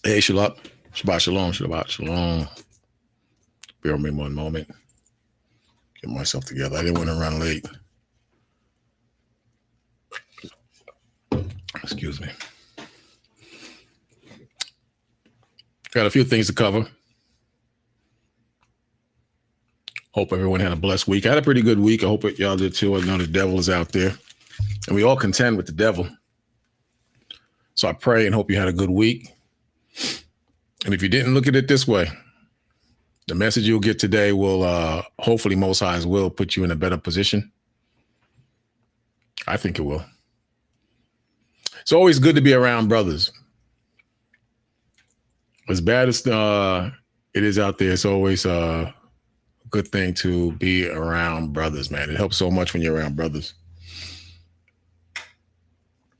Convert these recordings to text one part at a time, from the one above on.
Hey, Shalom. Shabbat Shalom. Shabbat Shalom. Bear with me one moment. Get myself together. I didn't want to run late. Excuse me. Got a few things to cover. Hope everyone had a blessed week. I had a pretty good week. I hope y'all did too. I know the devil is out there, and we all contend with the devil. So I pray and hope you had a good week. And if you didn't look at it this way, the message you'll get today will hopefully Most High's will put you in a better position. I think it will. It's always good to be around brothers. As bad as it is out there, it's always a good thing to be around brothers, man. It helps so much when you're around brothers.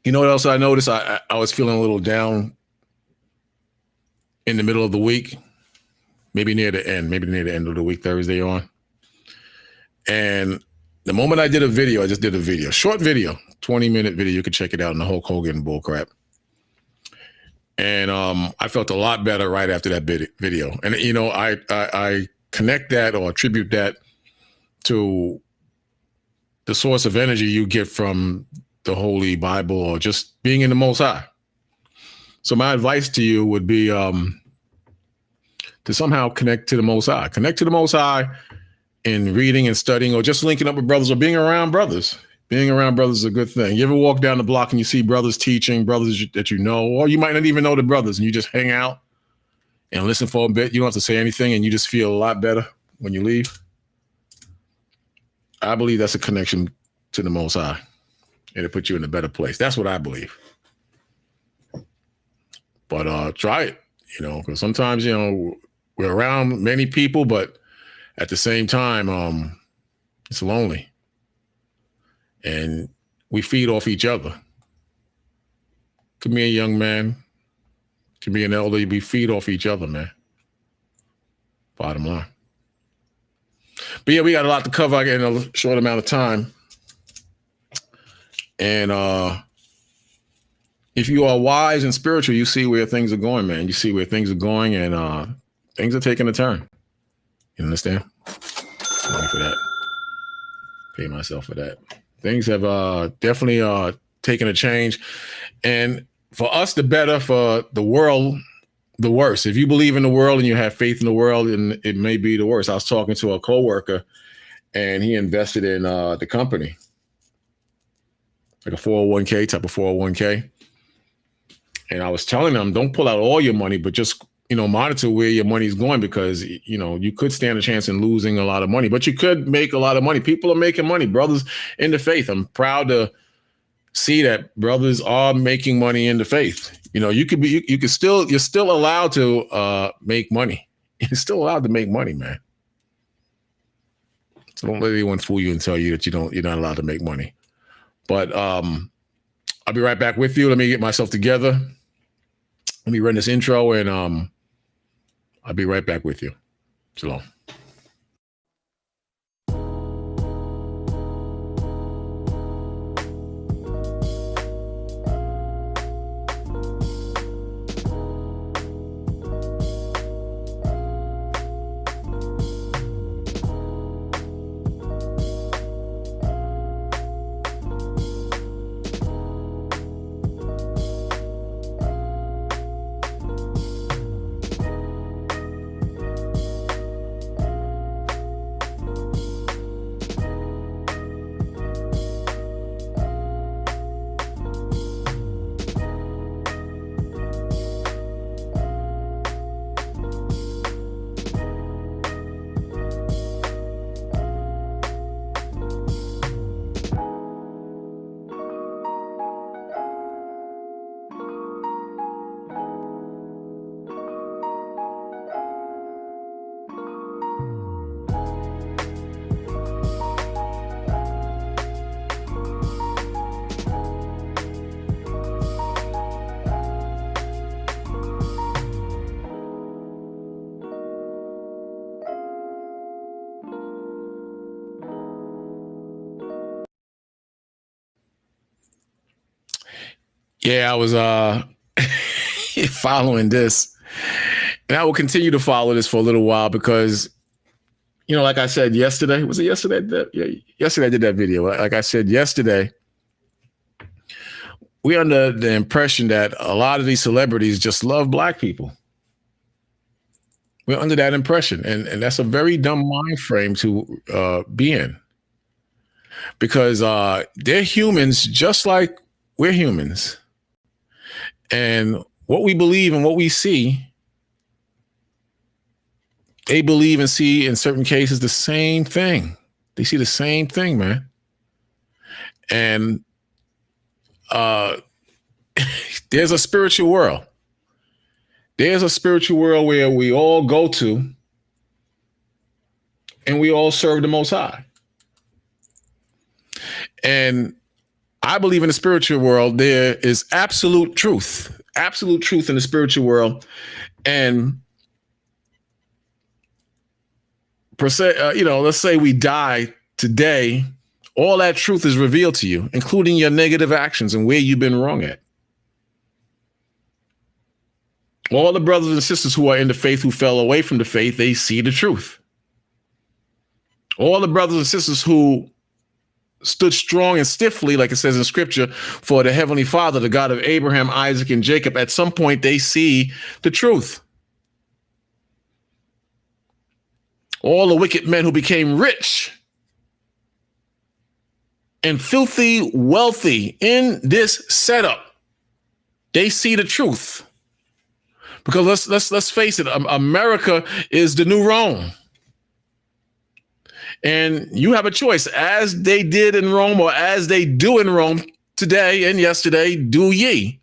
You know what else I noticed? I was feeling a little down in the middle of the week, maybe near the end of the week, Thursday on. And the moment I just did a video, short video, 20-minute video. You can check it out in the Hulk Hogan bullcrap. And I felt a lot better right after that video. And, you know, I connect that or attribute that to the source of energy you get from the Holy Bible or just being in the Most High. So my advice to you would be to somehow connect to the Most High. Connect to the Most High in reading and studying or just linking up with brothers or being around brothers. Being around brothers is a good thing. You ever walk down the block and you see brothers teaching, brothers that you know, or you might not even know the brothers, and you just hang out and listen for a bit. You don't have to say anything, and you just feel a lot better when you leave. I believe that's a connection to the Most High, and it puts you in a better place. That's what I believe. But try it, you know, because sometimes, you know, we're around many people, but at the same time, it's lonely. And we feed off each other. Could be a young man, could be an elder, we feed off each other, man. Bottom line. But yeah, we got a lot to cover in a short amount of time. And if you are wise and spiritual, you see where things are going, man. You see where things are going, and things are taking a turn. You understand? Money for that. Pay myself for that. Things have definitely taken a change. And for us, the better. For the world, the worse. If you believe in the world and you have faith in the world, and it may be the worst. I was talking to a coworker, and he invested in the company, like a 401k type of 401k. And I was telling them, don't pull out all your money, but just, you know, monitor where your money's going, because, you know, you could stand a chance in losing a lot of money, but you could make a lot of money. People are making money, brothers in the faith. I'm proud to see that brothers are making money in the faith. You know, you're still allowed to make money. You're still allowed to make money, man. So don't let anyone fool you and tell you that you're not allowed to make money. But I'll be right back with you. Let me get myself together. Let me run this intro, and I'll be right back with you. Shalom. Yeah, I was following this And I will continue to follow this for a little while because, like I said yesterday, was it yesterday? Yeah, yesterday I did that video. Like I said yesterday, we're under the impression that a lot of these celebrities just love black people. We're under that impression. And that's a very dumb mind frame to be in. Because they're humans just like we're humans. And what we believe and what we see, they believe and see in certain cases the same thing. They see the same thing, man. And there's a spiritual world. There's a spiritual world where we all go to and we all serve the Most High. And I believe in the spiritual world, there is absolute truth in the spiritual world. And let's say we die today, all that truth is revealed to you, including your negative actions and where you've been wrong at. All the brothers and sisters who are in the faith who fell away from the faith, they see the truth. All the brothers and sisters who stood strong and stiffly, like it says in scripture, for the Heavenly Father, the God of Abraham, Isaac, and Jacob, at some point they see the truth. All the wicked men who became rich and filthy wealthy in this setup, they see the truth. Because let's face it, America is the new Rome. And you have a choice, as they did in Rome or as they do in Rome today and yesterday, do ye.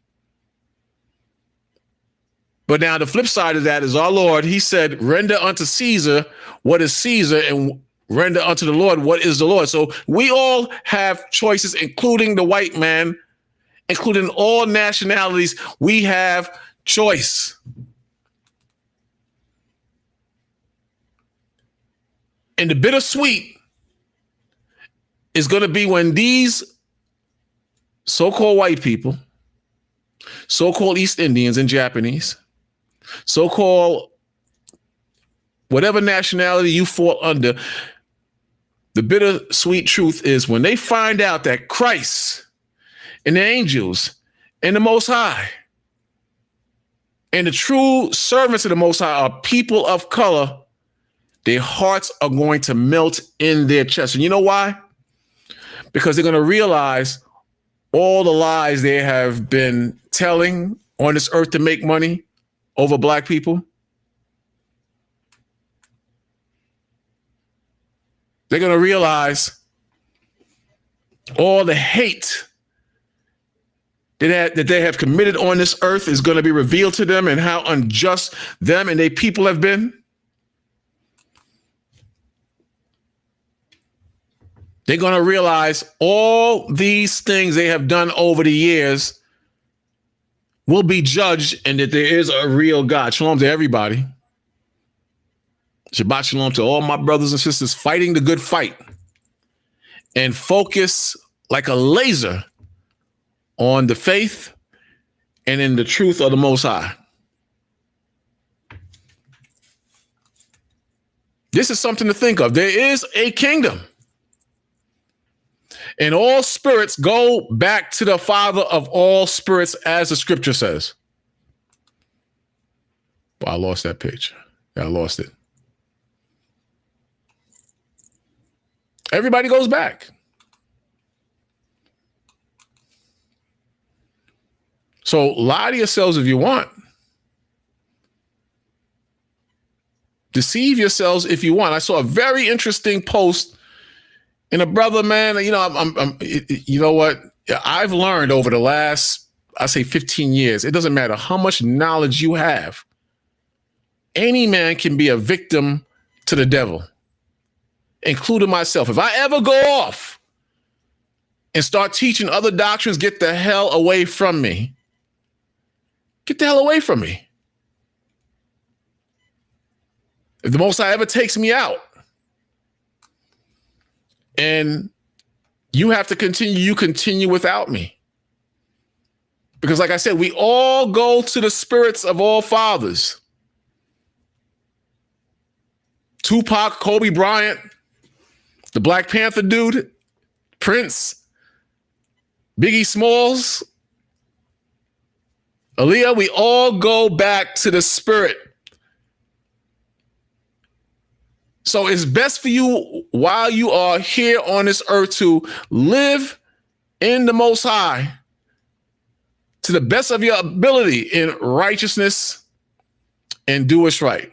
But now the flip side of that is our Lord. He said, render unto Caesar what is Caesar and render unto the Lord what is the Lord. So we all have choices, including the white man, including all nationalities. We have choice. And the bittersweet is going to be when these so-called white people, so-called East Indians and Japanese, so-called whatever nationality you fall under, the bittersweet truth is when they find out that Christ and the angels and the Most High and the true servants of the Most High are people of color, their hearts are going to melt in their chest. And you know why? Because they're going to realize all the lies they have been telling on this earth to make money over black people. They're going to realize all the hate that they have committed on this earth is going to be revealed to them, and how unjust them and their people have been. They're going to realize all these things they have done over the years will be judged, and that there is a real God. Shalom to everybody. Shabbat shalom to all my brothers and sisters fighting the good fight, and focus like a laser on the faith and in the truth of the Most High. This is something to think of. There is a kingdom. And all spirits go back to the Father of all spirits, as the scripture says. Well, I lost that page. Yeah, I lost it. Everybody goes back. So lie to yourselves if you want. Deceive yourselves if you want. I saw a very interesting post. And a brother, man, you know what? I've learned over the last, I say 15 years, it doesn't matter how much knowledge you have. Any man can be a victim to the devil, including myself. If I ever go off and start teaching other doctrines, get the hell away from me. Get the hell away from me. If the Most High ever takes me out, and you have to continue, you continue without me. Because like I said, we all go to the spirits of all fathers. Tupac, Kobe Bryant, the Black Panther dude, Prince, Biggie Smalls, Aaliyah, we all go back to the spirit. So it's best for you while you are here on this earth to live in the Most High to the best of your ability in righteousness and do what's right.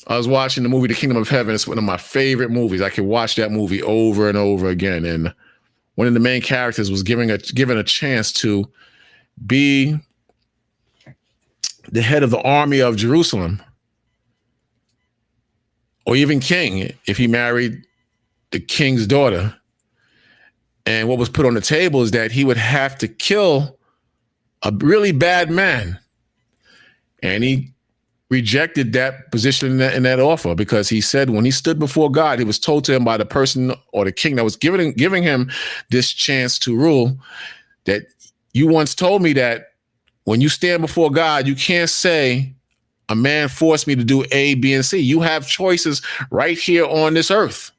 I was watching the movie The Kingdom of Heaven. It's one of my favorite movies. I could watch that movie over and over again. And one of the main characters was given a chance to be the head of the army of Jerusalem, or even king if he married the king's daughter. And what was put on the table is that he would have to kill a really bad man. And he rejected that position in that offer, because he said when he stood before God, he was told to him by the person or the king that was giving him this chance to rule, that you once told me that when you stand before God, you can't say a man forced me to do A, B, and C. You have choices right here on this earth.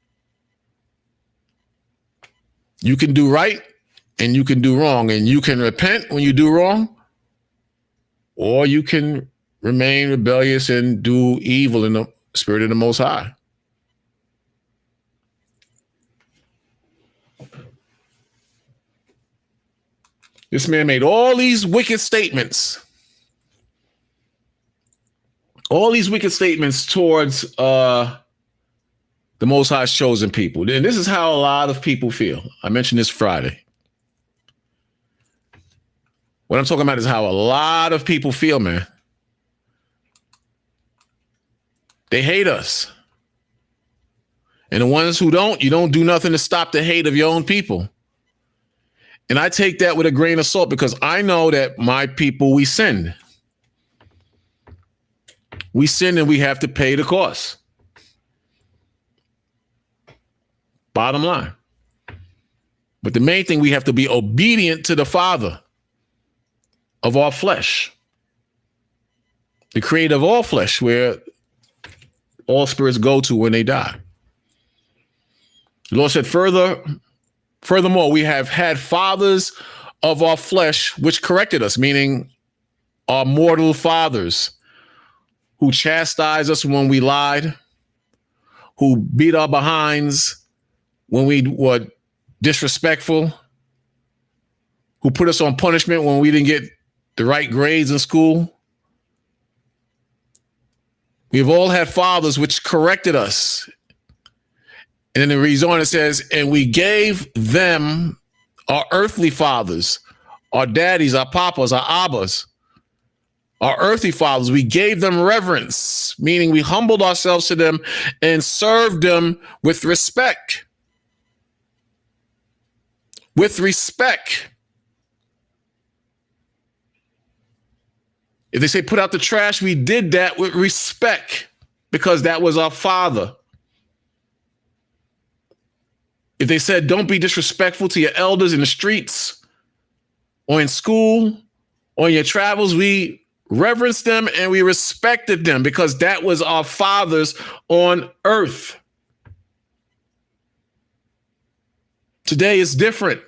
You can do right and you can do wrong, and you can repent when you do wrong, or you can remain rebellious and do evil in the spirit of the Most High. This man made all these wicked statements. All these wicked statements towards the Most High's chosen people. And this is how a lot of people feel. I mentioned this Friday. What I'm talking about is how a lot of people feel, man. They hate us. And the ones who don't, you don't do nothing to stop the hate of your own people. And I take that with a grain of salt, because I know that my people, we sinned. We sin and we have to pay the cost. Bottom line. But the main thing, we have to be obedient to the Father of all flesh, the creator of all flesh, where all spirits go to when they die. The Lord said, furthermore, we have had fathers of our flesh which corrected us, meaning our mortal fathers, who chastised us when we lied, who beat our behinds when we were disrespectful, who put us on punishment when we didn't get the right grades in school. We've all had fathers which corrected us. And then the reason it says, and we gave them, our earthly fathers, our daddies, our papas, our abbas, our earthly fathers, we gave them reverence, meaning we humbled ourselves to them and served them with respect. With respect. If they say put out the trash, we did that with respect, because that was our father. If they said don't be disrespectful to your elders in the streets or in school or in your travels, we reverenced them and we respected them, because that was our fathers on earth. Today is different.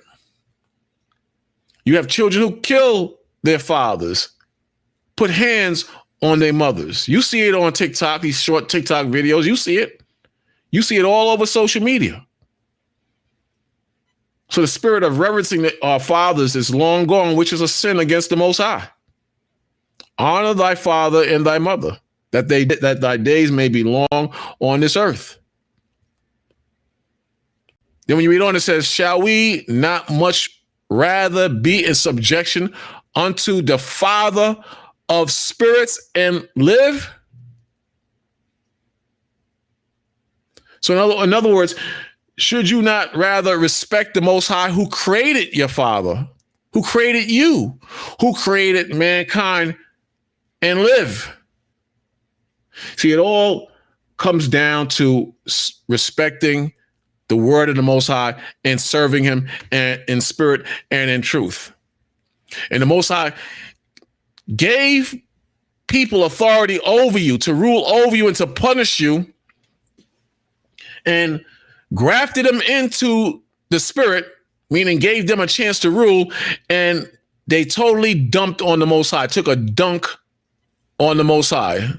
You have children who kill their fathers, put hands on their mothers. You see it on TikTok, these short TikTok videos. You see it. You see it all over social media. So the spirit of reverencing our fathers is long gone, which is a sin against the Most High. Honor thy father and thy mother, that thy days may be long on this earth. Then when you read on, it says, shall we not much rather be in subjection unto the Father of spirits and live? So in other words, should you not rather respect the Most High, who created your father, who created you, who created mankind, and live? See, it all comes down to respecting the word of the Most High and serving him in spirit and in truth. And the Most High gave people authority over you, to rule over you and to punish you, and grafted them into the spirit, meaning gave them a chance to rule, and they totally dumped on the Most High, took a dunk on the Most High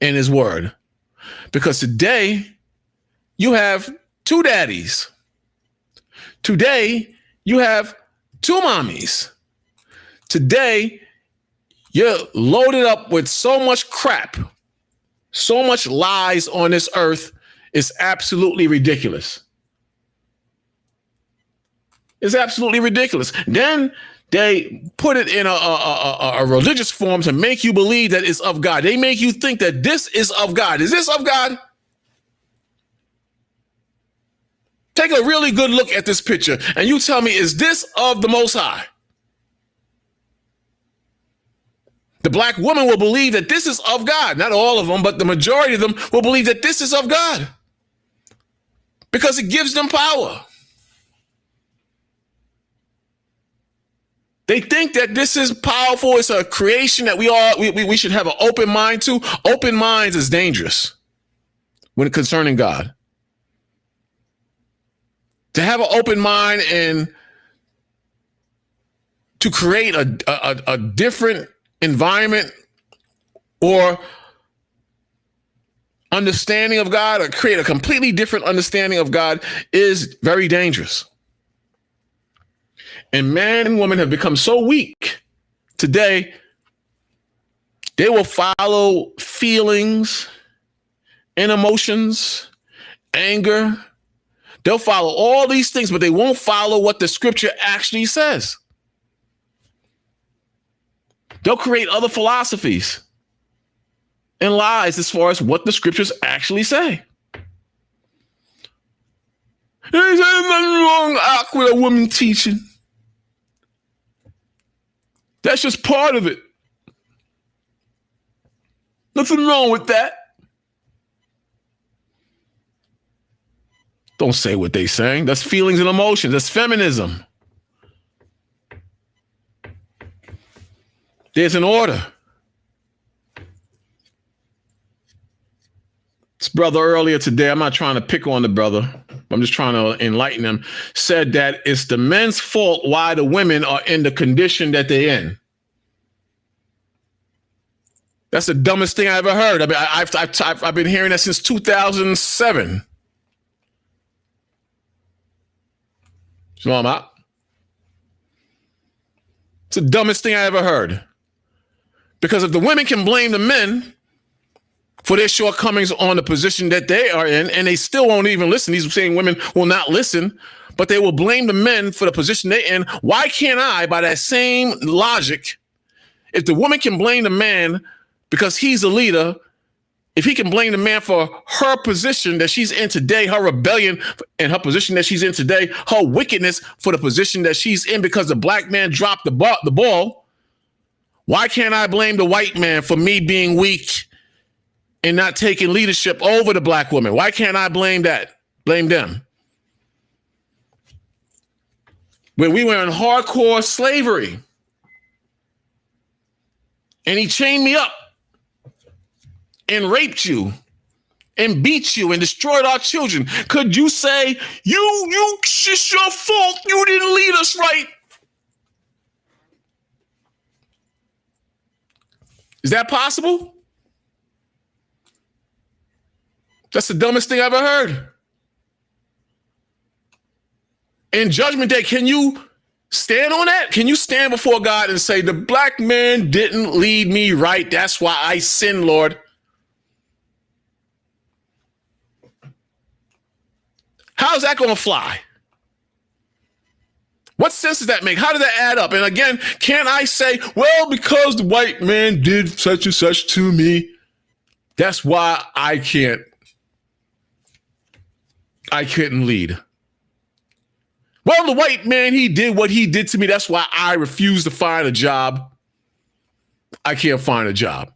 and his word. Because today you have two daddies. Today you have two mommies. Today you're loaded up with so much crap, so much lies on this earth. It's absolutely ridiculous. It's absolutely ridiculous. Then they put it in a religious form to make you believe that it's of God. They make you think that this is of God. Is this of God? Take a really good look at this picture and you tell me, is this of the Most High? The black woman will believe that this is of God. Not all of them, but the majority of them will believe that this is of God because it gives them power. They think that this is powerful. It's a creation that we should have an open mind to. Open minds is dangerous when concerning God. To have an open mind and to create a different environment or understanding of God, or create a completely different understanding of God, is very dangerous. And man and woman have become so weak today, they will follow feelings and emotions, anger. They'll follow all these things, but they won't follow what the scripture actually says. They'll create other philosophies and lies as far as what the scriptures actually say. There's nothing wrong with a woman teaching. That's just part of it. Nothing wrong with that. Don't say what they're saying. That's feelings and emotions. That's feminism. There's an order. This brother earlier today, I'm not trying to pick on the brother, I'm just trying to enlighten him, said that it's the men's fault why the women are in the condition that they're in. That's the dumbest thing I ever heard. I mean, I've been hearing that since 2007. You know what I'm at? It's the dumbest thing I ever heard. Because if the women can blame the men for their shortcomings on the position that they are in, and they still won't even listen, these same women will not listen, but they will blame the men for the position they're in, why can't I, by that same logic, if the woman can blame the man because he's a leader, if he can blame the man for her position that she's in today, her rebellion and her position that she's in today, her wickedness for the position that she's in because the black man dropped the ball, why can't I blame the white man for me being weak and not taking leadership over the black woman? Why can't I blame that? Blame them. When we were in hardcore slavery and he chained me up and raped you and beat you and destroyed our children, could you say, it's your fault, you didn't lead us right? Is that possible? That's the dumbest thing I've ever heard. In Judgment Day, can you stand on that? Can you stand before God and say, the black man didn't lead me right, that's why I sinned, Lord? How's that going to fly? What sense does that make? How does that add up? And again, can't I say, well, because the white man did such and such to me, that's why I couldn't lead. Well, the white man, he did what he did to me. That's why I refuse to find a job. I can't find a job.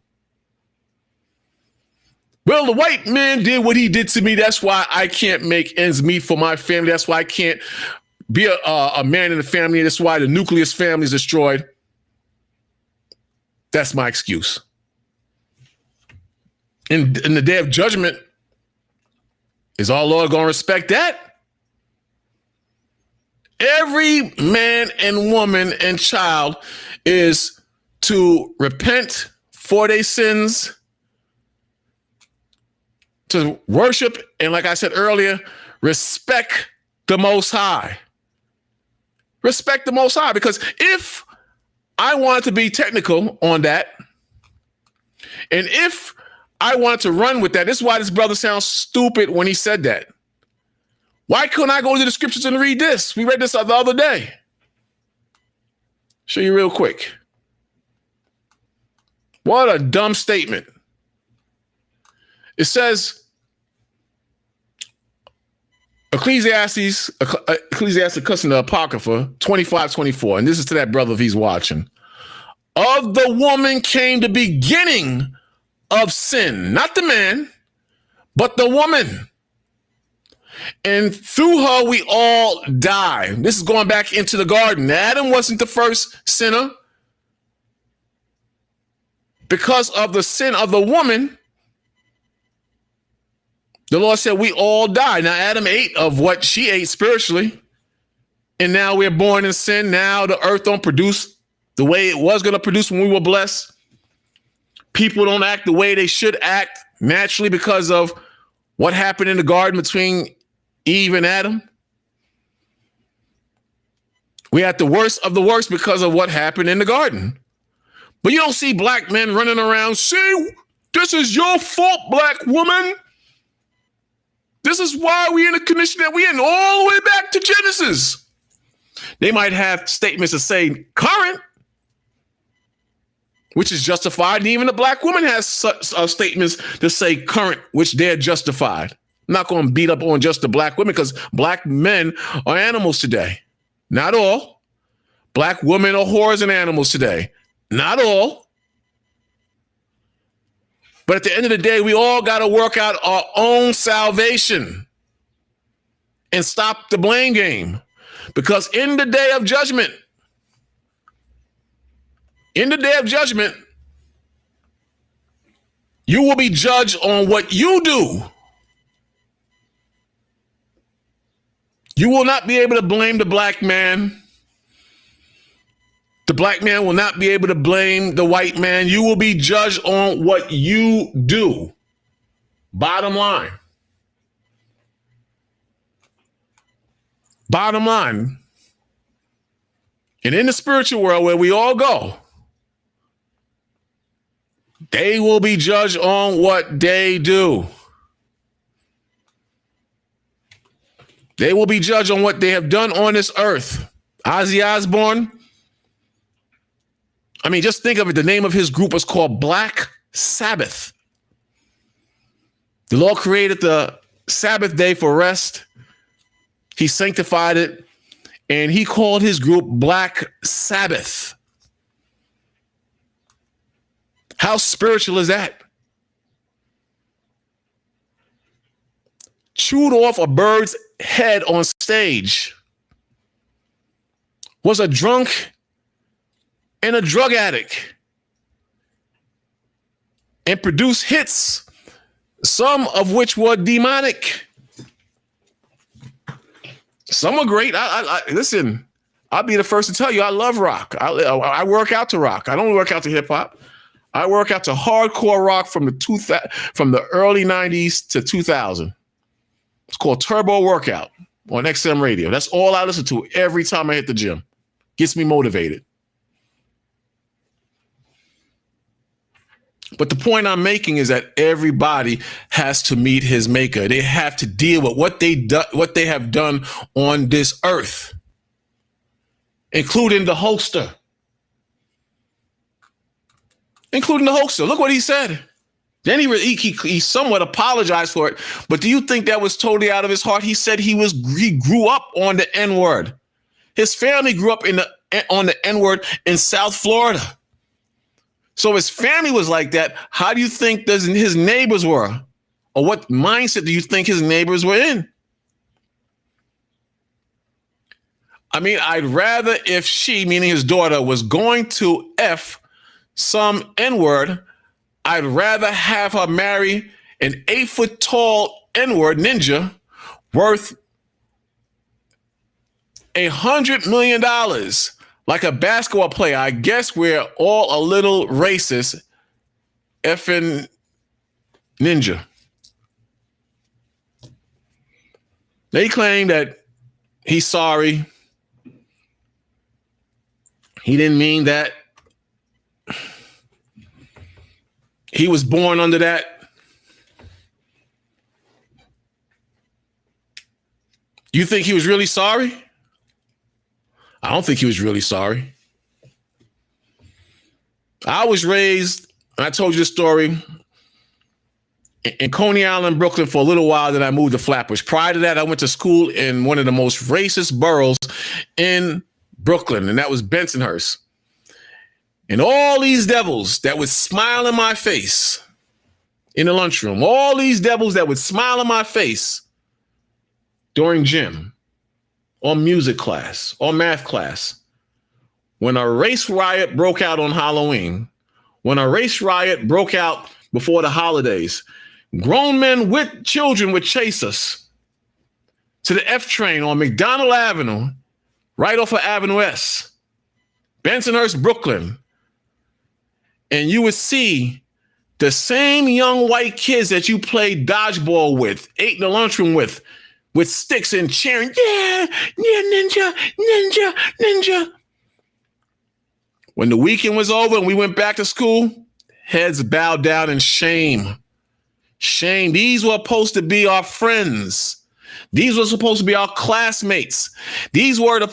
Well, the white man did what he did to me. That's why I can't make ends meet for my family. That's why I can't be a man in the family. That's why the nucleus family is destroyed. That's my excuse. in the day of judgment, is our Lord going to respect that? Every man and woman and child is to repent for their sins, to worship, and like I said earlier, respect the Most High. Respect the Most High, because if I wanted to be technical on that, and if I wanted to run with that, this is why this brother sounds stupid when he said that. Why couldn't I go to the scriptures and read this? We read this the other day. Show you real quick. What a dumb statement. It says, Ecclesiastes cussing the Apocrypha 25:24, and this is to that brother if he's watching. Of the woman came the beginning of sin, not the man, but the woman. And through her we all die. This is going back into the garden. Adam wasn't the first sinner. Because of the sin of the woman, the Lord said we all die. Now Adam ate of what she ate spiritually, and now we're born in sin. Now the earth don't produce the way it was going to produce when we were blessed. People don't act the way they should act naturally because of what happened in the garden between Eve and Adam. We had the worst of the worst because of what happened in the garden. But you don't see black men running around, see, this is your fault, black woman. This is why we're in the condition that we're in, all the way back to Genesis. They might have statements that say current, which is justified. And even the black woman has statements that say current, which they're justified. I'm not going to beat up on just the black women, because black men are animals today. Not all. Black women are whores and animals today. Not all. But at the end of the day, we all got to work out our own salvation and stop the blame game. Because in the day of judgment, you will be judged on what you do. You will not be able to blame the black man. The black man will not be able to blame the white man. You will be judged on what you do. Bottom line. Bottom line. And in the spiritual world where we all go, they will be judged on what they do. They will be judged on what they have done on this earth. Ozzy Osbourne, I mean, just think of it. The name of his group was called Black Sabbath. The Lord created the Sabbath day for rest. He sanctified it, and he called his group Black Sabbath. How spiritual is that? Chewed off a bird's head on stage. Was a drunk and a drug addict. And produced hits, some of which were demonic. Some are great. Listen, I'll be the first to tell you I love rock. I work out to rock. I don't work out to hip hop. I work out to hardcore rock from the early 90s to 2000. It's called Turbo Workout on XM Radio. That's all I listen to every time I hit the gym. Gets me motivated. But the point I'm making is that everybody has to meet his maker. They have to deal with what they have done on this earth, including the hoster. Look what he said. Then he somewhat apologized for it. But do you think that was totally out of his heart? He said he grew up on the N-word. His family grew up on the N-word in South Florida. So his family was like that. How do you think his neighbors were? Or what mindset do you think his neighbors were in? I mean, I'd rather if she, meaning his daughter, was going to F some N-word, I'd rather have her marry an 8-foot tall N-word ninja worth $100 million like a basketball player. I guess we're all a little racist. Effing ninja. They claim that he's sorry. He didn't mean that. He was born under that. You think he was really sorry? I don't think he was really sorry. I was raised, and I told you this story, in Coney Island, Brooklyn for a little while. Then I moved to Flatbush. Prior to that, I went to school in one of the most racist boroughs in Brooklyn, and that was Bensonhurst. And all these devils that would smile in my face in the lunchroom, all these devils that would smile in my face during gym, or music class, or math class, when a race riot broke out on Halloween, when a race riot broke out before the holidays, grown men with children would chase us to the F train on McDonald Avenue, right off of Avenue S, Bensonhurst, Brooklyn. And you would see the same young white kids that you played dodgeball with, ate in the lunchroom with sticks and cheering, yeah, ninja, ninja, ninja. When the weekend was over and we went back to school, heads bowed down in shame. Shame. These were supposed to be our friends. These were supposed to be our classmates. These were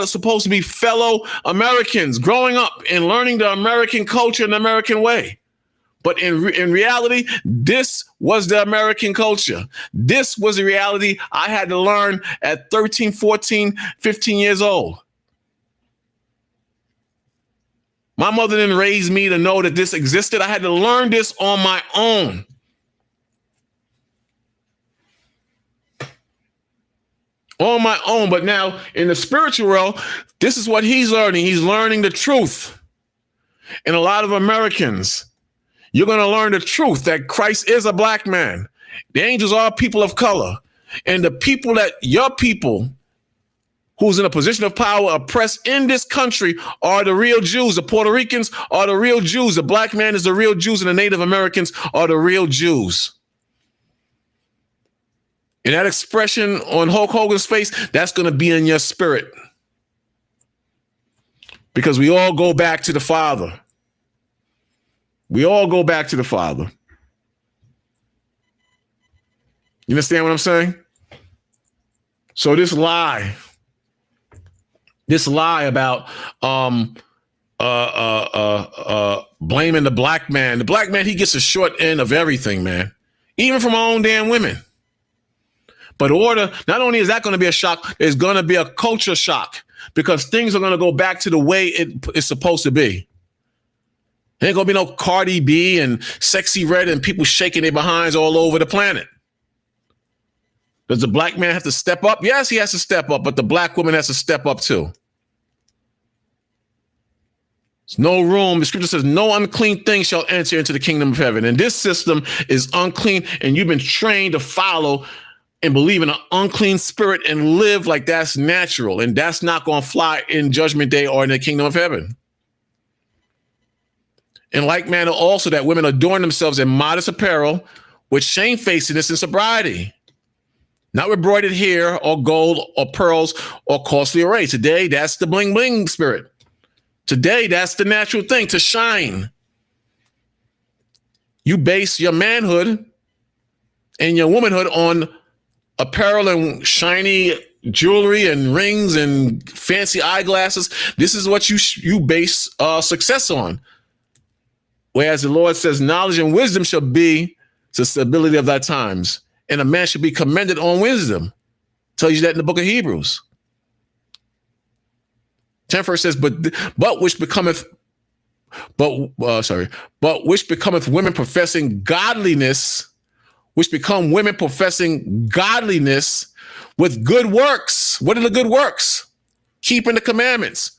supposed to be fellow Americans growing up and learning the American culture and the American way. But in reality, this was the American culture. This was the reality I had to learn at 13, 14, 15 years old. My mother didn't raise me to know that this existed. I had to learn this on my own. On my own. But now in the spiritual world, this is what he's learning. He's learning the truth. And a lot of Americans, you're going to learn the truth that Christ is a black man. The angels are people of color. And the people that your people who's in a position of power oppressed in this country are the real Jews. The Puerto Ricans are the real Jews. The black man is the real Jews, and the Native Americans are the real Jews. And that expression on Hulk Hogan's face, that's going to be in your spirit. Because we all go back to the Father. We all go back to the Father. You understand what I'm saying? So this lie about blaming the black man, he gets a short end of everything, man. Even from our own damn women. But not only is that going to be a shock, there's going to be a culture shock because things are going to go back to the way it's supposed to be. There ain't going to be no Cardi B and Sexy Red and people shaking their behinds all over the planet. Does the black man have to step up? Yes, he has to step up, but the black woman has to step up too. There's no room. The scripture says no unclean thing shall enter into the kingdom of heaven. And this system is unclean, and you've been trained to follow and believe in an unclean spirit and live like that's natural. And that's not going to fly in judgment day or in the kingdom of heaven. In like manner also that women adorn themselves in modest apparel with shamefacedness and sobriety, not with broidered hair or gold or pearls or costly array. Today, that's the bling bling spirit. Today, that's the natural thing, to shine. You base your manhood and your womanhood on apparel and shiny jewelry and rings and fancy eyeglasses. This is what you base success on. Whereas the Lord says knowledge and wisdom shall be the stability of thy times. And a man should be commended on wisdom. Tells you that in the book of Hebrews. 10th verse says, but which becometh women professing godliness, which become women professing godliness with good works. What are the good works? Keeping the commandments,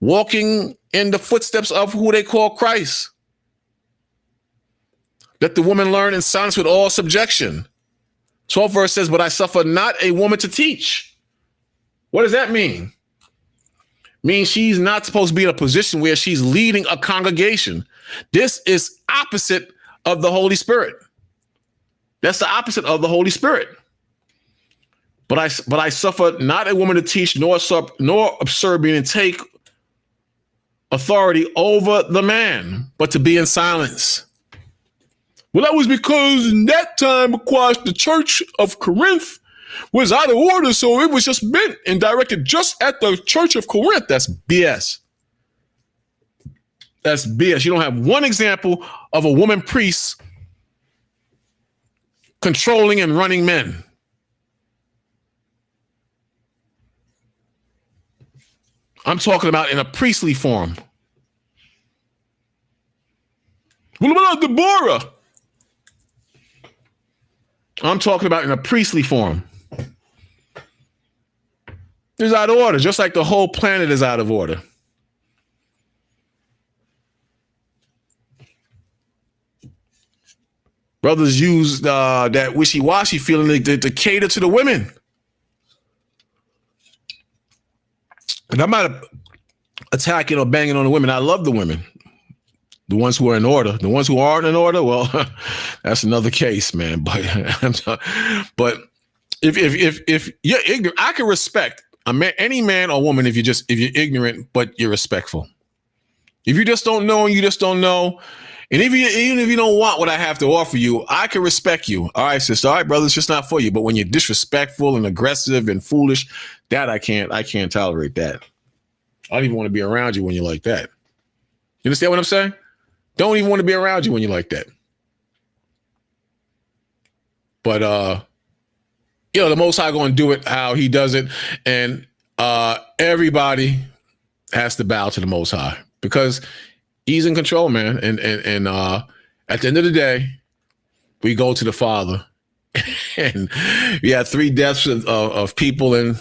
walking in the footsteps of who they call Christ. Let the woman learn in silence with all subjection. 12th verse says, but I suffer not a woman to teach. What does that mean? Means she's not supposed to be in a position where she's leading a congregation. This is opposite of the Holy Spirit. That's the opposite of the Holy Spirit. But I suffer not a woman to teach, nor observe being and take authority over the man, but to be in silence. Well, that was because in that time, of course, the church of Corinth was out of order, so it was just meant and directed just at the church of Corinth. That's BS. That's BS. You don't have one example of a woman priest controlling and running men. I'm talking about in a priestly form. What about Deborah? I'm talking about in a priestly form. It's out of order, just like the whole planet is out of order. Brothers use that wishy-washy feeling to cater to the women. And I'm not attacking or banging on the women. I love the women. The ones who are in order. The ones who aren't in order, well, that's another case, man. But if you're ignorant, I can respect any man or woman if you're ignorant, but you're respectful. If you just don't know and you just don't know, and even if you don't want what I have to offer you, I can respect you. All right, sister. All right, brother, it's just not for you. But when you're disrespectful and aggressive and foolish, that I can't tolerate that. I don't even want to be around you when you're like that. You understand what I'm saying? Don't even want to be around you when you're like that. But the Most High going to do it how He does it, and everybody has to bow to the Most High because He's in control, man. And at the end of the day, we go to the Father, and we had 3 deaths of people, and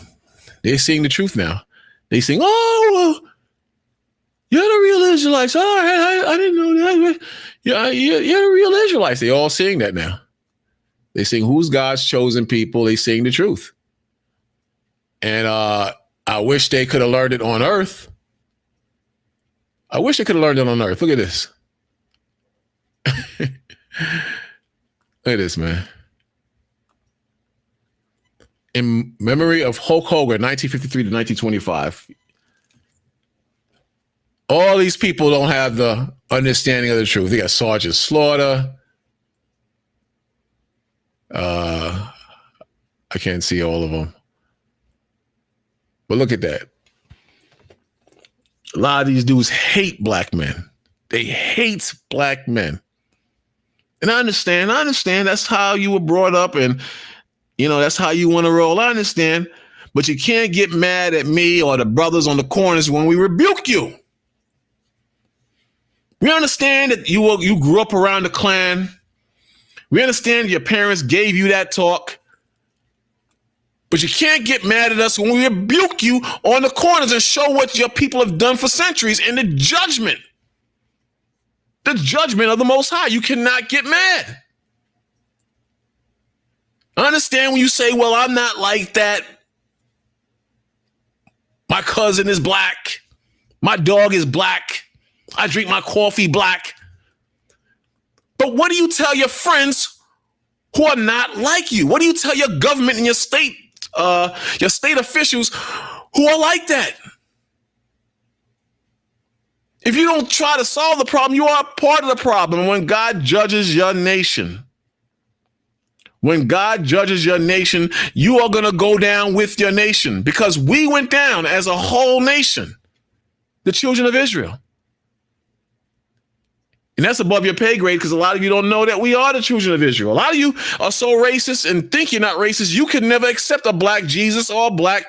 they're seeing the truth now. They sing, "Oh, you're the real Israelites." Oh, I didn't know that. Yeah, you're the real Israelites. They're all seeing that now. They sing, "Who's God's chosen people?" They sing the truth. And I wish they could have learned it on earth. I wish they could have learned it on earth. Look at this. Look at this, man. In memory of Hulk Hogan, 1953 to 1925. All these people don't have the understanding of the truth. They got Sergeant Slaughter. I can't see all of them. But look at that. A lot of these dudes hate black men. They hate black men. And I understand. That's how you were brought up, and that's how you want to roll. I understand. But you can't get mad at me or the brothers on the corners when we rebuke you. We understand that you grew up around the Klan. We understand your parents gave you that talk. But you can't get mad at us when we rebuke you on the corners and show what your people have done for centuries in the judgment of the Most High. You cannot get mad. I understand when you say, well, I'm not like that. My cousin is black. My dog is black. I drink my coffee black. But what do you tell your friends who are not like you? What do you tell your government and your state officials who are like that? If you don't try to solve the problem, you are part of the problem. When God judges your nation, you are going to go down with your nation, because we went down as a whole nation, the children of Israel. And that's above your pay grade, because a lot of you don't know that we are the children of Israel. A lot of you are so racist and think you're not racist. You could never accept a black Jesus or a black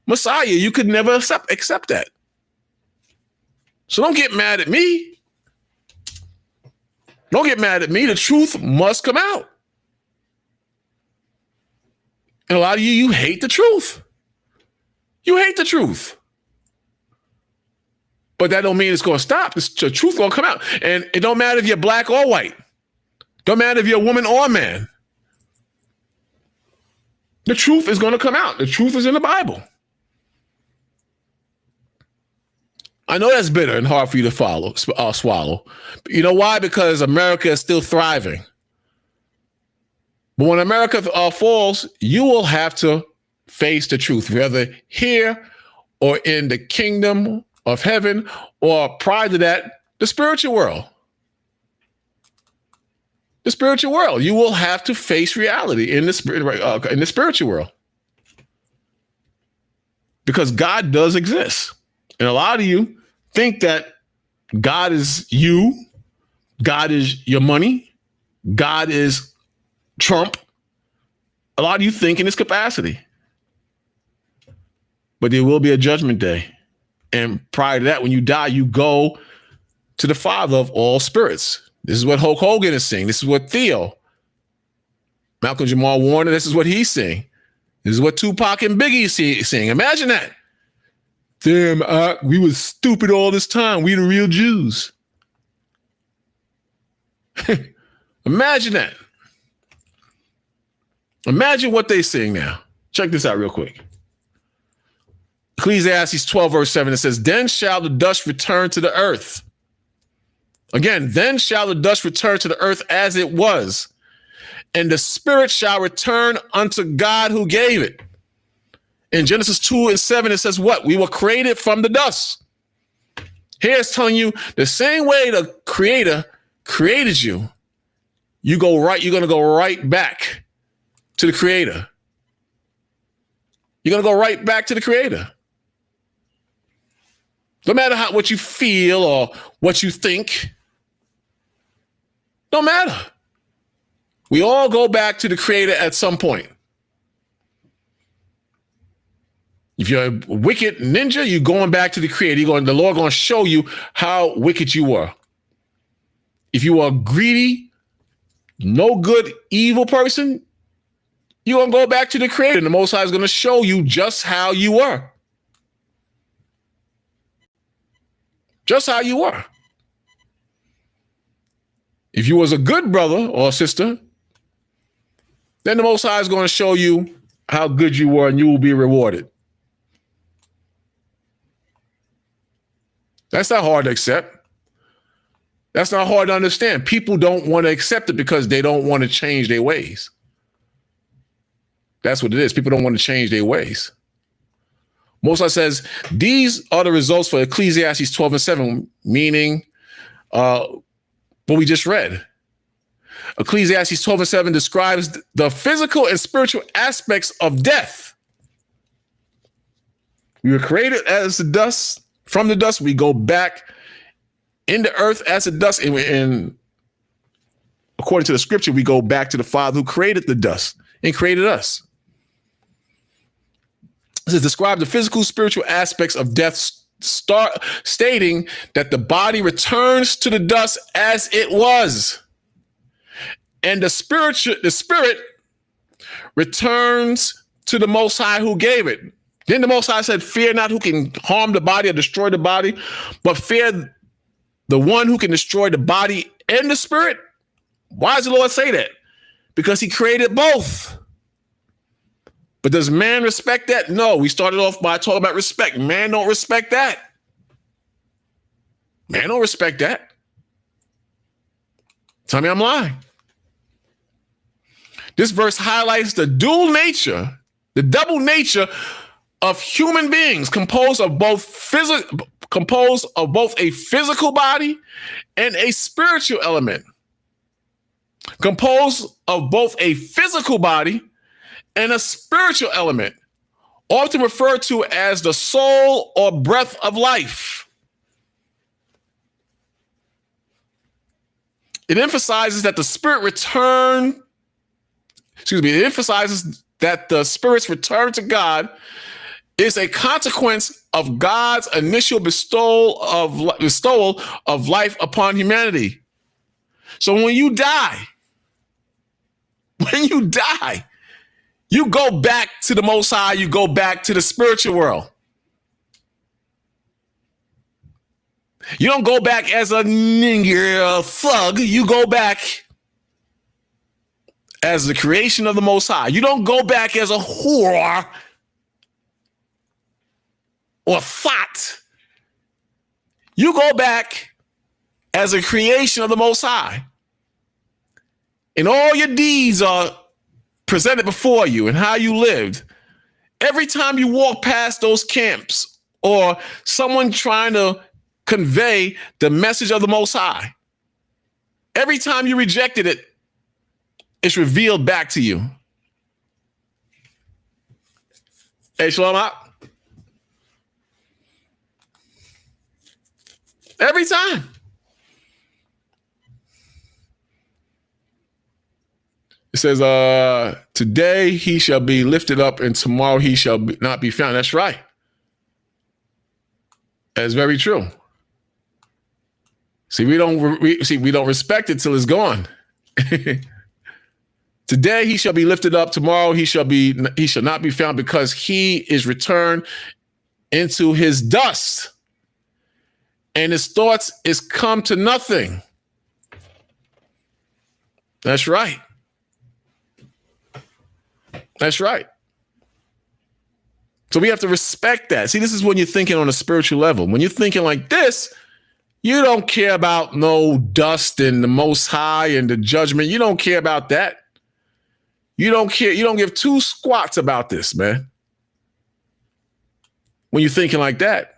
Messiah. You could never accept that. So don't get mad at me. Don't get mad at me. The truth must come out. And a lot of you hate the truth. You hate the truth. But that don't mean it's going to stop. The truth going to come out. And it don't matter if you're black or white. Don't matter if you're a woman or a man. The truth is going to come out. The truth is in the Bible. I know that's bitter and hard for you to swallow. But you know why? Because America is still thriving. But when America falls, you will have to face the truth, whether here or in the kingdom of heaven, or prior to that, the spiritual world. The spiritual world. You will have to face reality in the spiritual world. Because God does exist. And a lot of you think that God is you, God is your money, God is Trump. A lot of you think in this capacity. But there will be a judgment day. And prior to that, when you die, you go to the Father of all spirits. This is what Hulk Hogan is saying. This is what Theo, Malcolm Jamal Warner, this is what he's saying. This is what Tupac and Biggie saying. Imagine that. Damn, we were stupid all this time. We the real Jews. Imagine that. Imagine what they're saying now. Check this out real quick. Ecclesiastes 12, verse 7, it says, then shall the dust return to the earth. Again, then shall the dust return to the earth as it was, and the spirit shall return unto God who gave it. In Genesis 2 and 7, it says what? We were created from the dust. Here it's telling you the same way the Creator created you, you're going to go right back to the Creator. You're going to go right back to the Creator. No matter what you feel or what you think, don't matter. We all go back to the Creator at some point. If you're a wicked ninja, you're going back to the Creator. The Lord going to show you how wicked you were. If you are greedy, no good, evil person, you're going to go back to the Creator. And the Most High is going to show you just how you were. Just how you were. If you was a good brother or sister, then the Most High is going to show you how good you were and you will be rewarded. That's not hard to accept. That's not hard to understand. People don't want to accept it because they don't want to change their ways. That's what it is. People don't want to change their ways. Most High says, these are the results for Ecclesiastes 12 and 7, meaning what we just read. Ecclesiastes 12 and 7 describes the physical and spiritual aspects of death. We were created as the dust. From the dust, we go back in the earth as the dust. And according to the scripture, we go back to the Father who created the dust and created us. This is describe the physical, spiritual aspects of death, stating that the body returns to the dust as it was. And the spirit returns to the Most High who gave it. Then the Most High said, fear not who can harm the body or destroy the body, but fear the one who can destroy the body and the spirit. Why does the Lord say that? Because he created both. But does man respect that? No, we started off by talking about respect. Man don't respect that. Man don't respect that. Tell me I'm lying. This verse highlights the dual nature, the double nature of human beings, composed of both a physical body and a spiritual element. Composed of both a physical body and a spiritual element, often referred to as the soul or breath of life. It emphasizes that the spirit's return to God is a consequence of God's initial bestowal of life upon humanity. So when you die, you go back to the Most High, you go back to the spiritual world. You don't go back as a ninja, a thug. You go back as the creation of the Most High. You don't go back as a whore or thought. You go back as a creation of the Most High. And all your deeds are presented before you and how you lived. Every time you walk past those camps or someone trying to convey the message of the Most High, every time you rejected it, it's revealed back to you. Hey, Shalom out. Every time. It says, today he shall be lifted up and tomorrow he shall not be found. That's right. That's very true. See, we don't respect it till it's gone. Today he shall be lifted up. Tomorrow he shall not be found, because he is returned into his dust, and his thoughts is come to nothing. That's right. That's right. So we have to respect that. See, this is when you're thinking on a spiritual level. When you're thinking like this, you don't care about no dust and the Most High and the judgment. You don't care about that. You don't care. You don't give two squats about this, man. When you're thinking like that,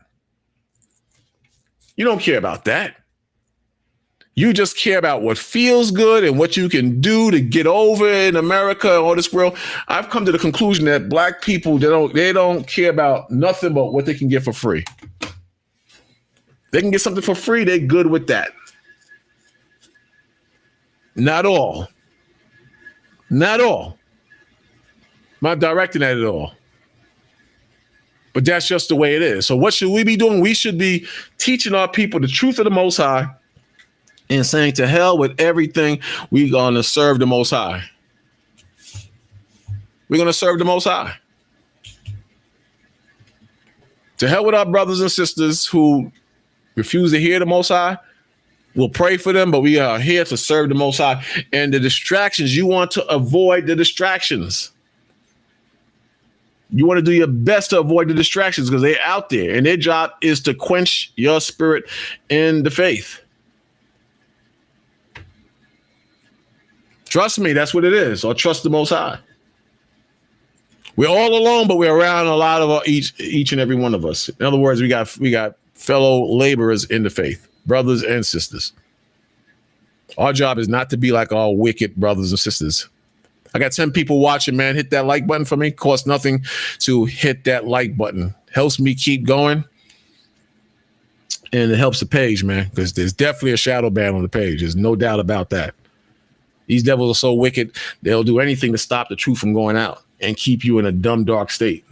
you don't care about that. You just care about what feels good and what you can do to get over in America and all this world. I've come to the conclusion that black people, they don't care about nothing but what they can get for free. They can get something for free, they're good with that. Not all. Not all. I'm not directing that at all. But that's just the way it is. So what should we be doing? We should be teaching our people the truth of the Most High and saying, to hell with everything, we're going to serve the Most High. We're going to serve the Most High. To hell with our brothers and sisters who refuse to hear the Most High. We'll pray for them, but we are here to serve the Most High. And the distractions, you want to avoid the distractions. You want to do your best to avoid the distractions because they're out there, and their job is to quench your spirit in the faith. Trust me, that's what it is, or trust the Most High. We're all alone, but we're around a lot of each and every one of us. In other words, we got fellow laborers in the faith, brothers and sisters. Our job is not to be like our wicked brothers and sisters. I got 10 people watching, man. Hit that like button for me. Costs nothing to hit that like button. Helps me keep going. And it helps the page, man, because there's definitely a shadow ban on the page. There's no doubt about that. These devils are so wicked, they'll do anything to stop the truth from going out and keep you in a dumb, dark state.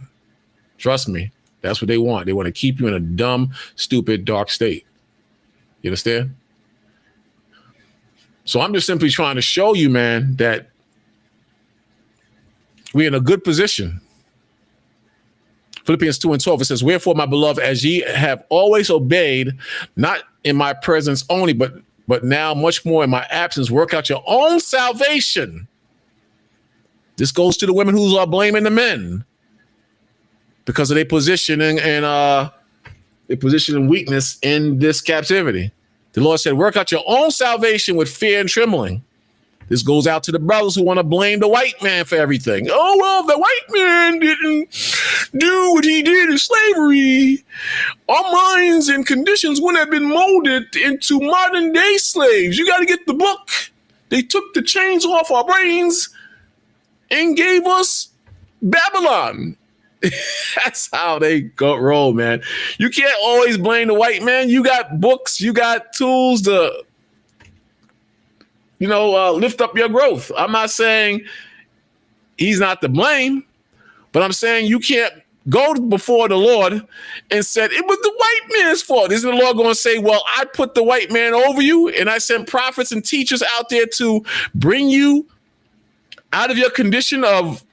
Trust me, that's what they want. They want to keep you in a dumb, stupid, dark state. You understand? So I'm just simply trying to show you, man, that we're in a good position. Philippians 2:12, it says, wherefore, my beloved, as ye have always obeyed, not in my presence only, but now much more in my absence, work out your own salvation. This goes to the women who are blaming the men because of their positioning and their position and weakness in this captivity. The Lord said, work out your own salvation with fear and trembling. This goes out to the brothers who want to blame the white man for everything. Oh, well, the white man didn't do what he did in slavery. Our minds and conditions wouldn't have been molded into modern day slaves. You got to get the book. They took the chains off our brains and gave us Babylon. That's how they roll, man. You can't always blame the white man. You got books, you got tools to lift up your growth. I'm not saying he's not to blame, but I'm saying you can't go before the Lord and said it was the white man's fault. Isn't the Lord going to say, well, I put the white man over you and I sent prophets and teachers out there to bring you out of your condition of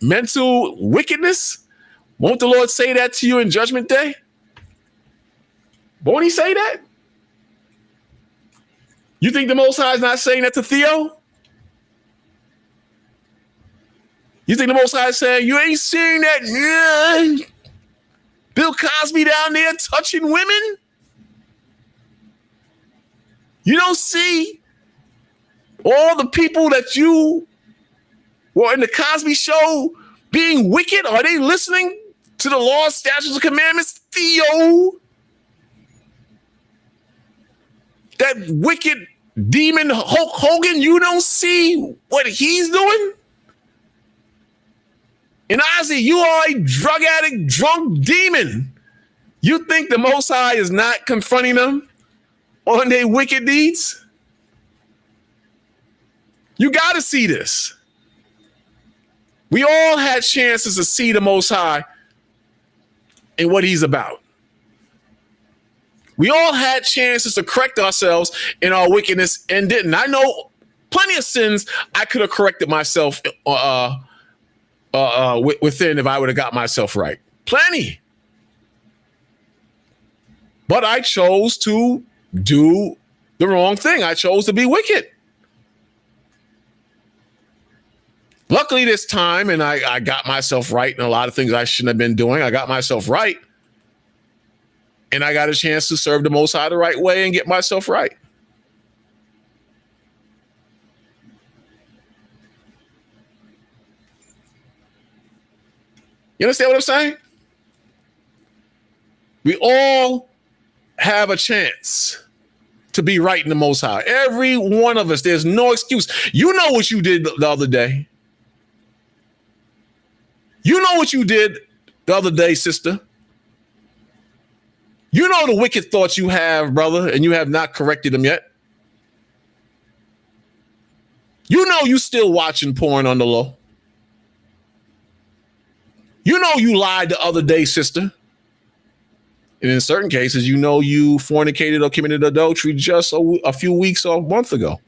mental wickedness? Won't the Lord say that to you in Judgment Day? Won't he say that? You think the Most High is not saying that to Theo? You think the Most High saying, you ain't seeing that Bill Cosby down there touching women? You don't see all the people that you were in the Cosby Show being wicked? Are they listening to the laws, statutes, and commandments? Theo, that wicked demon Hulk Hogan, you don't see what he's doing? And Ozzy, you are a drug addict, drunk demon. You think the Most High is not confronting them on their wicked deeds? You got to see this. We all had chances to see the Most High and what he's about. We all had chances to correct ourselves in our wickedness and didn't. I know plenty of sins I could have corrected myself within if I would have got myself right. Plenty. But I chose to do the wrong thing. I chose to be wicked. Luckily this time, and I got myself right in a lot of things I shouldn't have been doing. I got myself right. And I got a chance to serve the Most High the right way and get myself right. You understand what I'm saying? We all have a chance to be right in the Most High. Every one of us, there's no excuse. You know what you did the other day. You know what you did the other day, sister. You know the wicked thoughts you have, brother, and you have not corrected them yet. You know you still watching porn on the low. You know you lied the other day, sister. And in certain cases, you know you fornicated or committed adultery just a few weeks or a month ago.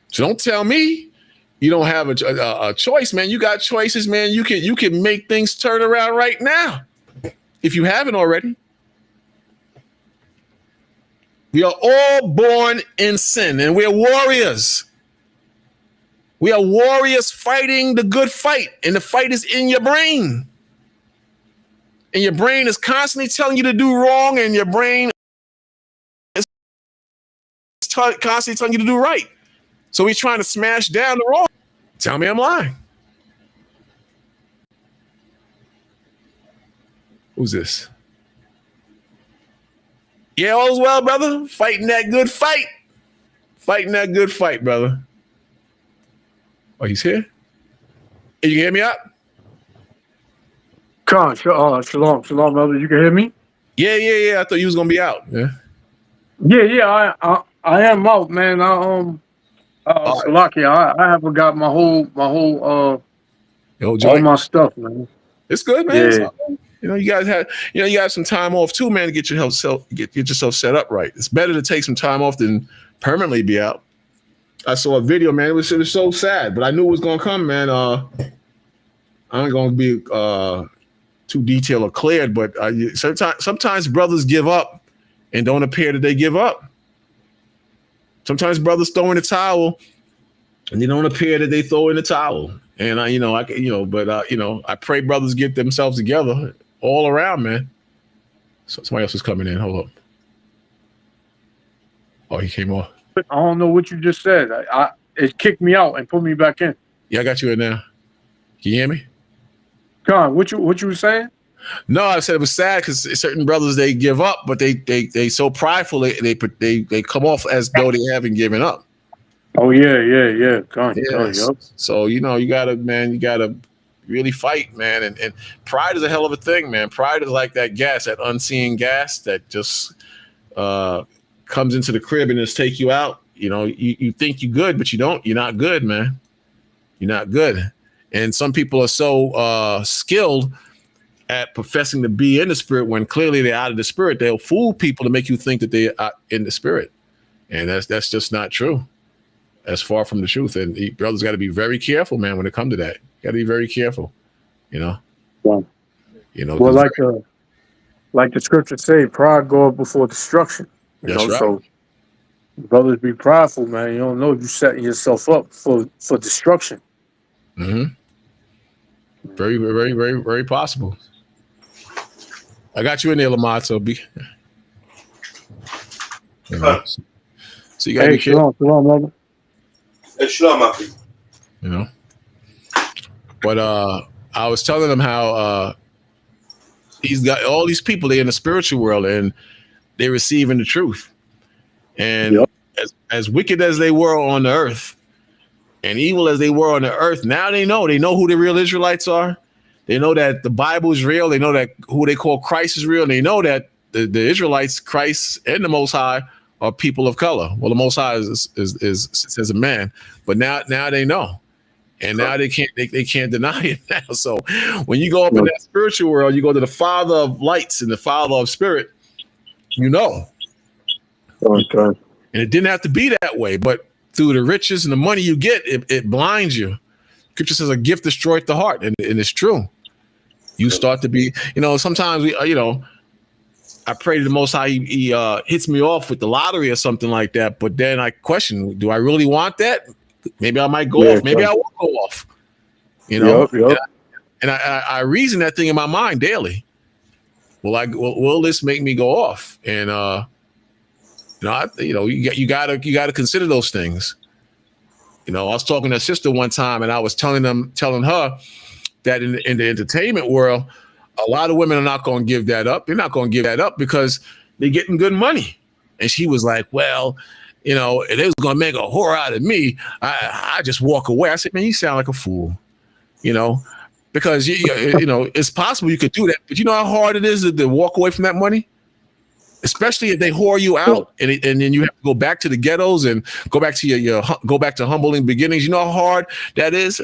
So don't tell me you don't have a choice, man. You got choices, man. You can make things turn around right now if you haven't already. We are all born in sin, and we're warriors. We are warriors fighting the good fight, and the fight is in your brain. And your brain is constantly telling you to do wrong, and your brain is constantly telling you to do right. So we're trying to smash down the wrong. Tell me I'm lying. Who's this? Yeah, all's well, brother. Fighting that good fight. Fighting that good fight, brother. Oh, he's here? Can you hear me out? Khan, shalom, brother. You can hear me? Yeah. I thought you was gonna be out. Yeah. I am out, man. Salakia, I haven't got my whole all my stuff, man. It's good, man. Yeah. You guys have some time off too, man, to get yourself set up right. It's better to take some time off than permanently be out. I saw a video, man. It was so sad, but I knew it was gonna come, man. I ain't gonna be too detailed or cleared, but sometimes brothers give up and don't appear that they give up. Sometimes brothers throw in the towel and they don't appear that they throw in the towel. And I pray brothers get themselves together all around, man. So somebody else is coming in. Hold up. Oh, he came off. I don't know what you just said. It kicked me out and put me back in. Yeah, I got you in now. Can you hear me? Khan, what you were saying? No, I said it was sad because certain brothers, they give up, but they so prideful they come off as though they haven't given up. Oh yeah. Khan, yep. So you gotta really fight, man. And pride is a hell of a thing, man. Pride is like that gas, that unseen gas that just comes into the crib and just take you out. You know, you think you're good, but you don't. You're not good, man. You're not good. And some people are so skilled at professing to be in the spirit when clearly they're out of the spirit. They'll fool people to make you think that they are in the spirit. And that's just not true. That's far from the truth. And brothers got to be very careful, man, when it comes to that. You got to be very careful, you know? Yeah. You know, well, like the scriptures say, pride goeth before destruction. That's right. So Brothers, be prideful, man. You don't know you setting yourself up for destruction. Mm-hmm. Very, very, very, very possible. I got you in there, Lamont. So be, you know. So you gotta be careful. Shalom, brother. Hey, shalom, you know. But I was telling him how he's got all these people. They're in the spiritual world and they're receiving the truth. And as wicked as they were on the earth, and evil as they were on the earth, now they know who the real Israelites are. They know that the Bible is real. They know that who they call Christ is real. And they know that the Israelites, Christ, and the Most High are people of color. Well, the Most High is says a man, but now they know, and now they can't deny it now. So when you go up in that spiritual world, you go to the Father of lights and the Father of spirit. You know, okay. And it didn't have to be that way, but through the riches and the money you get, it blinds you. Scripture says a gift destroyed the heart, and it's true. You start to be, sometimes we, I pray to the Most High, he hits me off with the lottery or something like that. But then I question, do I really want that? Maybe I might go off. Maybe I won't go off. Yep. And I reason that thing in my mind daily. Will this make me go off? And you gotta consider those things. I was talking to a sister one time, and I was telling her that in the entertainment world, a lot of women are not going to give that up. They're not going to give that up because they're getting good money. And she was like, well, if it was going to make a whore out of me, I just walk away. I said, man, you sound like a fool, because, it's possible you could do that. But you know how hard it is to walk away from that money? Especially if they whore you out and then you have to go back to the ghettos and go back to go back to humbling beginnings. You know how hard that is?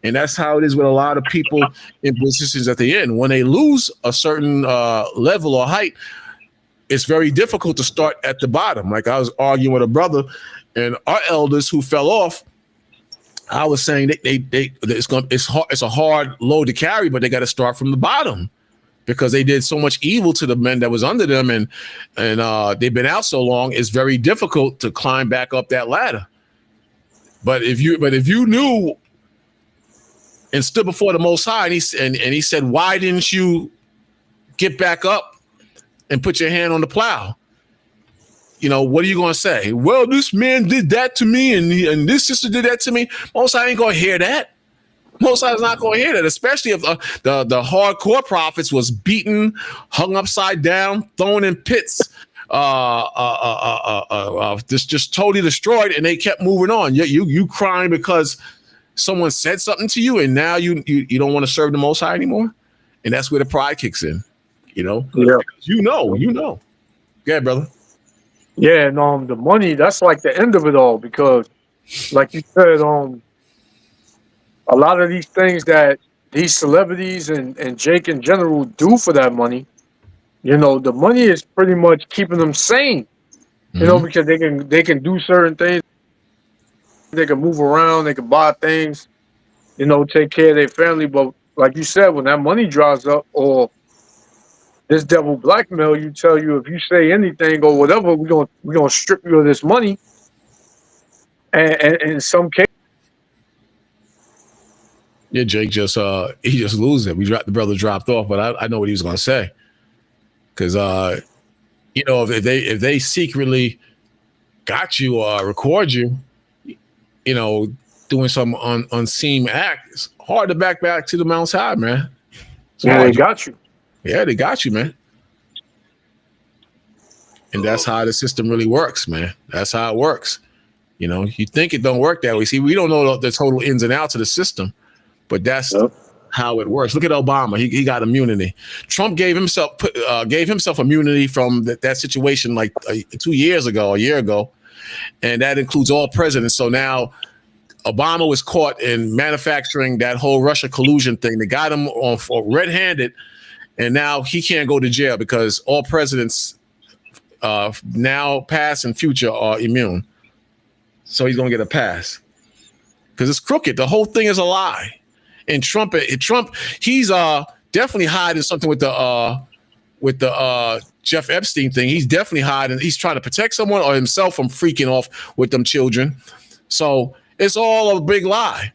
And that's how it is with a lot of people in positions that they're in. When they lose a certain level or height, it's very difficult to start at the bottom. Like I was arguing with a brother, and our elders who fell off, I was saying it's a hard load to carry, but they got to start from the bottom because they did so much evil to the men that was under them, and they've been out so long. It's very difficult to climb back up that ladder. But if you knew and stood before the Most High, and he said, why didn't you get back up and put your hand on the plow? What are you going to say? Well, this man did that to me, and this sister did that to me. Most High ain't going to hear that. Most High is not going to hear that, especially if the hardcore prophets was beaten, hung upside down, thrown in pits, just totally destroyed, and they kept moving on. You crying because someone said something to you, and now you don't want to serve the Most High anymore, and that's where the pride kicks in. Yeah. You know. Yeah, brother. Yeah, and the money, that's like the end of it all, because like you said, a lot of these things that these celebrities and Jake in general do for that money, the money is pretty much keeping them sane, because they can do certain things. They can move around, they can buy things, take care of their family. But like you said, when that money dries up, or this devil blackmail you, tell you if you say anything or whatever, we're gonna strip you of this money. And in some cases, yeah, Jake he just loses it. The brother dropped off, but I know what he was gonna say, because if they secretly got you or record you, doing some unseen act, it's hard to back to the Mount High, man. Yeah, they got you. Yeah, they got you, man. And that's how the system really works, man. That's how it works. You think it don't work that way. See, we don't know the total ins and outs of the system, but that's how it works. Look at Obama. He got immunity. Trump gave himself immunity from that situation like 2 years ago, a year ago, and that includes all presidents. So now Obama was caught in manufacturing that whole Russia collusion thing. They got him on red-handed, and now he can't go to jail because all presidents now past and future are immune. So he's going to get a pass because it's crooked. The whole thing is a lie. And Trump, he's definitely hiding something with with the Jeff Epstein thing. He's definitely hiding. He's trying to protect someone or himself from freaking off with them children. So it's all a big lie.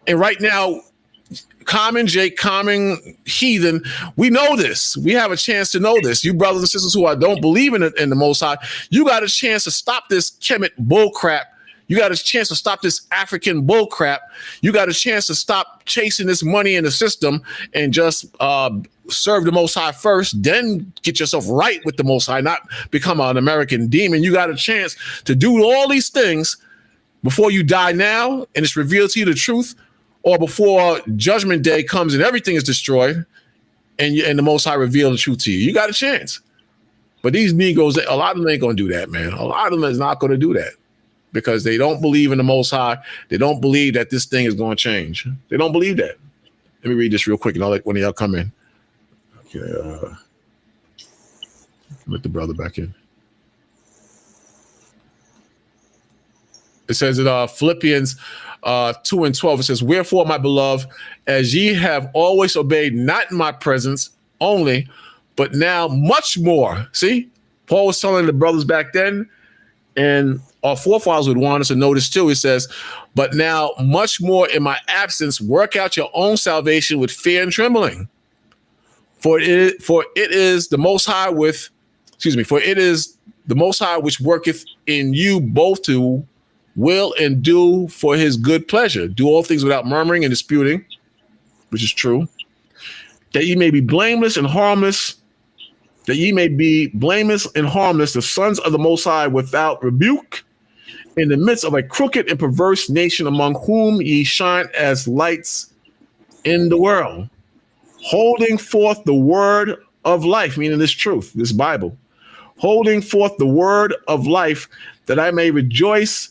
And right now, Common Jake, Common Heathen, we know this. We have a chance to know this. You brothers and sisters who don't believe in the Most High, you got a chance to stop this Kemet bull crap. You got a chance to stop this African bull crap. You got a chance to stop chasing this money in the system and just serve the Most High first, then get yourself right with the Most High, not become an American demon. You got a chance to do all these things before you die now and it's revealed to you the truth, or before Judgment Day comes and everything is destroyed and the Most High reveal the truth to you. You got a chance. But these Negroes, a lot of them ain't going to do that, man. A lot of them is not going to do that because they don't believe in the Most High. They don't believe that this thing is going to change. They don't believe that. Let me read this real quick and I'll let one of y'all come in. Okay, let the brother back in. It says in Philippians 2:12, it says, "Wherefore, my beloved, as ye have always obeyed, not in my presence only, but now much more." See, Paul was telling the brothers back then, and our forefathers would want us to notice too. It says, "But now much more in my absence, work out your own salvation with fear and trembling. For it is the Most High for it is the Most High which worketh in you both to will and do for his good pleasure. Do all things without murmuring and disputing," which is true, "that ye may be blameless and harmless, the sons of the Most High without rebuke, in the midst of a crooked and perverse nation, among whom ye shine as lights in the world, holding forth the word of life," meaning this truth, this Bible, "holding forth the word of life, that I may rejoice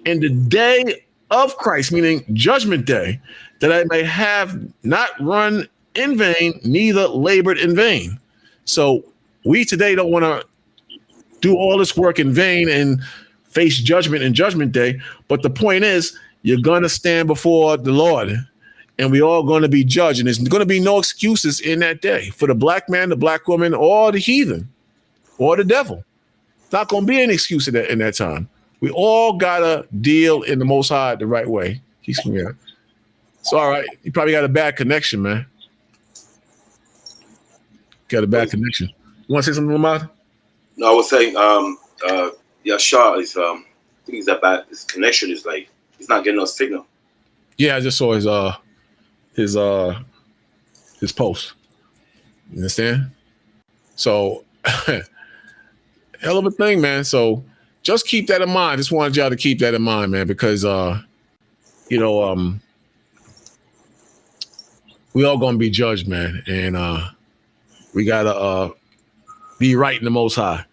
in the day of Christ," meaning Judgment Day, "that I may have not run in vain, neither labored in vain." So we today don't want to do all this work in vain and face judgment in Judgment Day. But the point is, you're going to stand before the Lord and we all going to be judged. And there's going to be no excuses in that day for the black man, the black woman, or the heathen, or the devil. It's not going to be an excuse in that time. We all gotta deal in the Most High the right way. He's here. It's all right. You probably got a bad connection, man. Got a bad connection. You want to say something about it? No, I was saying, Yashar is, I think he's that bad. His connection is like, he's not getting no signal. Yeah, I just saw his post. You understand? So, hell of a thing, man. So, just keep that in mind. Just wanted y'all to keep that in mind, man, because we all gonna be judged, man, and we gotta be right in the Most High,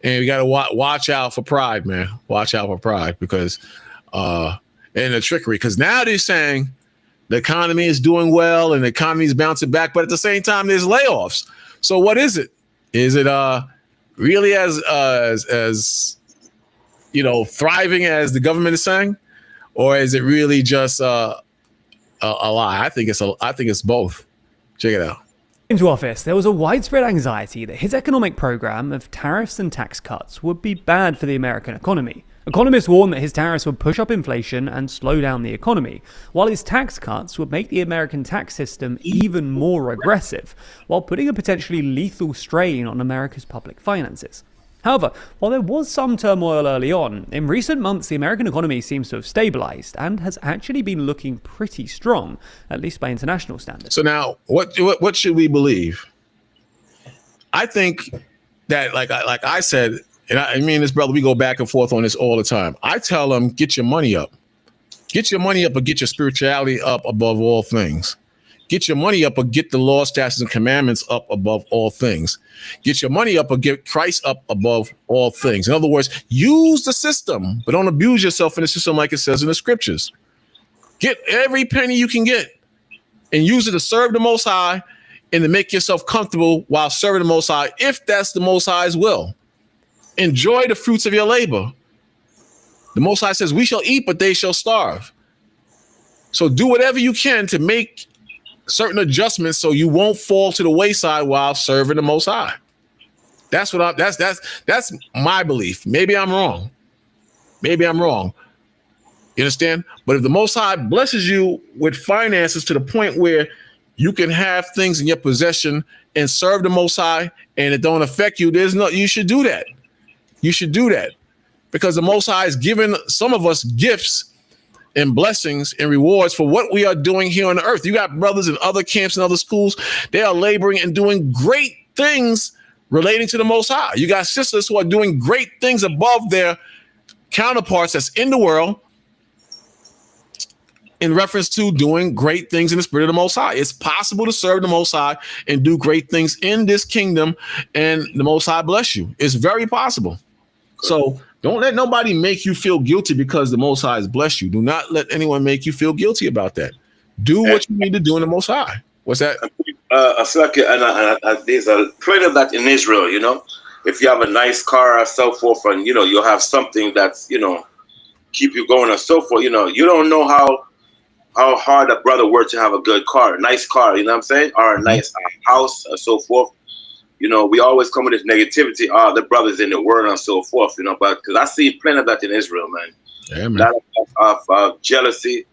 and we gotta watch out for pride, man. Watch out for pride, because and the trickery. Because now they're saying the economy is doing well and the economy is bouncing back, but at the same time, there's layoffs. So what is it? Is it really as thriving as the government is saying, or is it really just a lie? I think it's both. Check it out. Into office, there was a widespread anxiety that his economic program of tariffs and tax cuts would be bad for the American economy. Economists warned that his tariffs would push up inflation and slow down the economy, while his tax cuts would make the American tax system even more aggressive, while putting a potentially lethal strain on America's public finances. However, while there was some turmoil early on, in recent months the American economy seems to have stabilized and has actually been looking pretty strong, at least by international standards. So now, what should we believe? I think that, like I said, and I mean, this brother, we go back and forth on this all the time. I tell them, get your money up. Get your money up, or get your spirituality up above all things. Get your money up, or get the law, statutes, and commandments up above all things. Get your money up, or get Christ up above all things. In other words, use the system, but don't abuse yourself in the system like it says in the scriptures. Get every penny you can get and use it to serve the Most High and to make yourself comfortable while serving the Most High, if that's the Most High's will. Enjoy the fruits of your labor. The Most High says, we shall eat, but they shall starve. So do whatever you can to make certain adjustments so you won't fall to the wayside while serving the Most High. That's what that's my belief. Maybe I'm wrong. Maybe I'm wrong. You understand? But if the Most High blesses you with finances to the point where you can have things in your possession and serve the Most High and it don't affect you, you should do that. You should do that because the Most High has given some of us gifts and blessings and rewards for what we are doing here on the earth. You got brothers in other camps and other schools. They are laboring and doing great things relating to the Most High. You got sisters who are doing great things above their counterparts that's in the world in reference to doing great things in the spirit of the Most High. It's possible to serve the Most High and do great things in this kingdom, and the Most High bless you. It's very possible. So don't let nobody make you feel guilty because the Most High has blessed you. Do not let anyone make you feel guilty about that. Do what you need to do in the Most High. What's that? There's a plenty of that in Israel, you know. If you have a nice car or so forth, and, you know, you'll have something that's, you know, keep you going or so forth, you know, you don't know how hard a brother worked to have a good car, a nice car, you know what I'm saying? Or a nice house or so forth. You know, we always come with this negativity, the brothers in the world and so forth, you know, but because I see plenty of that in Israel, man. Yeah, man. A lot of jealousy.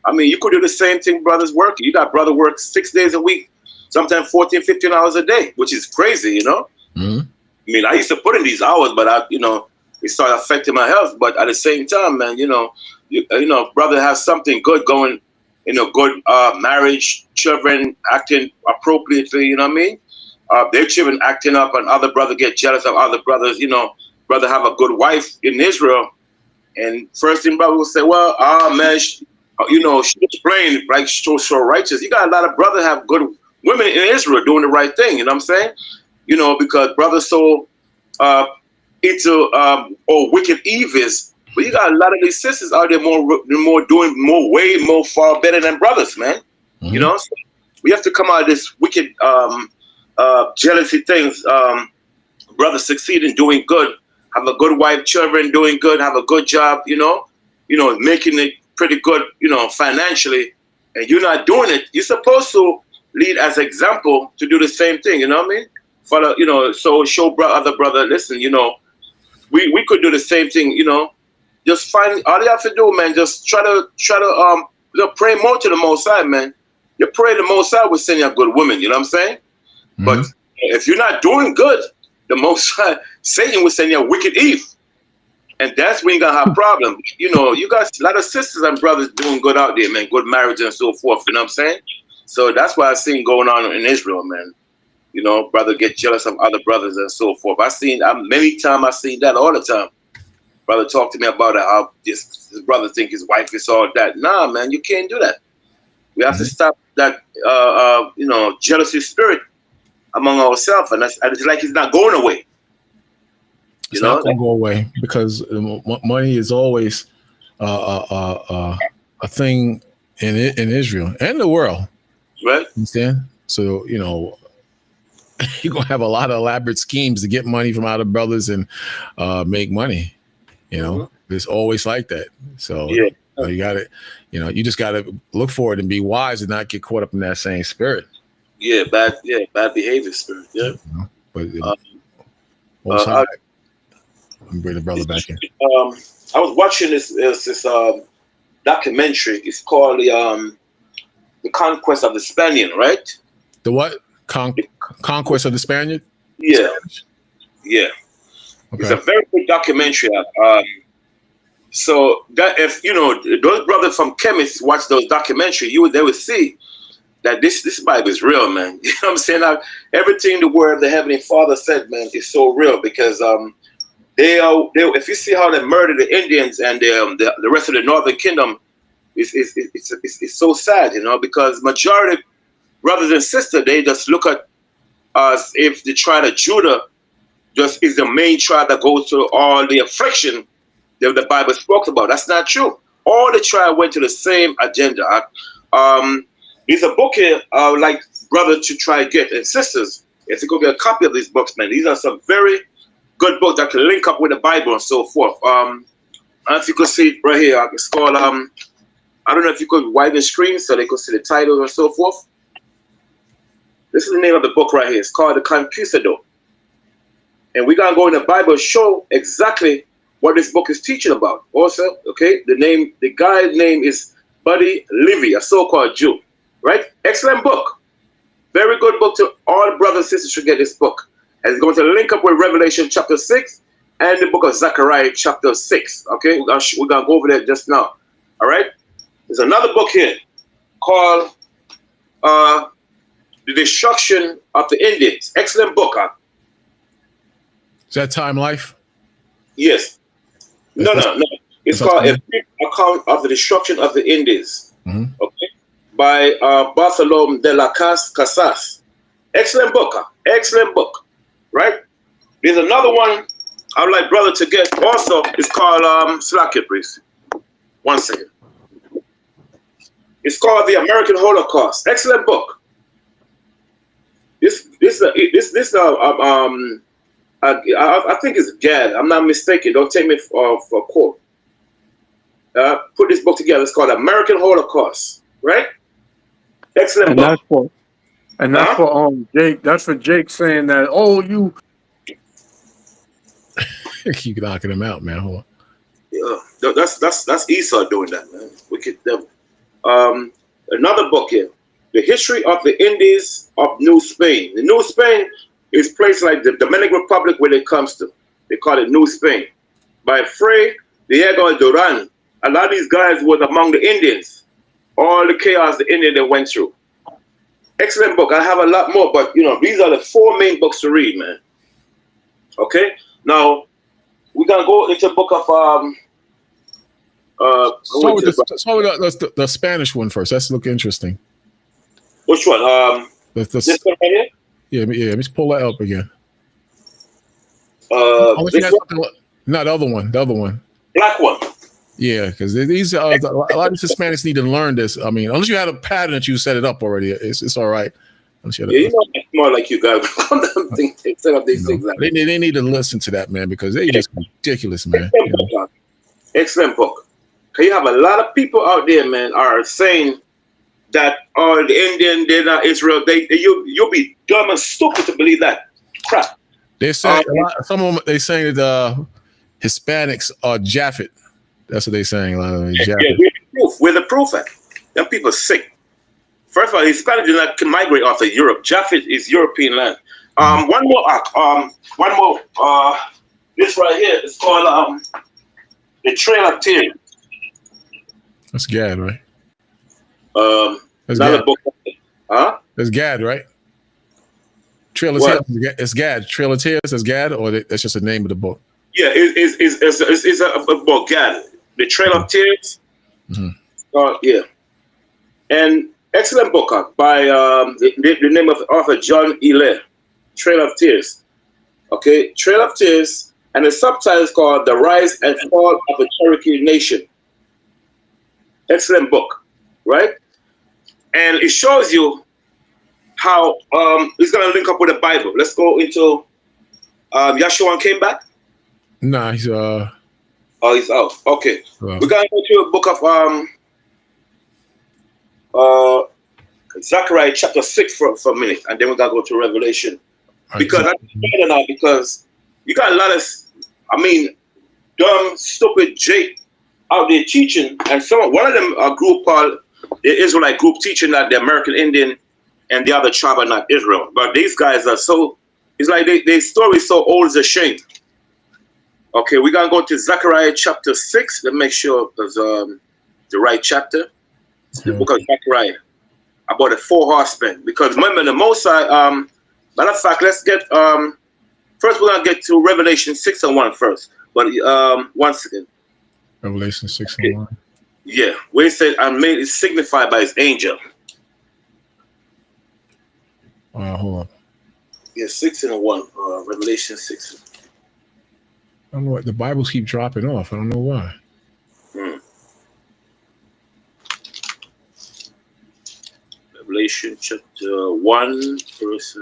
I mean, you could do the same thing brothers working. You got brother work 6 days a week, sometimes 14, 15 hours a day, which is crazy, you know? Mm-hmm. I mean, I used to put in these hours, but it started affecting my health. But at the same time, man, you know, brother has something good going, you know, good marriage, children acting appropriately, you know what I mean? Their children acting up and other brother get jealous of other brothers, you know, brother have a good wife in Israel. And first thing brother will say, well, man, you know, she's praying like so righteous. You got a lot of brothers have good women in Israel doing the right thing, you know what I'm saying? You know, because brothers so into or wicked Eve is, but you got a lot of these sisters out there way more far better than brothers, man. Mm-hmm. You know, so we have to come out of this wicked jealousy things. Brothers succeed in doing good, have a good wife, children, doing good, have a good job, you know, making it pretty good, you know, financially, and you're not doing it. You're supposed to lead as example to do the same thing, you know what I mean? Follow, you know, so show other brother, listen, you know, we could do the same thing, you know. Just find all you have to do, man. Just try to pray more to the Most High, man. You pray the Most High will send you a good woman, you know what I'm saying? Mm-hmm. But if you're not doing good, the Most High, Satan will send you a wicked Eve. And that's when you're going to have problems. You know, you got a lot of sisters and brothers doing good out there, man. Good marriage and so forth, you know what I'm saying? So that's what I've seen going on in Israel, man. You know, brother get jealous of other brothers and so forth. Many times I've seen that all the time. Brother talk to me about how his brother think his wife is all that. Nah, man, you can't do that. We have to stop that, you know, jealousy spirit among ourselves, and it's like it's not going away. It's not going to go away because money is always a thing in Israel and the world. Right. You understand? So, you know, you're going to have a lot of elaborate schemes to get money from other brothers and make money. You know, it's always like that. So yeah. You got it. You know, you just got to look for it and be wise and not get caught up in that same spirit. Yeah, bad behavior spirit. Yeah. You know, but I'll bring the brother back in. I was watching this documentary. It's called the Conquest of the Spaniard, right? The what? Conquest of the Spaniard? Yeah. Yeah. Okay. It's a very good documentary. So that if you know those brothers from Chemists watch those documentaries, they would see that this Bible is real, man. You know what I'm saying? Everything the word of the Heavenly Father said, man, is so real because they if you see how they murdered the Indians and the rest of the Northern Kingdom, it's so sad, you know, because majority brothers and sisters, they just look at us if the tribe of Judah just is the main tribe that goes through all the affliction that the Bible spoke about. That's not true. All the tribe went to the same agenda. There's a book here like brother to try to get, and sisters, if you go get a copy of these books, man, these are some very good books that can link up with the Bible and so forth. And if you could see it right here, it's called, I don't know if you could widen the screen so they could see the title and so forth. This is the name of the book right here. It's called The Conquistador. And we're gonna go in the Bible, show exactly what this book is teaching about. Also, okay, the guy's name is Buddy Livy, a so-called Jew, right? Excellent book, very good book. To all brothers and sisters should get this book. And it's going to link up with Revelation chapter 6 and the book of Zechariah chapter 6. Okay, we're gonna go over there just now. All right, there's another book here called The Destruction of the Indians. Excellent book, huh? Is that Time Life? Yes. No. It's called A Brief Account of the Destruction of the Indies. Mm-hmm. Okay. By Bartholomew de las Casas. Excellent book. Excellent book. Right? There's another one I would like brother to get also. It's called slack it, please. 1 second. It's called The American Holocaust. Excellent book. I think it's Gad. I'm not mistaken. Don't take me for a quote. Put this book together. It's called American Holocaust. Right? Excellent And book. that's for Jake. That's for Jake saying that. Oh, you. Keep knocking him out, man. Hold on. Yeah, that's Esau doing that, man. Wicked devil. Another book here, The History of the Indies of New Spain. The New Spain is placed like the Dominican Republic when it comes to. They call it New Spain. By Fray Diego Duran. A lot of these guys was among the Indians. All the chaos the Indian they went through. Excellent book. I have a lot more, but these are the 4 main books to read, man. Okay. Now we're gonna go into the book of Start with the Spanish one first. Let's look interesting. Which one? This one right here? Yeah. Let me pull that up again. This one? No, the other one. The other one. Black one. Yeah, because these a lot of Hispanics need to learn this. I mean, unless you had a pattern that you set it up already, it's all right. It's more like you guys set up these things. They need to listen to that, man, because they just ridiculous, man. Excellent book. Cause you have a lot of people out there, man, are saying that the Indian, they're not Israel. You'll be dumb and stupid to believe that crap. They're saying some of them. They saying that Hispanics are Japhet. That's what they're saying. A lot of them. Yeah, we're the proof at. Them people sick. First of all, Hispanics do not migrate off of Europe. Japhet is European land. One more. This right here is called The Trail of Tears. That's Gad, right? That's another book. Huh? That's Gad, right? Trail of Tears. It's Gad. Trail of Tears is Gad, or that's just the name of the book? Yeah, it's a book, Gad. The Trail of Tears. Mm-hmm. Yeah. And excellent book by the name of the author John Ely. Trail of Tears. Okay, Trail of Tears, and the subtitle is called The Rise and Fall of the Cherokee Nation. Excellent book, right? And it shows you how it's going to link up with the Bible. Let's go into Yeshua came back. Nah, he's Oh, he's out. Okay, we're going to go to a book of Zechariah chapter 6 for a minute, and then we're going to go to Revelation. Because because you got a lot of, dumb, stupid Jake out there teaching, and one of them a group called the Israelite group teaching that the American Indian and the other tribe are not Israel. But these guys are so, it's like their story is so old as a shame. Okay, we're gonna go to Zechariah chapter 6. Let's make sure it's the right chapter. It's the book of Zechariah about the 4 horsemen. Because remember the Mosai, matter of fact, let's get first we're gonna get to Revelation 6:1 first. But 1 second. Revelation 6:1. Yeah, where it said, "I made it signified by his angel." Hold on. Yeah, 6:1. Revelation 6. I don't know what the Bibles keep dropping off. I don't know why. Revelation chapter 1, verse.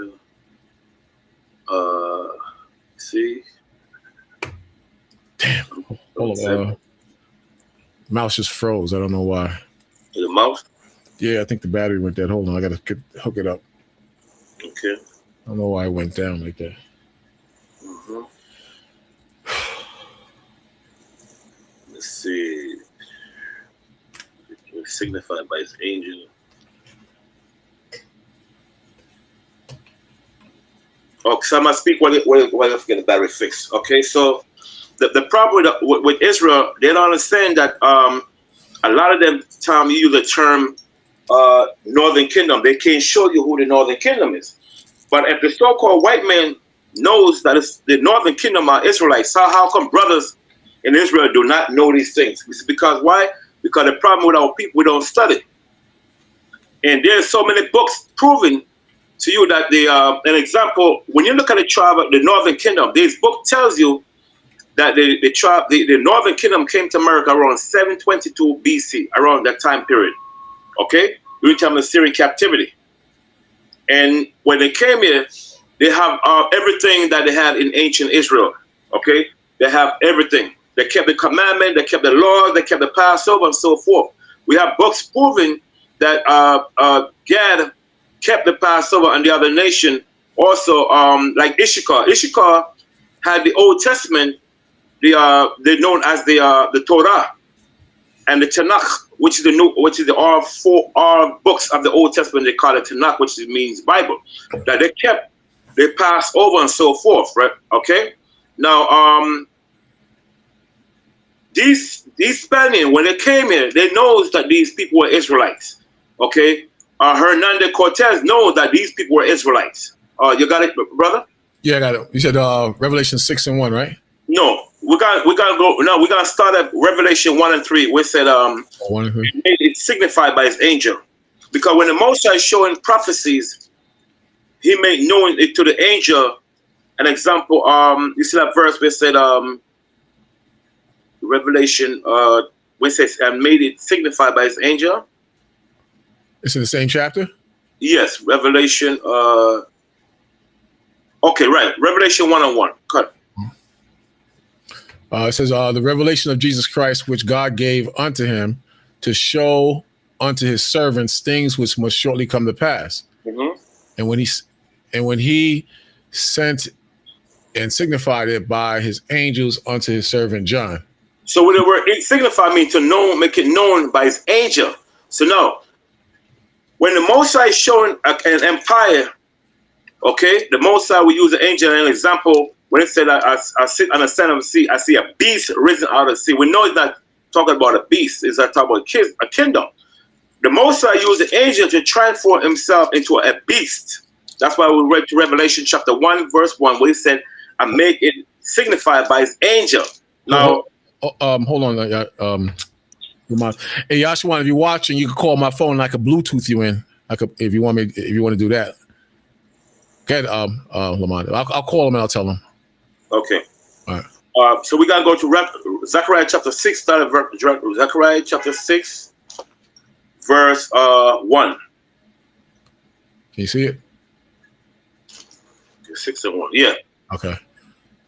See. Damn. Hold on. Mouse just froze. I don't know why. The mouse? Yeah, I think the battery went dead. Hold on. I got to hook it up. Okay. I don't know why it went down like that. Mm-hmm. Let's see. Signified by his angel. Oh, so I must speak when I get the battery fixed. Okay, so the problem with Israel, they don't understand that a lot of them, Tom, you use the term Northern Kingdom. They can't show you who the Northern Kingdom is. But if the so-called white man knows that it's the Northern Kingdom are Israelites, so how come brothers in Israel do not know these things? It's because why? Because the problem with our people, we don't study. And there's so many books proving to you that an example, when you look at the tribe of the Northern Kingdom, this book tells you that the Northern Kingdom came to America around 722 BC, around that time period. Okay? During the time of the Syrian captivity. And when they came here, they have everything that they had in ancient Israel. Okay? They have everything. They kept the commandment, they kept the laws, they kept the Passover, and so forth. We have books proving that Gad kept the Passover and the other nation also, like Issachar. Issachar had the Old Testament, they're known as the Torah and the Tanakh, which is all four books of the Old Testament. They call it Tanakh, which means Bible. That they kept, they passed over and so forth, right? Okay. Now, these Spaniards, when they came here, they knows that these people were Israelites. Okay. Hernandez Cortez knows that these people were Israelites. You got it, brother? Yeah, I got it. You said Revelation 6:1, right? No, we gotta go. No, we gotta start at Revelation 1 and 3. We said it's signified by his angel, because when the Most High is showing prophecies, he made known it to the angel. An example, you see that verse where it said Revelation where it says and made it signified by his angel. It's in the same chapter? Yes, Revelation. Okay, right. Revelation 1:1. Cut. It says, the revelation of Jesus Christ, which God gave unto him to show unto his servants things which must shortly come to pass. Mm-hmm. And when he sent and signified it by his angels unto his servant John. So when the word signify means to know, make it known by his angel. So now, when the Most High is showing an empire, okay, the Most High will use the angel as an example. When it said, I sit on the center of the sea, I see a beast risen out of the sea. We know it's not talking about a beast, it's talking about a kingdom. The Most High used the angel to transform himself into a beast. That's why we read to Revelation chapter 1, verse 1, where he said, I make it signified by his angel. Now, hold on. Hey, Yashwan, if you're watching, you can call my phone and I could Bluetooth you in. If you want to do that. Okay, Lamont. I'll call him and I'll tell him. Okay. All right. So we gotta go to Zechariah chapter 6. Start at Zechariah chapter 6, verse 1. Can you see it? 6 and 1. Yeah. Okay.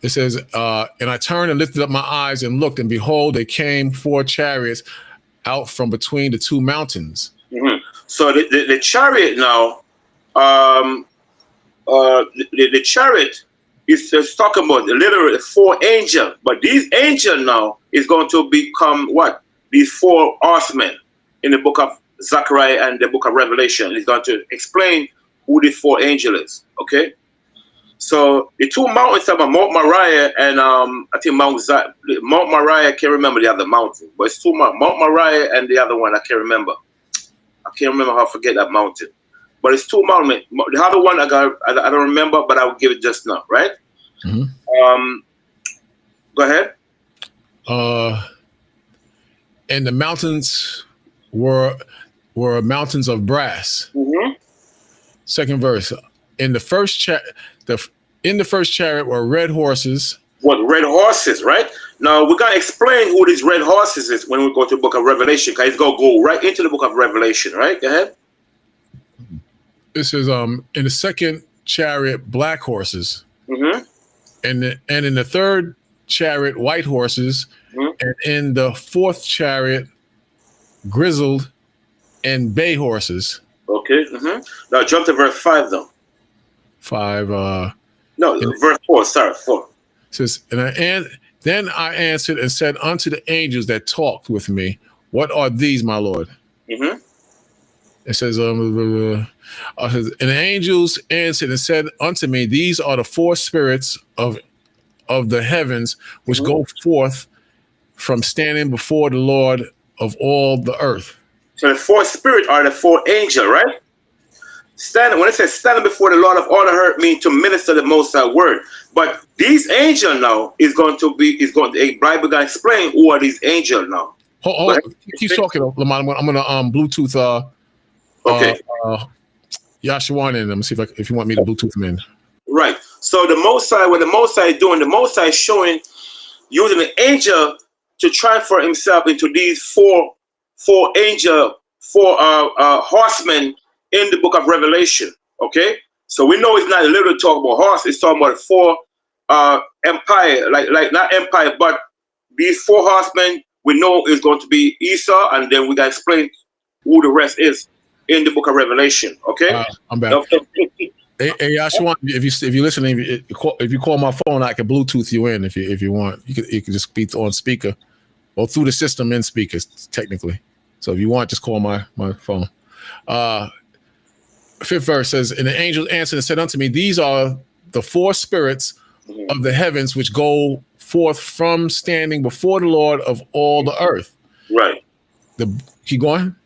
It says, and I turned and lifted up my eyes and looked, and behold, there came 4 chariots out from between the 2 mountains. Mm-hmm. So the chariot now, the chariot is talking about literally 4 angels, but these angels now is going to become what? These 4 horsemen in the book of Zechariah and the book of Revelation. He's going to explain who these 4 angels is. Okay. So the 2 mountains are Mount Moriah and I think Mount Moriah. I can't remember the other mountain, but it's 2 Mount Moriah and the other one I can't remember. I can't remember how to forget that mountain. But it's 2 mountains. The other one I don't remember, but I will give it just now, right? Mm-hmm. Go ahead. And the mountains were mountains of brass. Mm-hmm. Second verse. In the first chariot were red horses. What, red horses, right? Now we're gonna explain who these red horses is when we go to the book of Revelation, because it's gonna go right into the book of Revelation, right? Go ahead. This is in the second chariot black horses, mm-hmm. and in the third chariot white horses, mm-hmm. and in the 4th chariot grizzled and bay horses. Okay. Mm-hmm. Now jump to verse 5 though. 5. No, verse 4. Sorry, 4. Says, and Then I answered and said unto the angels that talked with me, what are these, my Lord? Mm-hmm. It says, and the angels answered and said unto me, these are the four spirits of the heavens, which go forth from standing before the Lord of all the earth. So the four spirit are the four angels, right? Standing, when it says standing before the Lord of all the earth, means to minister the Most High word. But these angels now the Bible going to explain who are these angels now. Hold keep talking, Lamont. I'm gonna Bluetooth Okay. Yashawan in. Let me see if you want me to Bluetooth him in. Right. So the Most High, what the Most High is doing, the Most High is showing, using the angel to transfer himself into these four horsemen in the book of Revelation. Okay. So we know it's not a little talk about horse. It's talking about four empire, like not empire, but these four horsemen we know is going to be Esau, and then we got to explain who the rest is in the book of Revelation. Okay. I'm back. Hey, Yashawan, if you're listening, if you call my phone, I can Bluetooth you in if you want. You can just speak on speaker or through the system in speakers technically. So if you want, just call my phone. Fifth verse says, and the angel answered and said unto me, these are the four spirits of the heavens which go forth from standing before the Lord of all the earth. Right. Keep going.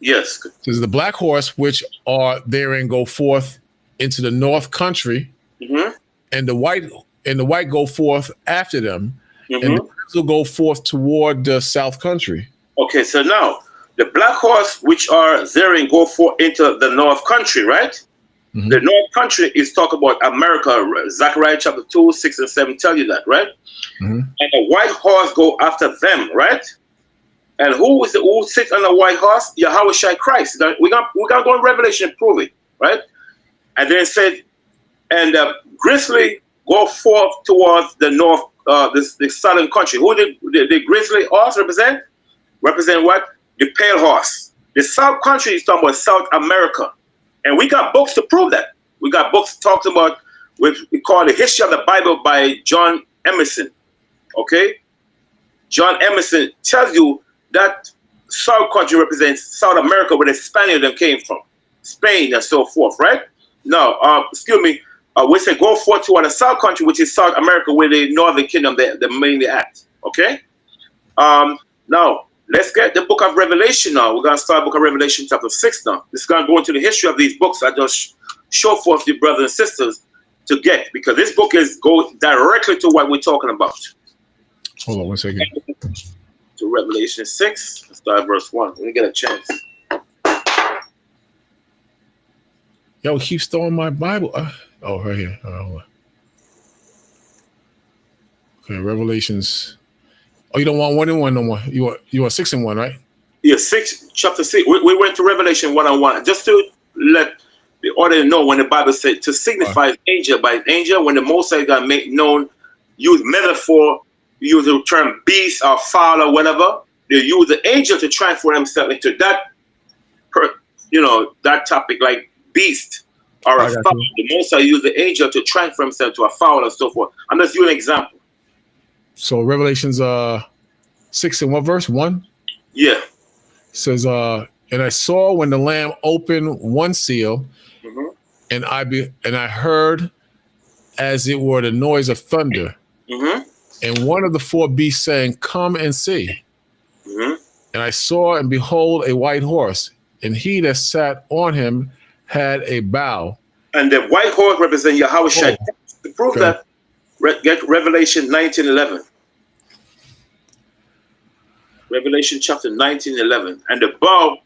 Yes. Says the black horse which are therein go forth into the north country, and the white go forth after them, and the reds will go forth toward the south country. Okay, so now the black horse which are therein go forth into the north country, right? The north country is talk about America. Zechariah chapter 2, 6 and 7 tell you that, right? And the white horse go after them, right? And who sits on the white horse? Yahweh Shai Christ. We're gonna go in Revelation and prove it, right? And then it said, and grizzly go forth towards the north, the southern country. Who did the grizzly horse represent? Represent what? The pale horse. The south country is talking about South America. And we got books to prove that. We got books talking about what we call the history of the Bible by John Emerson. Okay? John Emerson tells you that South country represents South America, where the Spaniards came from. Spain and so forth, right? Now, excuse me, we say go forth toward the South country, which is South America, where the Northern Kingdom, they mainly at. Okay? Now, let's get the book of Revelation now. We're going to start book of Revelation chapter 6 now. This is going to go into the history of these books I just show forth the brothers and sisters to get, because this book goes directly to what we're talking about. Hold on one second. To Revelation 6, let's start at verse 1. Let me get a chance. Yo, keep throwing my Bible. Right here. Hold on. Okay, Revelations. Oh, you don't want 1 and 1 no more. You want 6 and 1, right? Yeah, chapter 6. We went to Revelation 1-on-1 just to let the audience know when the Bible said to signify angel by angel, when the Most High God make known, use metaphor, use the term beast or fowl or whatever. They use the angel to transfer himself into that, that topic like beast or a fowl. The Most High use the angel to transfer himself to a fowl and so forth. I'm just using an example. So Revelations 6 and what verse? 1? Yeah. Says, and I saw when the Lamb opened one seal, and I heard as it were the noise of thunder, and one of the four beasts saying, come and see. And I saw and behold a white horse, and he that sat on him had a bow. And the white horse represents Yahweh Shai. To prove that, get Revelation 19:11. Revelation chapter 19:11. And the bow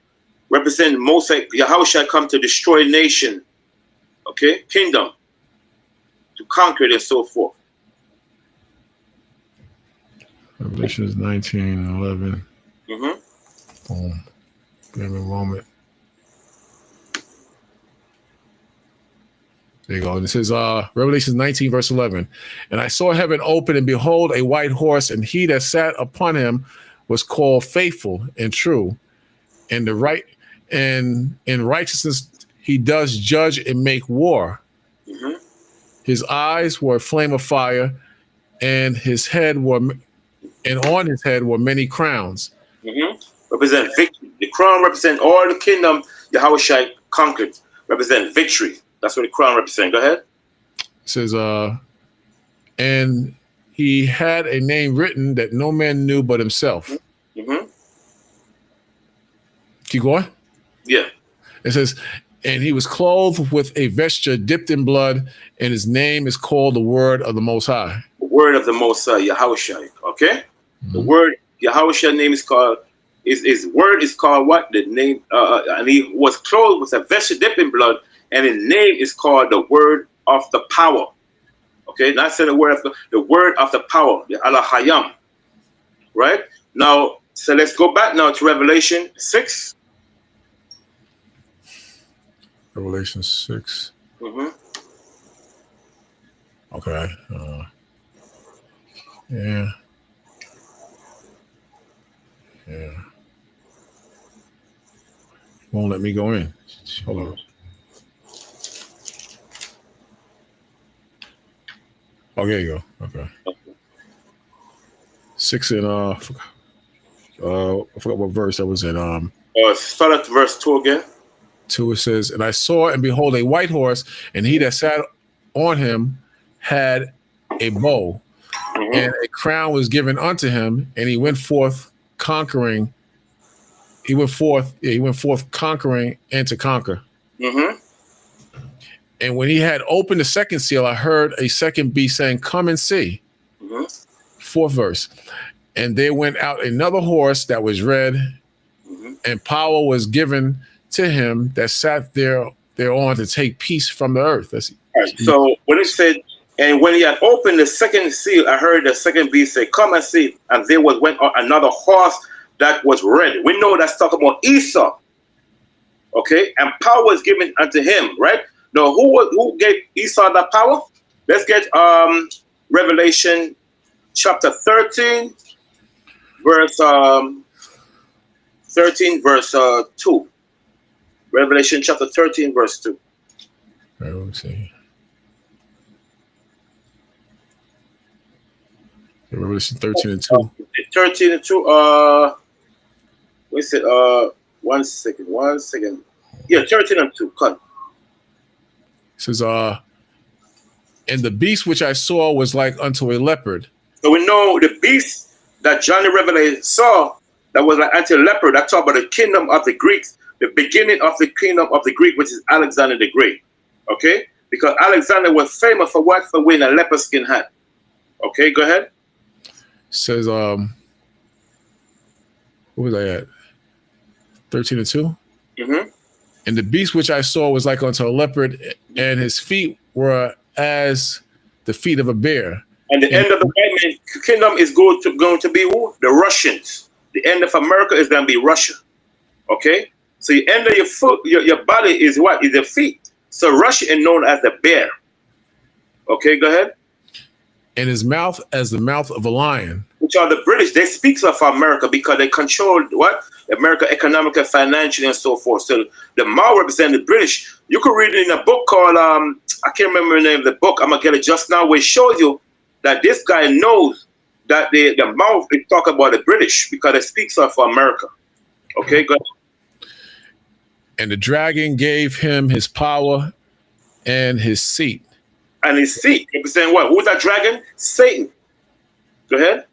represents most like Yahweh Shai come to destroy nation, okay, kingdom, to conquer it and so forth. Revelation 19:11. Boom. Give me a moment. There you go. And it says, Revelation 19, verse 11. And I saw heaven open, and behold, a white horse, and he that sat upon him was called Faithful and True. And in righteousness he does judge and make war. His eyes were a flame of fire, and on his head were many crowns. Represent victory. The crown represent all the kingdom Yahushua conquered. Represent victory. That's what the crown represents. Go ahead. It says, and he had a name written that no man knew but himself. Keep going. Yeah. It says, and he was clothed with a vesture dipped in blood, and his name is called the Word of the Most High. The Word of the Most High, Yahushua. Okay? The word, Yahushua name is called, his word is called what? The name, and he was clothed with a vesture dipped in blood, and his name is called the Word of the Power. Okay? Not saying the word of the power, the Allah Hayam. Right? Now, so let's go back now to Revelation 6. Revelation 6. Okay. Yeah. Won't let me go in. Hold on. Oh, there you go. Okay. 6 and I forgot what verse that was in. Start at verse 2 again. 2, it says, and I saw and behold a white horse, and he that sat on him had a bow, and a crown was given unto him, and he went forth conquering. He went forth conquering and to conquer. And when he had opened the second seal, I heard a second beast saying, come and see. 4th verse. And there went out another horse that was red, and power was given to him that sat thereon to take peace from the earth. Right. So when it said, and when he had opened the second seal, I heard the second beast say, come and see. And there went another horse that was red. We know that's talking about Esau. Okay, and power was given unto him, right? Now, who gave Esau that power? Let's get Revelation chapter 13, verse 2. Revelation chapter 13, verse 2. Right, let me see. Revelation 13 and 2. 13 and 2. Wait a second. One second. Yeah, 13 and 2. Come. It says, and the beast which I saw was like unto a leopard. So we know the beast that John the Revelator saw that was like unto a leopard. That talk about the kingdom of the Greeks, the beginning of the kingdom of the Greek, which is Alexander the Great. Okay? Because Alexander was famous for what? For wearing a leopard skin hat. Okay, go ahead. It says, what was I at? 13 and 2? And the beast which I saw was like unto a leopard, and his feet were as the feet of a bear. And the end of the white man kingdom is going to be who? The Russians. The end of America is going to be Russia. Okay? So the end of your foot, your body is what? Is the feet. So Russia is known as the bear. Okay, go ahead. And his mouth as the mouth of a lion. Which are the British. They speak of America because they control what? America economically, financially, and so forth. So the mouth represents the British. You could read it in a book called, I can't remember the name of the book. I'm going to get it just now, where it shows you that this guy knows that the mouth is talking about the British because it speaks of America. Okay, go ahead. And the dragon gave him his power and his seat. And his seat represent what? Who's that dragon? Satan. Go ahead.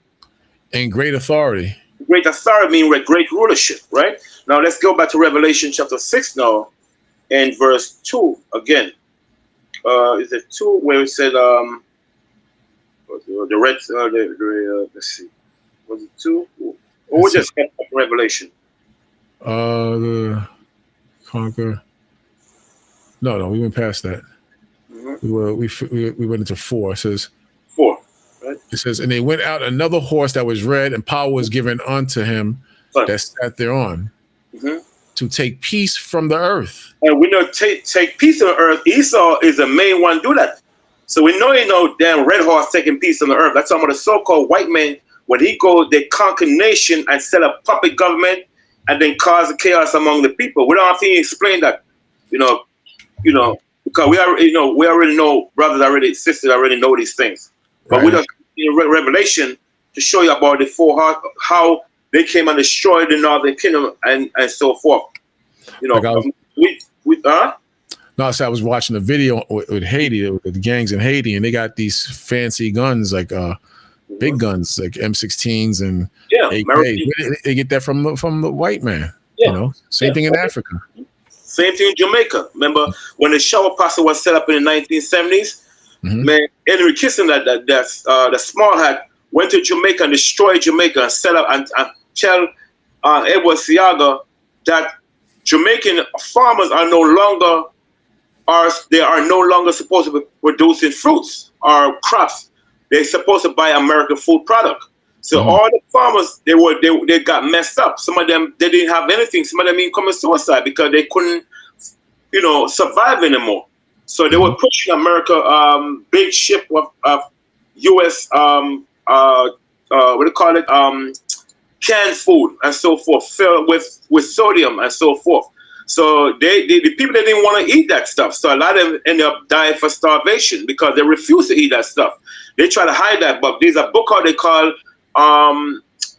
And great authority. Great authority means with great rulership, right? Now let's go back to Revelation chapter 6 now, and verse 2 again. Is it 2 where it said the red? Let's see. Was it 2? Or we just get Revelation? The conquer. No, we went past that. We went into 4. It says 4. Right? It says, and they went out another horse that was red, and power was given unto him that sat thereon to take peace from the earth. And we know take peace on the earth. Esau is the main one do that. So we know ain't no damn red horse taking peace on the earth. That's some of the so-called white men. When he goes, they conquer nation and set up puppet government and then cause chaos among the people. We don't have to explain that, you know, because we already know brothers already, sisters already know these things. But we don't Revelation to show you about the four how they came and destroyed the Northern Kingdom and so forth. You know, Like we no, so I was watching a video with Haiti, with the gangs in Haiti, and they got these fancy guns, like big guns, like M16s and AKs. Where they get that from the white man. Yeah. You know, same thing in Africa. Same thing in Jamaica. Remember when the shower pastor was set up in the 1970s? Man, Henry Kissinger, the small hat, went to Jamaica and destroyed Jamaica and set up and tell Edward Seaga that Jamaican farmers are no longer supposed to be producing fruits or crops. They're supposed to buy American food product. So all the farmers they got messed up. Some of them they didn't have anything. Some of them even committed suicide because they couldn't, survive anymore. So they were pushing America big ship of U.S. What do you call it? Canned food and so forth, filled with sodium and so forth. So the people that didn't want to eat that stuff. So a lot of them ended up dying for starvation because they refused to eat that stuff. They try to hide that, but there's a book they call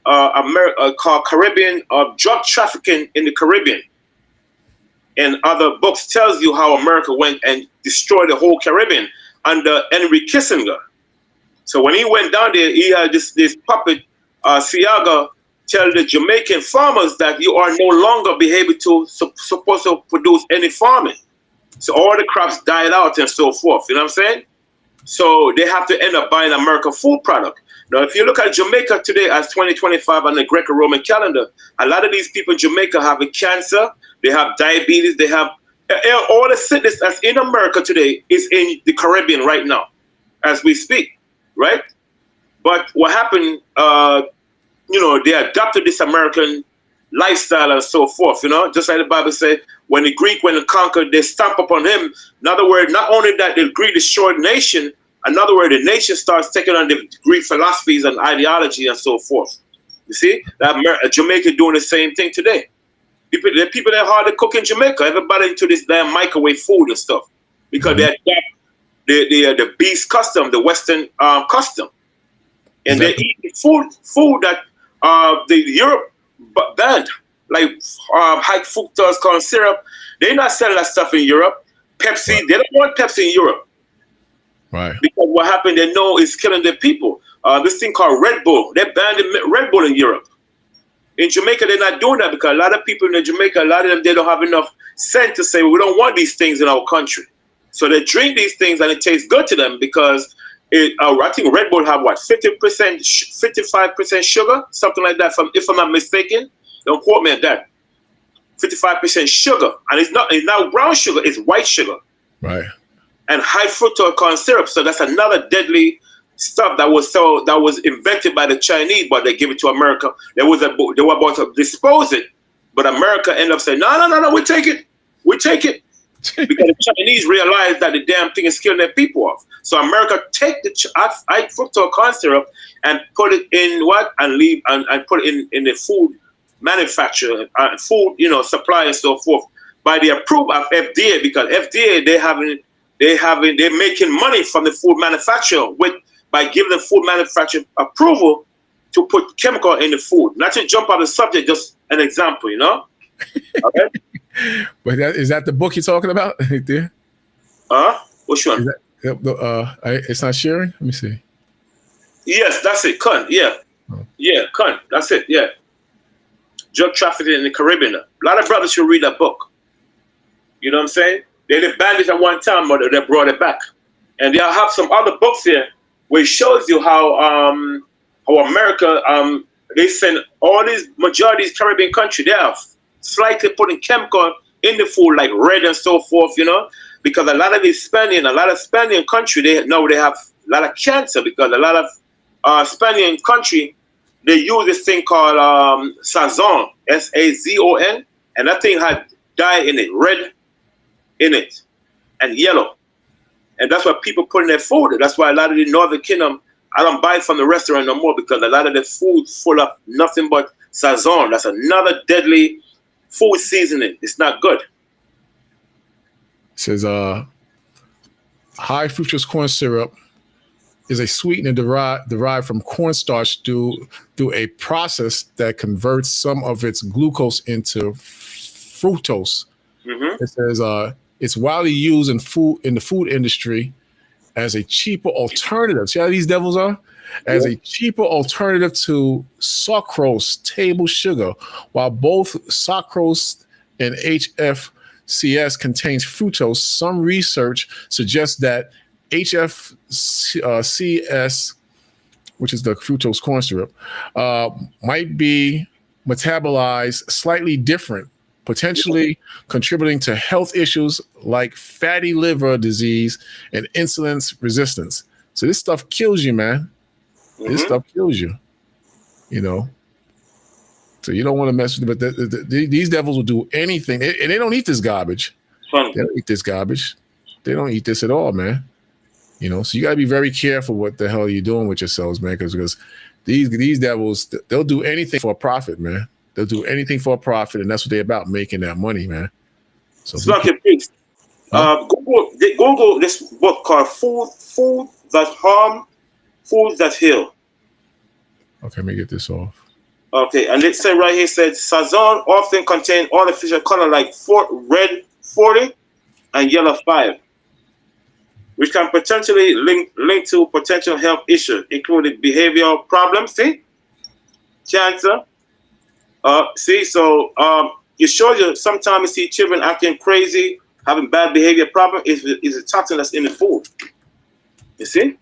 called Caribbean drug trafficking in the Caribbean. And other books tells you how America went and destroyed the whole Caribbean under Henry Kissinger. So when he went down there, he had this puppet, Seaga, tell the Jamaican farmers that you are no longer supposed to produce any farming. So all the crops died out and so forth. You know what I'm saying? So they have to end up buying American food product. Now, if you look at Jamaica today as 2025 on the Greco-Roman calendar, a lot of these people in Jamaica have cancer, they have diabetes, they have all the sickness that's in America today is in the Caribbean right now, as we speak, right? But what happened, they adopted this American lifestyle and so forth, just like the Bible said, when the Greek, when they conquered, they stamp upon him. In other words, not only that the Greek destroyed the nation, in other words, the nation starts taking on the Greek philosophies and ideology and so forth. You see, that Jamaica doing the same thing today. The people that are hard to cook in Jamaica, everybody into this damn microwave food and stuff because they adapt the beast custom, the Western custom, and they eat food that the Europe banned, like high fructose corn syrup. They're not selling that stuff in Europe. Pepsi, they don't want Pepsi in Europe. Right. Because what happened, they know it's killing their people. This thing called Red Bull, they banned Red Bull in Europe. In Jamaica, they're not doing that because a lot of people in Jamaica, a lot of them, they don't have enough sense to say, well, we don't want these things in our country. So they drink these things and it tastes good to them because I think Red Bull have 50%, 55% sugar, something like that. If I'm not mistaken, don't quote me on that. 55% sugar, and it's not brown sugar, it's white sugar. Right. And high fructose corn syrup. So that's another deadly stuff that was invented by the Chinese, but they give it to America. They were about to dispose it, but America ended up saying, no, we take it. Because the Chinese realized that the damn thing is killing their people off. So America take the high fructose corn syrup and put it in and put it in the food manufacture, food, supply and so forth by the approval of FDA, because FDA they're making money from the food manufacturer by giving the food manufacturer approval to put chemical in the food. Not to jump on the subject, just an example, Okay. But is that the book you're talking about? There? Which one? It's not sharing. Let me see. Yes, that's it. Kun. Yeah. Oh. Yeah, Kun. That's it. Yeah. Drug trafficking in the Caribbean. A lot of brothers should read that book. You know what I'm saying? They banned it at one time, but they brought it back. And they'll have some other books here where it shows you how America they send all these majority of these Caribbean countries, they have slightly putting chemical in the food like red and so forth, because a lot of Spanish country they have a lot of cancer because a lot of Spanish country they use this thing called Sazon, Sazon, and that thing had dye in it, red in it, and yellow. And that's what people put in their food. That's why a lot of the Northern Kingdom, I don't buy it from the restaurant no more because a lot of the food full of nothing but Sazon. That's another deadly food seasoning. It's not good. It says high fructose corn syrup is a sweetener derived from cornstarch through a process that converts some of its glucose into fructose. Mm-hmm. It says it's widely used in the food industry as a cheaper alternative. See how these devils are? As a cheaper alternative to sucrose table sugar, while both sucrose and HFCS contains fructose. Some research suggests that HFCS, which is the fructose corn syrup, might be metabolized slightly different, potentially contributing to health issues like fatty liver disease and insulin resistance. So this stuff kills you, man. Mm-hmm. This stuff kills you, you know. So you don't want to mess with it. But these devils will do anything. And they don't eat this garbage. Funny. They don't eat this garbage. They don't eat this at all, man. You know, so you got to be very careful what the hell you're doing with yourselves, man, because these devils, they'll do anything for a profit, man. They'll do anything for a profit, and that's what they're about, making that money, man. So please. Google this book called Food That Harm, Foods That Heal. Okay, let me get this off. Okay, and it said right here, said Sazon often contain artificial color like red 40 and yellow 5, which can potentially link to potential health issues, including behavioral problems, cancer. You sometimes you see children acting crazy, having bad behavior problem is a toxin that's in the food. You see?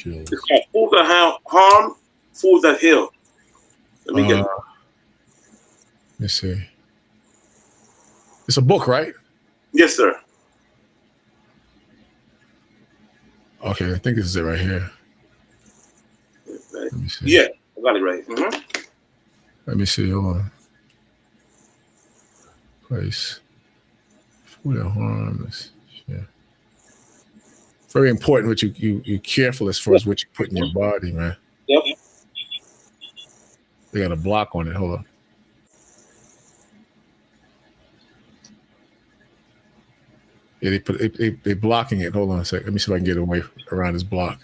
It's called Food That Harm, Food That Heal. Let me get. Let me see. It's a book, right? Yes, sir. Okay, I think this is it right here. Let me see. Yeah, I got it right. Mm-hmm. Let me see. Hold on. Place. Food that harms. Yeah. Very important what you're careful as far as what you put in your body, man. Yep. They got a block on it. Hold on. Yeah, they blocking it. Hold on a second. Let me see if I can get away around this block.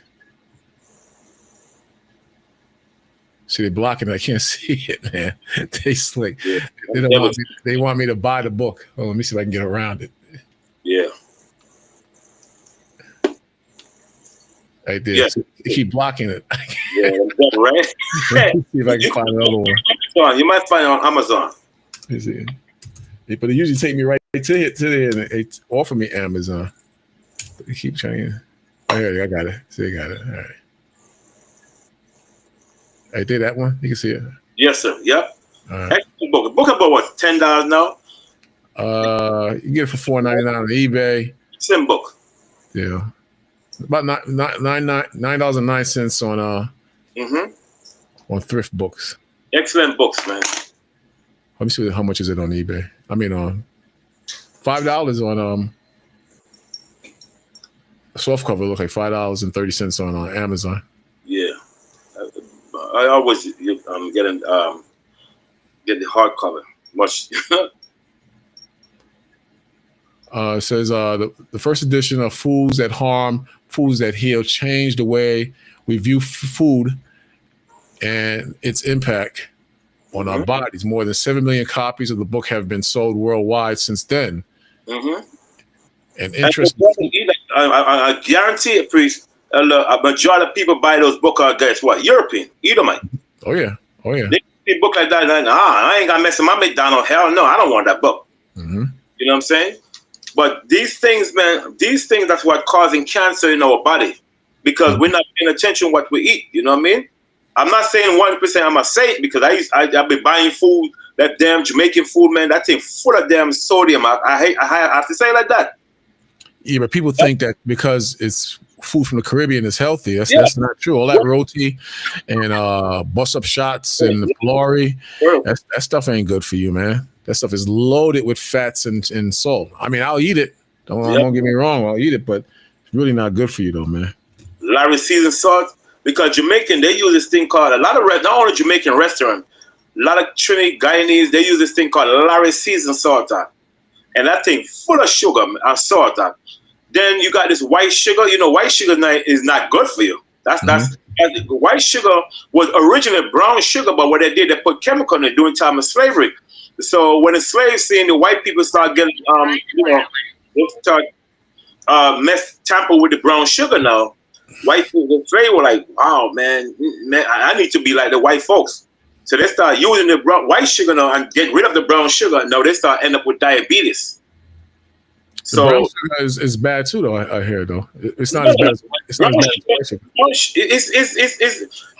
See, they're blocking it. I can't see it, man. They slick. Yeah. They want me to buy the book. Oh, let me see if I can get around it. Yeah. Right there. Yeah. So they keep blocking it. Yeah, right. Let me see if I can find another one. You might find it on Amazon. You see. But it usually take me right to there, and it offer me Amazon. But they keep trying. Oh, here, I got it. See, I got it. All right. Right there, that one. You can see it. Yes, sir. Yep. Right. Excellent book. The book about what? $10 now. You can get it for $4.99 on eBay. Same book. Yeah. About $9.09 on thrift books. Excellent books, man. Let me see how much is it on eBay. I mean, $5 on a soft cover look like $5.30 on Amazon. Yeah, I always get the hardcover. Much. It says the first edition of Foods That Harm, Foods That Heal changed the way we view food and its impact on our bodies. More than 7 million copies of the book have been sold worldwide since then. Mm-hmm. And interesting. I guarantee it, priest. A majority of people buy those books. Guess what? European, Edomite. Oh yeah. They see a book like that. And I ain't gonna mess with my McDonald's. Hell no, I don't want that book. Mm-hmm. You know what I'm saying? But these things, man, that's what causing cancer in our body because we're not paying attention what we eat. You know what I mean? I'm not saying 100%. I'm gonna say it because I've been buying food, that damn Jamaican food, man. That thing full of damn sodium. I have to say it like that. Yeah, but people think that because it's food from the Caribbean is healthy. That's not true. All that roti and bust up shots and the Florey, that stuff ain't good for you, man. That stuff is loaded with fats and salt. I mean, I'll eat it. Don't get me wrong. I'll eat it, but it's really not good for you, though, man. Larry seasoned salt, because Jamaican, they use this thing called, not only Jamaican restaurant, a lot of Trinidad, Guyanese, they use this thing called Larry seasoned salt. And that thing full of sugar and salt. then you got this white sugar. You know, white sugar is not good for you. That's white sugar was originally brown sugar, but what they did, they put chemical in it during time of slavery. So when the slaves seen the white people start getting, they start tamper with the brown sugar now. White people, the slave were like, wow, man, I need to be like the white folks. So they start using the white sugar now and get rid of the brown sugar. Now they start end up with diabetes. So brown sugar is bad too, though. I hear though it's not as bad. It's not as bad as white sugar.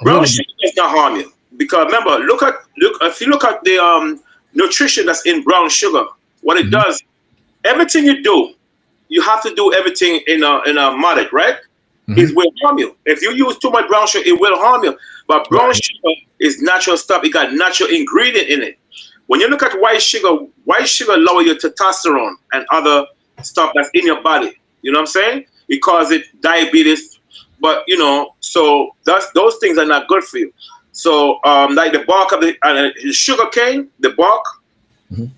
Brown sugar does not harm you, because remember, if you look at the nutrition that's in brown sugar, what it does, everything you do, you have to do everything in a moderate, right? It will harm you. If you use too much brown sugar, it will harm you. But brown sugar is natural stuff. It got natural ingredient in it. When you look at white sugar lower your testosterone and other stuff that's in your body. You know what I'm saying? It causes diabetes. But so those things are not good for you. So like the bark of the sugar cane, the bark of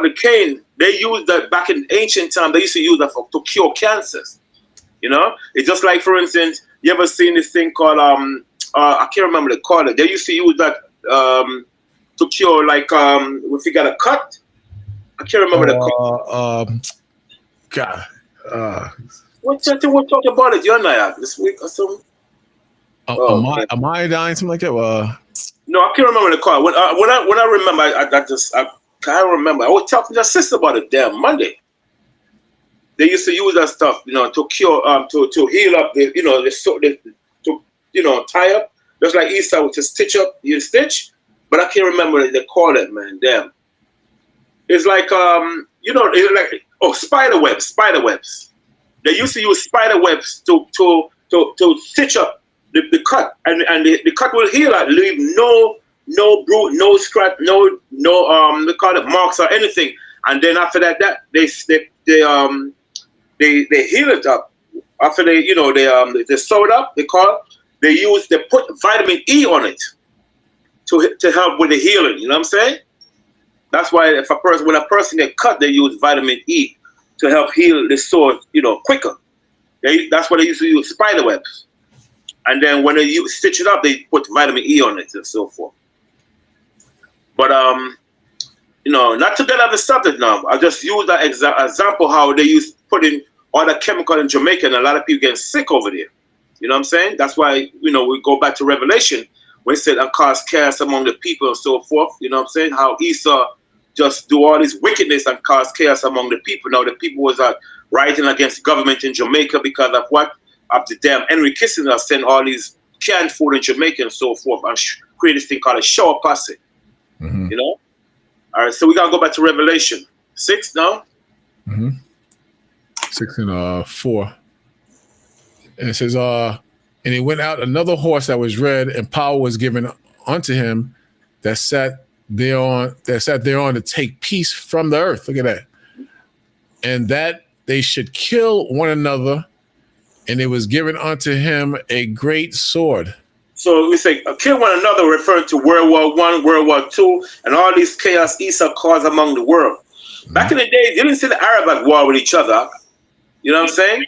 the cane, they used that back in ancient time. They used to use that to cure cancers. It's just like, for instance, you ever seen this thing called I can't remember the call it. They used to use that to cure, like, if you got a cut. I can't remember the cut. God. What talking about it? You're not this week or something? Am I dying? Something like that? No, I can't remember the call. When I remember, I can't remember. I was talking to your sister about it damn Monday. They used to use that stuff, to cure, to heal up to tie up, just like Esau to stitch up. You stitch, but I can't remember what they call it, man. Damn. It's like it's like spider webs. They used to use spider webs to stitch up the cut, and the cut will heal, leave no bruise, no scratch, no they call it marks or anything. And then after that they heal it up. After they sew it up, they put vitamin E on it to help with the healing. You know what I'm saying? That's why when a person get cut, they use vitamin E to help heal the sore, quicker. That's why they used to use spider webs. And then when they stitch it up, they put vitamin E on it and so forth. But not to get out of the subject now. I just use that example how they used putting all the chemical in Jamaica, and a lot of people getting sick over there. You know what I'm saying? That's why we go back to Revelation when it said and cause chaos among the people and so forth. You know what I'm saying? How Esau just do all this wickedness and cause chaos among the people. Now the people was rioting against government in Jamaica because of what? Of the damn Henry Kissinger sent all these canned food in Jamaica and so forth and create this thing called a shower posse. All right, so we gotta go back to Revelation 6 now. 6 and 4. And it says, and it went out another horse that was red, and power was given unto him that sat thereon to take peace from the earth. Look at that. And that they should kill one another, and it was given unto him a great sword. So we say kill one another, referring to World War I, World War II, and all these chaos Esau caused among the world. Back in the day, you didn't see the Arab at war with each other. You know what I'm saying?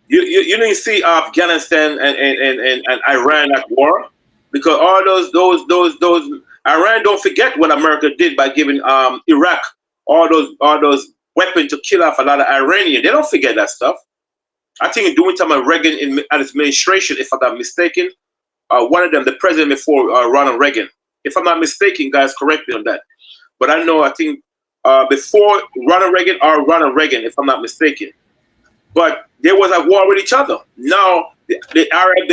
You didn't see Afghanistan and Iran at war, because all those Iran don't forget what America did by giving Iraq all those weapons to kill off a lot of Iranians. They don't forget that stuff. I think during the time of Reagan and his administration, if I'm not mistaken, one of them, the president before Ronald Reagan, if I'm not mistaken, guys, correct me on that. But I think before Ronald Reagan, if I'm not mistaken. But there was a war with each other. Now the Arab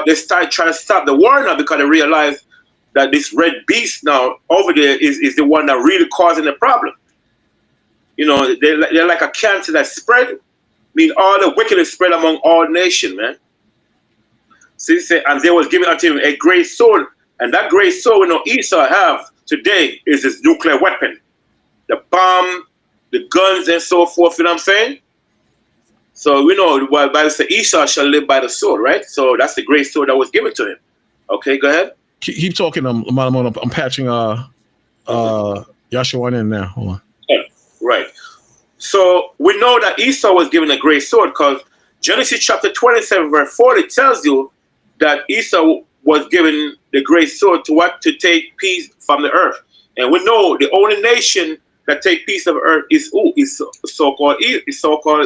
they start trying to stop the war now because they realize that this red beast now over there is the one that really causing the problem. They're like a cancer that spread. I mean, all the wickedness spread among all nations, man. See, and they was given unto him a great sword, and that great sword Esau have today is this nuclear weapon, the bomb, the guns, and so forth. You know what I'm saying? So we know the Bible says Esau shall live by the sword, right? So that's the great sword that was given to him. Okay, go ahead. Keep talking. I'm patching Yahshua in now. Hold on. Right. So we know that Esau was given a great sword because Genesis chapter 27 verse 40 tells you that Esau was given the great sword to what? To take peace from the earth. And we know the only nation that take peace of the earth is who? Is so-called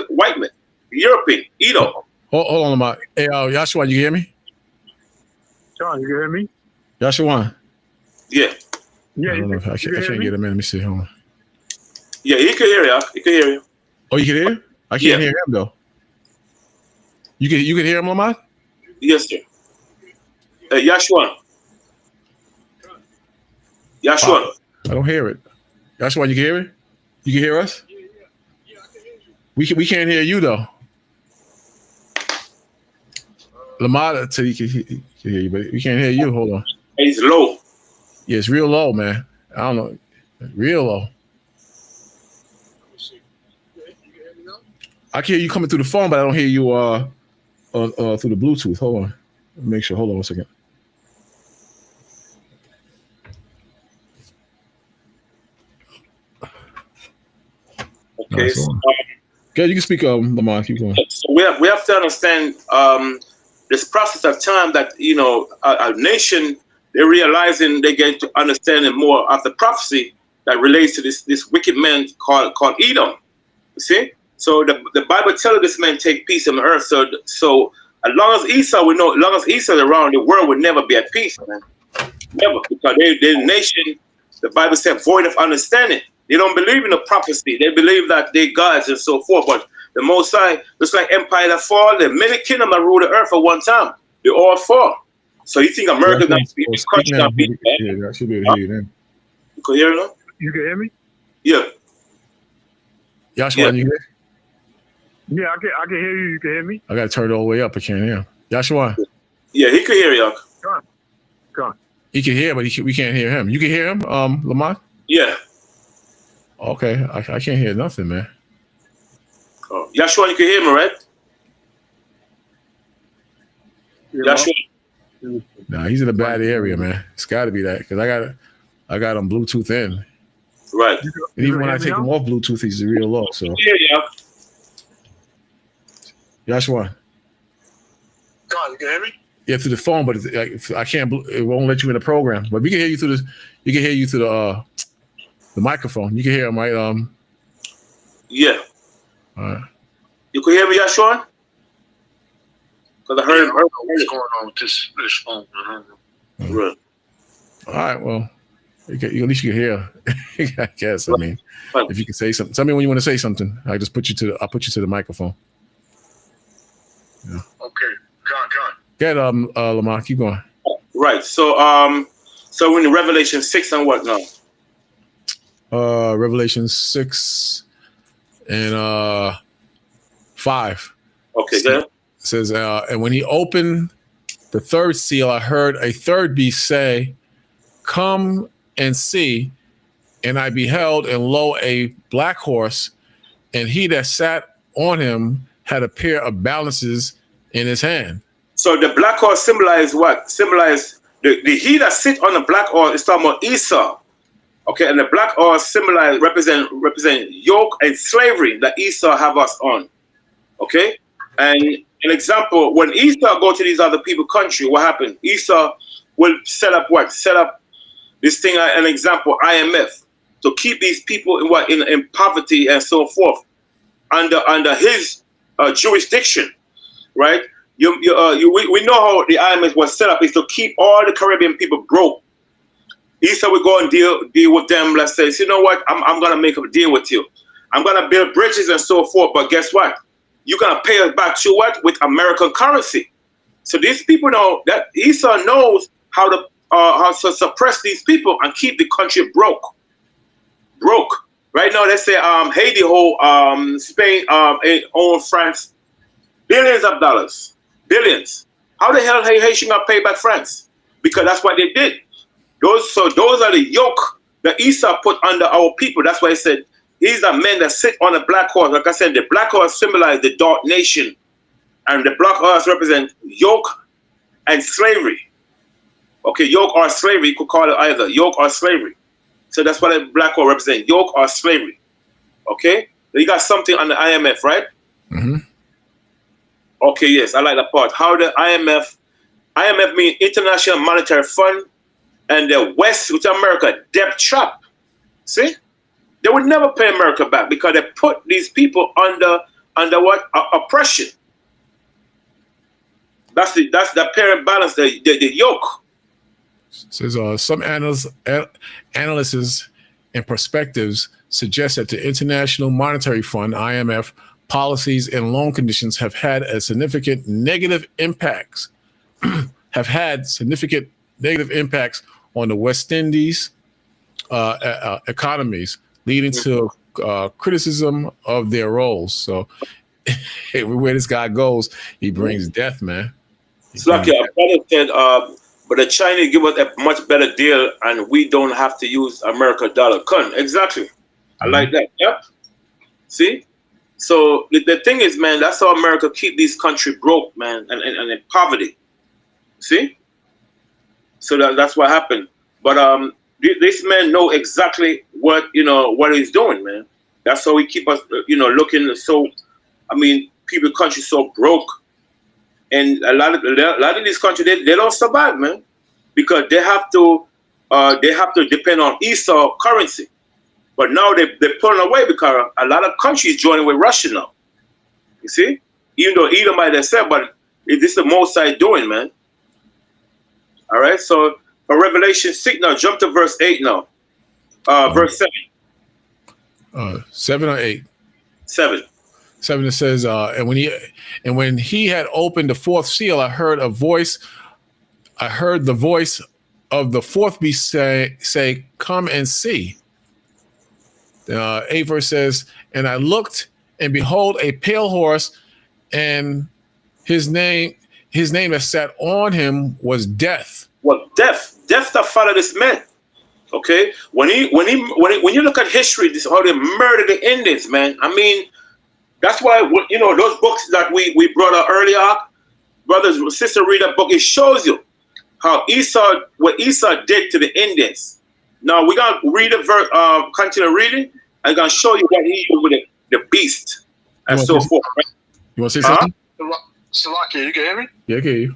white men, European, Edom. Hold on, Lamar. Hey, Yashua, you hear me? John, you can hear me? Yashua. Yeah. Yeah, I don't know if I can't get him in. Let me see. Hold on. Yeah, he can hear you. He can hear you. Oh, you can hear? I can't hear him though. You can hear him, Lamar? Yes, sir. Yashua. Yashua. I don't hear it. Yashua, you can hear it? You can hear us? We can't hear you though. Lamar said he can hear you, but we can't hear you. Hold on. He's low. Yeah, it's real low, man. I don't know. Real low. I can hear you coming through the phone, but I don't hear you through the Bluetooth. Hold on. Make sure. Hold on 1 second. Okay. So, good, you can speak, Lamar. Keep going. so we have to understand this process of time that a nation, they're realizing they get to understanding more of the prophecy that relates to this wicked man called Edom. You see? So the Bible tells this man take peace on the earth. So as long as Esau, we know, as long as Esau is around, the world would never be at peace, man. Never, because they're nation, the Bible said, void of understanding. They don't believe in the prophecy. They believe that they're gods and so forth. But the Most High, just like empire that fall, there are many kingdoms that rule the earth at one time. They all fall. So you think America's going to be a country that be? Yeah, I should be able to hear you then. You can hear me? You can hear me? Yeah. Yashua, you hear? Yeah, I can hear you. You can hear me? I got to turn it all the way up. I can't hear him. Yashua. Yeah, he can hear you. Go on. He can hear, but we can't hear him. You can hear him, Lamont? Yeah. Okay, I can't hear nothing, man. Oh. Yashua, you can hear me, right? Yashua. Nah, he's in a bad area, man. It's got to be that because I got him Bluetooth in. Right. And even when I take him off Bluetooth, he's real low. So. Yeah. Yashua. John, you can hear me? Yeah, through the phone, but I can't. It won't let you in the program. But we can hear you through this. You can hear you through the microphone. You can hear him, right? Yeah. All right. You can hear me, Yashua? Because I heard what's going on with this phone. Right. All right. Well, at least you can hear. I guess. I mean, if you can say something, tell me when you want to say something. I'll put you to the microphone. Yeah. Okay. John. Get Lamar, keep going. Right. So so we're in Revelation 6 and what now? Revelation 6 and 5. Okay, good. Says, and when he opened the third seal, I heard a third beast say, "Come and see." And I beheld, and lo, a black horse, and he that sat on him had a pair of balances in his hand. So the black horse symbolizes what? Symbolize the he that sit on the black horse is talking about Esau. Okay, and the black horse represent yoke and slavery that Esau have us on. Okay, and an example, when Esau go to these other people country, what happened? Esau will set up what? Set up this thing, an example, IMF, to keep these people in poverty and so forth under his jurisdiction, right? We know how the IMF was set up is to keep all the Caribbean people broke. Esau will go and deal with them. Let's say, you know what? I'm gonna make a deal with you. I'm gonna build bridges and so forth. But guess what? You're gonna pay us back to what? With American currency. So these people know that Esau knows how to suppress these people and keep the country broke. Right now, they say Haiti hold Spain own France billions of dollars. Billions. How the hell Haitian gonna pay back France? Because that's what they did. Those are the yoke that Esau put under our people. That's why he said these are men that sit on a black horse. Like I said, the black horse symbolizes the dark nation, and the black horse represents yoke and slavery. Okay, yoke or slavery, you could call it either yoke or slavery. So that's what the black horse represents, yoke or slavery. Okay, You got something on the IMF, right? Mm-hmm. Okay, yes, I like that part. How the IMF means International Monetary Fund, and the West, which America, debt trap. See? They would never pay America back because they put these people under what? Oppression. That's the parent balance, the yoke. Says some analysts and perspectives suggest that the International Monetary Fund (IMF) policies and loan conditions have had significant negative impacts on the West Indies economies, leading to criticism of their roles. So everywhere this guy goes, he brings death, man. It's like your brother said, but the Chinese give us a much better deal, and we don't have to use America dollar. Exactly. I like that. Yep. See? So the thing is, man, that's how America keep this country broke, man, and in poverty. See? So that's what happened. But this man know exactly what he's doing, man. That's how he keep us, looking so. I mean, people country so broke, and a lot of these countries they don't survive, man, because they have to depend on Esau currency. But now they're pulling away because a lot of countries joining with Russia now. You see, even though Edom by themselves, but this is the most I doing, man. All right, so for Revelation 6 now, jump to verse 8 now. Verse 7. 7 or 8? 7. 7, it says, and when he had opened the fourth seal, I heard the voice of the fourth beast say, come and see. 8 verse says, and I looked, and behold, a pale horse, and his name that sat on him was Death. Well, death that followed this man. Okay, when you look at history, this how they murdered the Indians, man. I mean, that's why those books that we brought up earlier, brothers and sisters, read that book. It shows you how what Esau did to the Indians. Now we're gonna read the verse, continue reading. I'm gonna show you what he did with the beast and so forth. Right? You want to say something? Salaki, you can hear me? Yeah, I can hear you.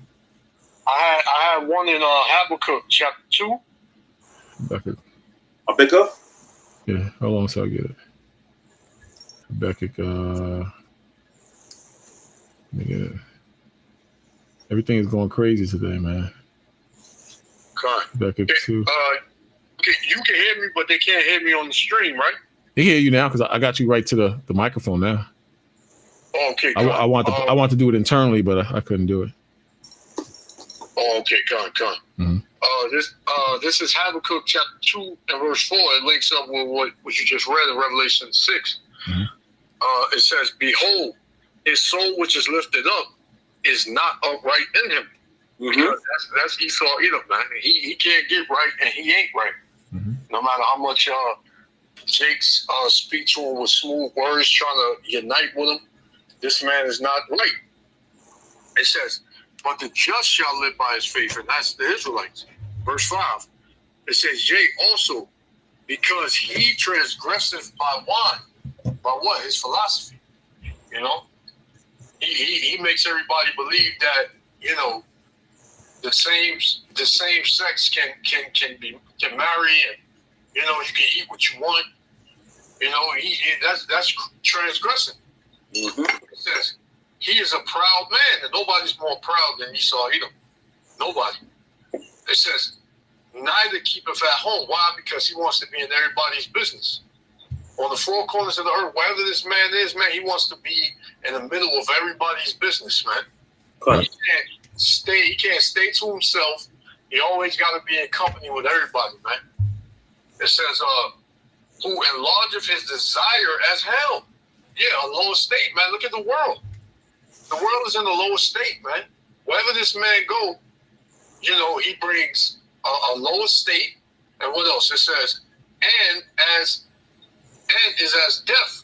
I had one in Habakkuk chapter 2. Habakkuk? Yeah, hold on so I get it. Habakkuk, everything is going crazy today, man. Habakkuk 2. You can hear me, but they can't hear me on the stream, right? They hear you now because I got you right to the microphone now. Oh, okay. I want to do it internally, but I couldn't do it. Oh, okay, come. Mm-hmm. This is Habakkuk chapter 2 and verse 4. It links up with what you just read in Revelation 6. Mm-hmm. It says, behold, his soul which is lifted up is not upright in him. Mm-hmm. That's Esau Edom, man. He can't get right, and he ain't right. Mm-hmm. No matter how much Jake's speak to him with smooth words, trying to unite with him, this man is not right. It says, but the just shall live by his faith, and that's the Israelites. Verse 5, it says, yea, also, because he transgresseth by wine. By what? His philosophy. He makes everybody believe that, the same sex can marry, and you can eat what you want. That's transgressing. Mm-hmm. It says he is a proud man, and nobody's more proud than Esau Edom. Nobody. It says neither keepeth at home. Why? Because he wants to be in everybody's business. On the four corners of the earth, wherever this man is, man, he wants to be in the middle of everybody's business, man. He can't stay to himself. He always got to be in company with everybody, man. It says, who enlargeth his desire as hell. Yeah, a lower state, man. Look at the world. The world is in the lower state, man. Wherever this man go, he brings a lower state. And what else? It says, and is as death,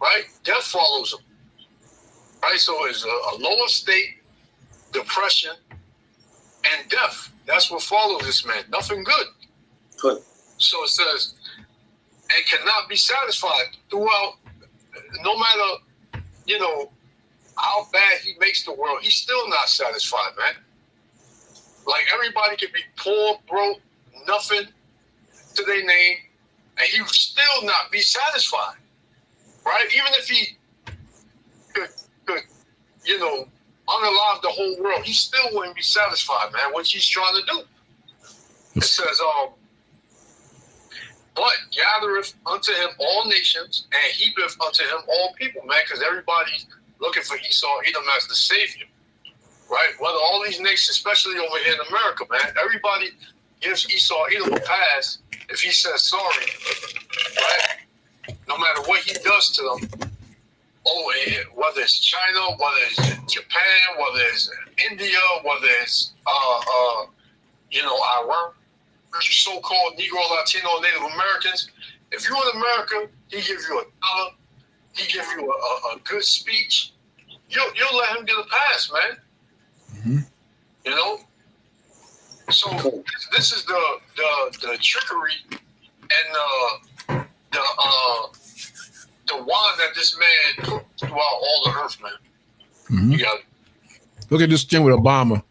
right? Death follows him. Right? So it's a lower state, depression, and death. That's what follows this man. Nothing good. Good. So it says, and cannot be satisfied throughout no matter, how bad he makes the world, he's still not satisfied, man. Like, everybody could be poor, broke, nothing to their name, and he would still not be satisfied, right? Even if he could unalive the whole world, he still wouldn't be satisfied, man, what he's trying to do. It says, but gathereth unto him all nations, and heapeth unto him all people, man, because everybody's looking for Esau, Edom as the savior, right? Whether all these nations, especially over here in America, man, everybody gives Esau, Edom a pass if he says sorry, right? No matter what he does to them. Oh, whether it's China, whether it's Japan, whether it's India, whether it's Iran, so-called Negro, Latino, Native Americans. If you're in America, he gives you $1, he gives you a good speech. You'll let him get a pass, man. Mm-hmm. So this is the trickery and the wand that this man put throughout all the earth, man. Mm-hmm. You got it. Look at this thing with Obama.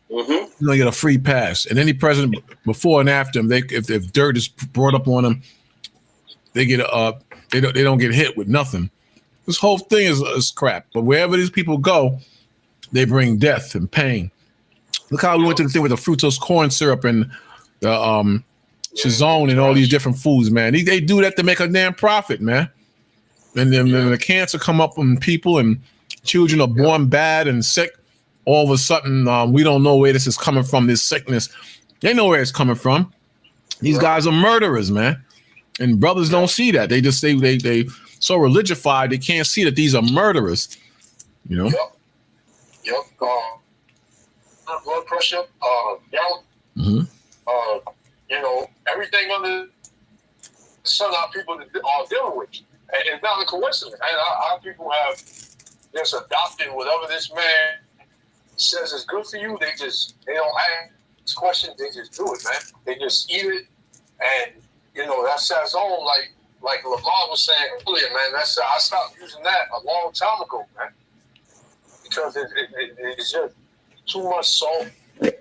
Mm-hmm. He's gonna get a free pass, and any president before and after him, if dirt is brought up on them, they get they don't get hit with nothing. This whole thing is crap. But wherever these people go, they bring death and pain. Look how we went to the thing with the fructose corn syrup and the Chazone and all these different foods, man. They do that to make a damn profit, man. And then the cancer come up on people, and children are born bad and sick. All of a sudden, we don't know where this is coming from, this sickness. They know where it's coming from. These guys are murderers, man. And brothers don't see that. They just say they so religified, they can't see that these are murderers. Yep. Blood pressure, gout, everything under the sun our people are dealing with. And it's not a coincidence. And our people have just adopted whatever this man says is good for you. They don't ask questions. They just do it, man. They just eat it, and that's his own. Like Lamar was saying earlier, man. I stopped using that a long time ago, man, because it's just too much salt, and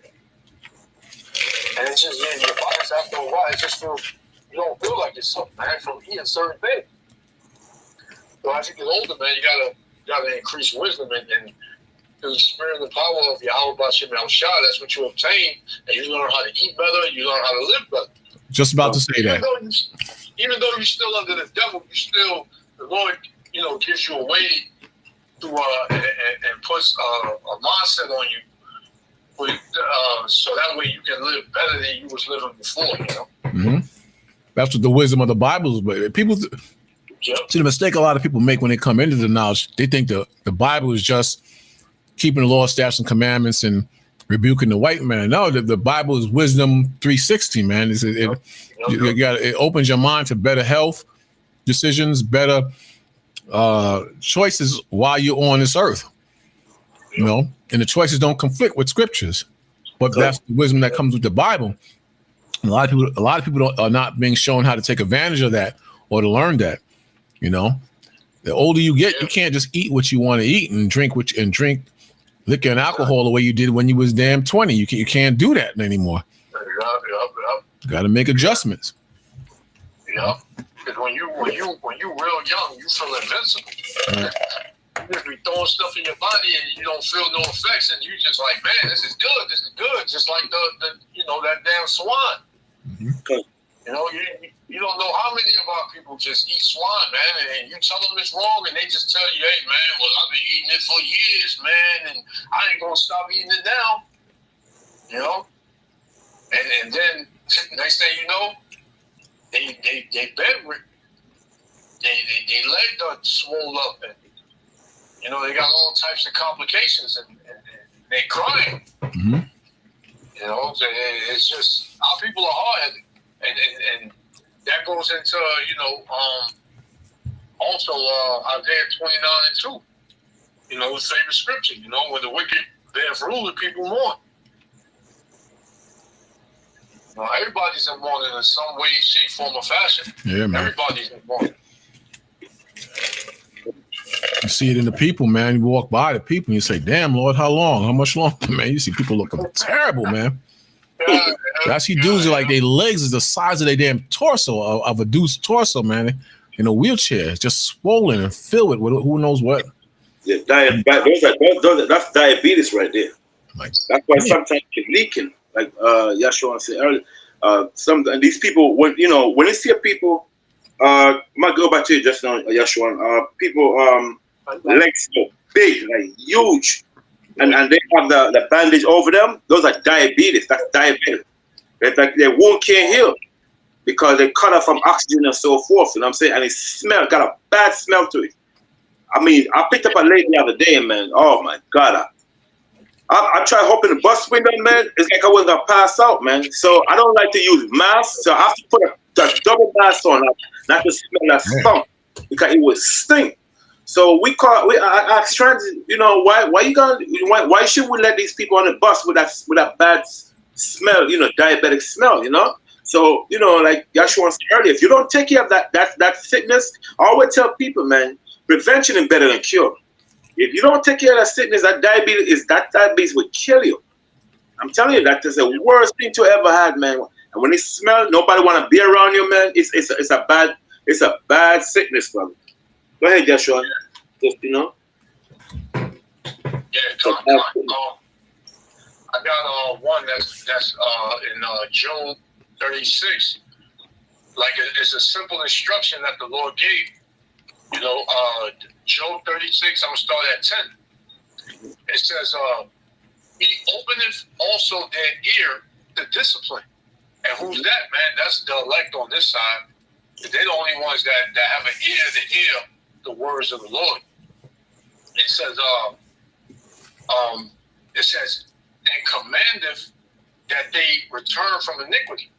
it's just in your body. After a while, it just feels you don't feel like yourself, man, from eating certain things. So as you get older, man, you gotta increase wisdom and through the spirit and the power of Yahweh B'Shem Yahushua. That's what you obtain, and you learn how to eat better. You learn how to live better. Just about to say that. Even though you're still under the devil, the Lord, gives you a way to and puts a mindset on you, so that way you can live better than you was living before. Mm-hmm. That's what the wisdom of the Bible is. But people. See, the mistake a lot of people make when they come into the knowledge, they think the Bible is just keeping the law, statutes, and commandments and rebuking the white man. No, the Bible is wisdom 360, man. It opens your mind to better health decisions, better choices while you're on this earth. And the choices don't conflict with scriptures. But that's the wisdom that comes with the Bible. A lot of people are not being shown how to take advantage of that or to learn that. The older you get, you can't just eat what you want to eat and drink liquor and alcohol the way you did when you was damn 20. You can't do that anymore. You got to make adjustments. Yeah, because when you real young, you feel invincible. Right. You just be throwing stuff in your body and you don't feel no effects, and you just like, man, this is good. Just like the that damn swan. Mm-hmm. You don't know how many of our people just eat swine, man, and you tell them it's wrong, and they just tell you, hey, man, well, I've been eating it for years, man, and I ain't gonna stop eating it now, And then next thing you know, they bedridden, they leg are swollen up, and they got all types of complications, and they crying. Mm-hmm. It's just our people are hard-headed, and that goes into, also Isaiah 29:2, his favorite scripture, when the wicked bear rule, the people mourn. Everybody's in mourning in some way, shape, form, or fashion. Yeah, man. Everybody's in mourning. You see it in the people, man. You walk by the people and you say, damn, Lord, how long? How much longer, man? You see people looking terrible, man. I see dudes are like their legs is the size of their damn torso, of a dude's torso, man, in a wheelchair. It's just swollen and filled with who knows what. Yeah, that's diabetes right there. That's why sometimes it's leaking, like Yeshua said earlier. Some these people, when they see people, might go back to you just now, Yeshua. People legs so big, like huge, and they have the bandage over them. Those are diabetes. That's diabetes. It's like their wound can't heal because they cut off from oxygen and so forth. You know what I'm saying? And it got a bad smell to it. I mean, I picked up a lady the other day, man. Oh my God. I tried opening the bus window, man. It's like I wasn't gonna pass out, man. So I don't like to use masks. So I have to put a double mask on, not to smell that skunk, because it would stink. So I asked transit, why should we let these people on the bus with that bad smell, diabetic smell, So, like Yeshua said earlier, if you don't take care of that sickness, I always tell people, man, prevention is better than cure. If you don't take care of that sickness, that diabetes will kill you. I'm telling you, that is the worst thing to ever had, man. And when it smells, nobody want to be around you, man. It's a bad sickness, brother. Go ahead, Joshua. Just Yeah, I got one that's in Job 36. Like it's a simple instruction that the Lord gave. Job 36, I'm going to start at 10. It says, he openeth also their ear to discipline. And who's that, man? That's the elect on this side. They're the only ones that have an ear to hear the words of the Lord. It says, and commandeth that they return from iniquity,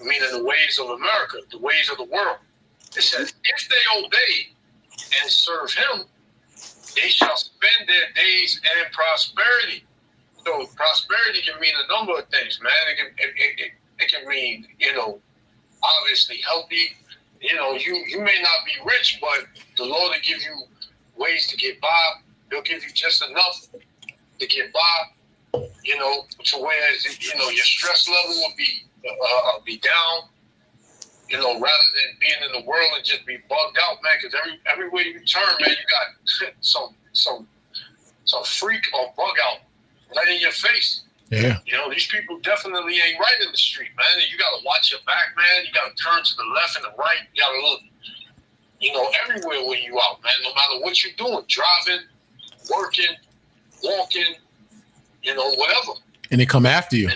meaning the ways of America, the ways of the world. It says, if they obey and serve him, they shall spend their days in prosperity. So prosperity can mean a number of things, man. It can mean, obviously healthy. You may not be rich, but the Lord will give you ways to get by. He'll give you just enough to get by, to where, your stress level will be down, rather than being in the world and just be bugged out, man, because everywhere you turn, man, you got some freak or bug out right in your face. Yeah. These people definitely ain't right in the street, man. And you got to watch your back, man. You got to turn to the left and the right. You got to look, everywhere when you out, man, no matter what you're doing, driving, working, walking, whatever. And they come after you.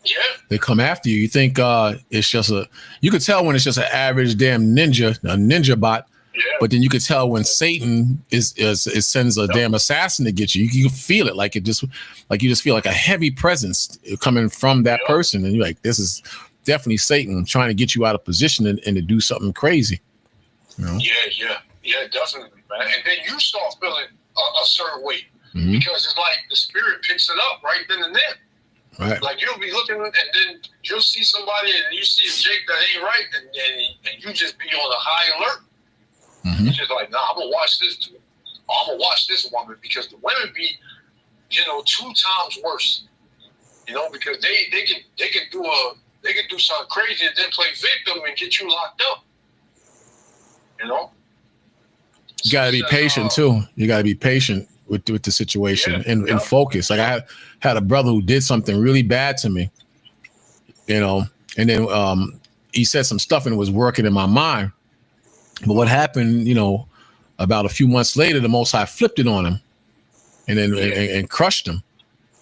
Yeah. They come after you. You think it's just you could tell when it's just an average damn a ninja bot. Yeah. But then you could tell when Satan sends a damn assassin to get you. You can feel it, like you just feel like a heavy presence coming from that person, and you're like, this is definitely Satan trying to get you out of position and to do something crazy. Yeah, definitely, man. And then you start feeling a certain way because it's like the spirit picks it up right then and there. Right. Like you'll be looking, and then you'll see somebody, and you see a Jake that ain't right, and you just be on a high alert. Mm-hmm. It's just like, nah, I'm gonna watch this. I'm gonna watch this woman because the women be, 2 times worse. Because they can do something crazy and then play victim and get you locked up. You gotta be patient too. You gotta be patient with the situation and focus. Like I had a brother who did something really bad to me, and then he said some stuff and it was working in my mind. But what happened, about a few months later, the Most High flipped it on him, and then and crushed him,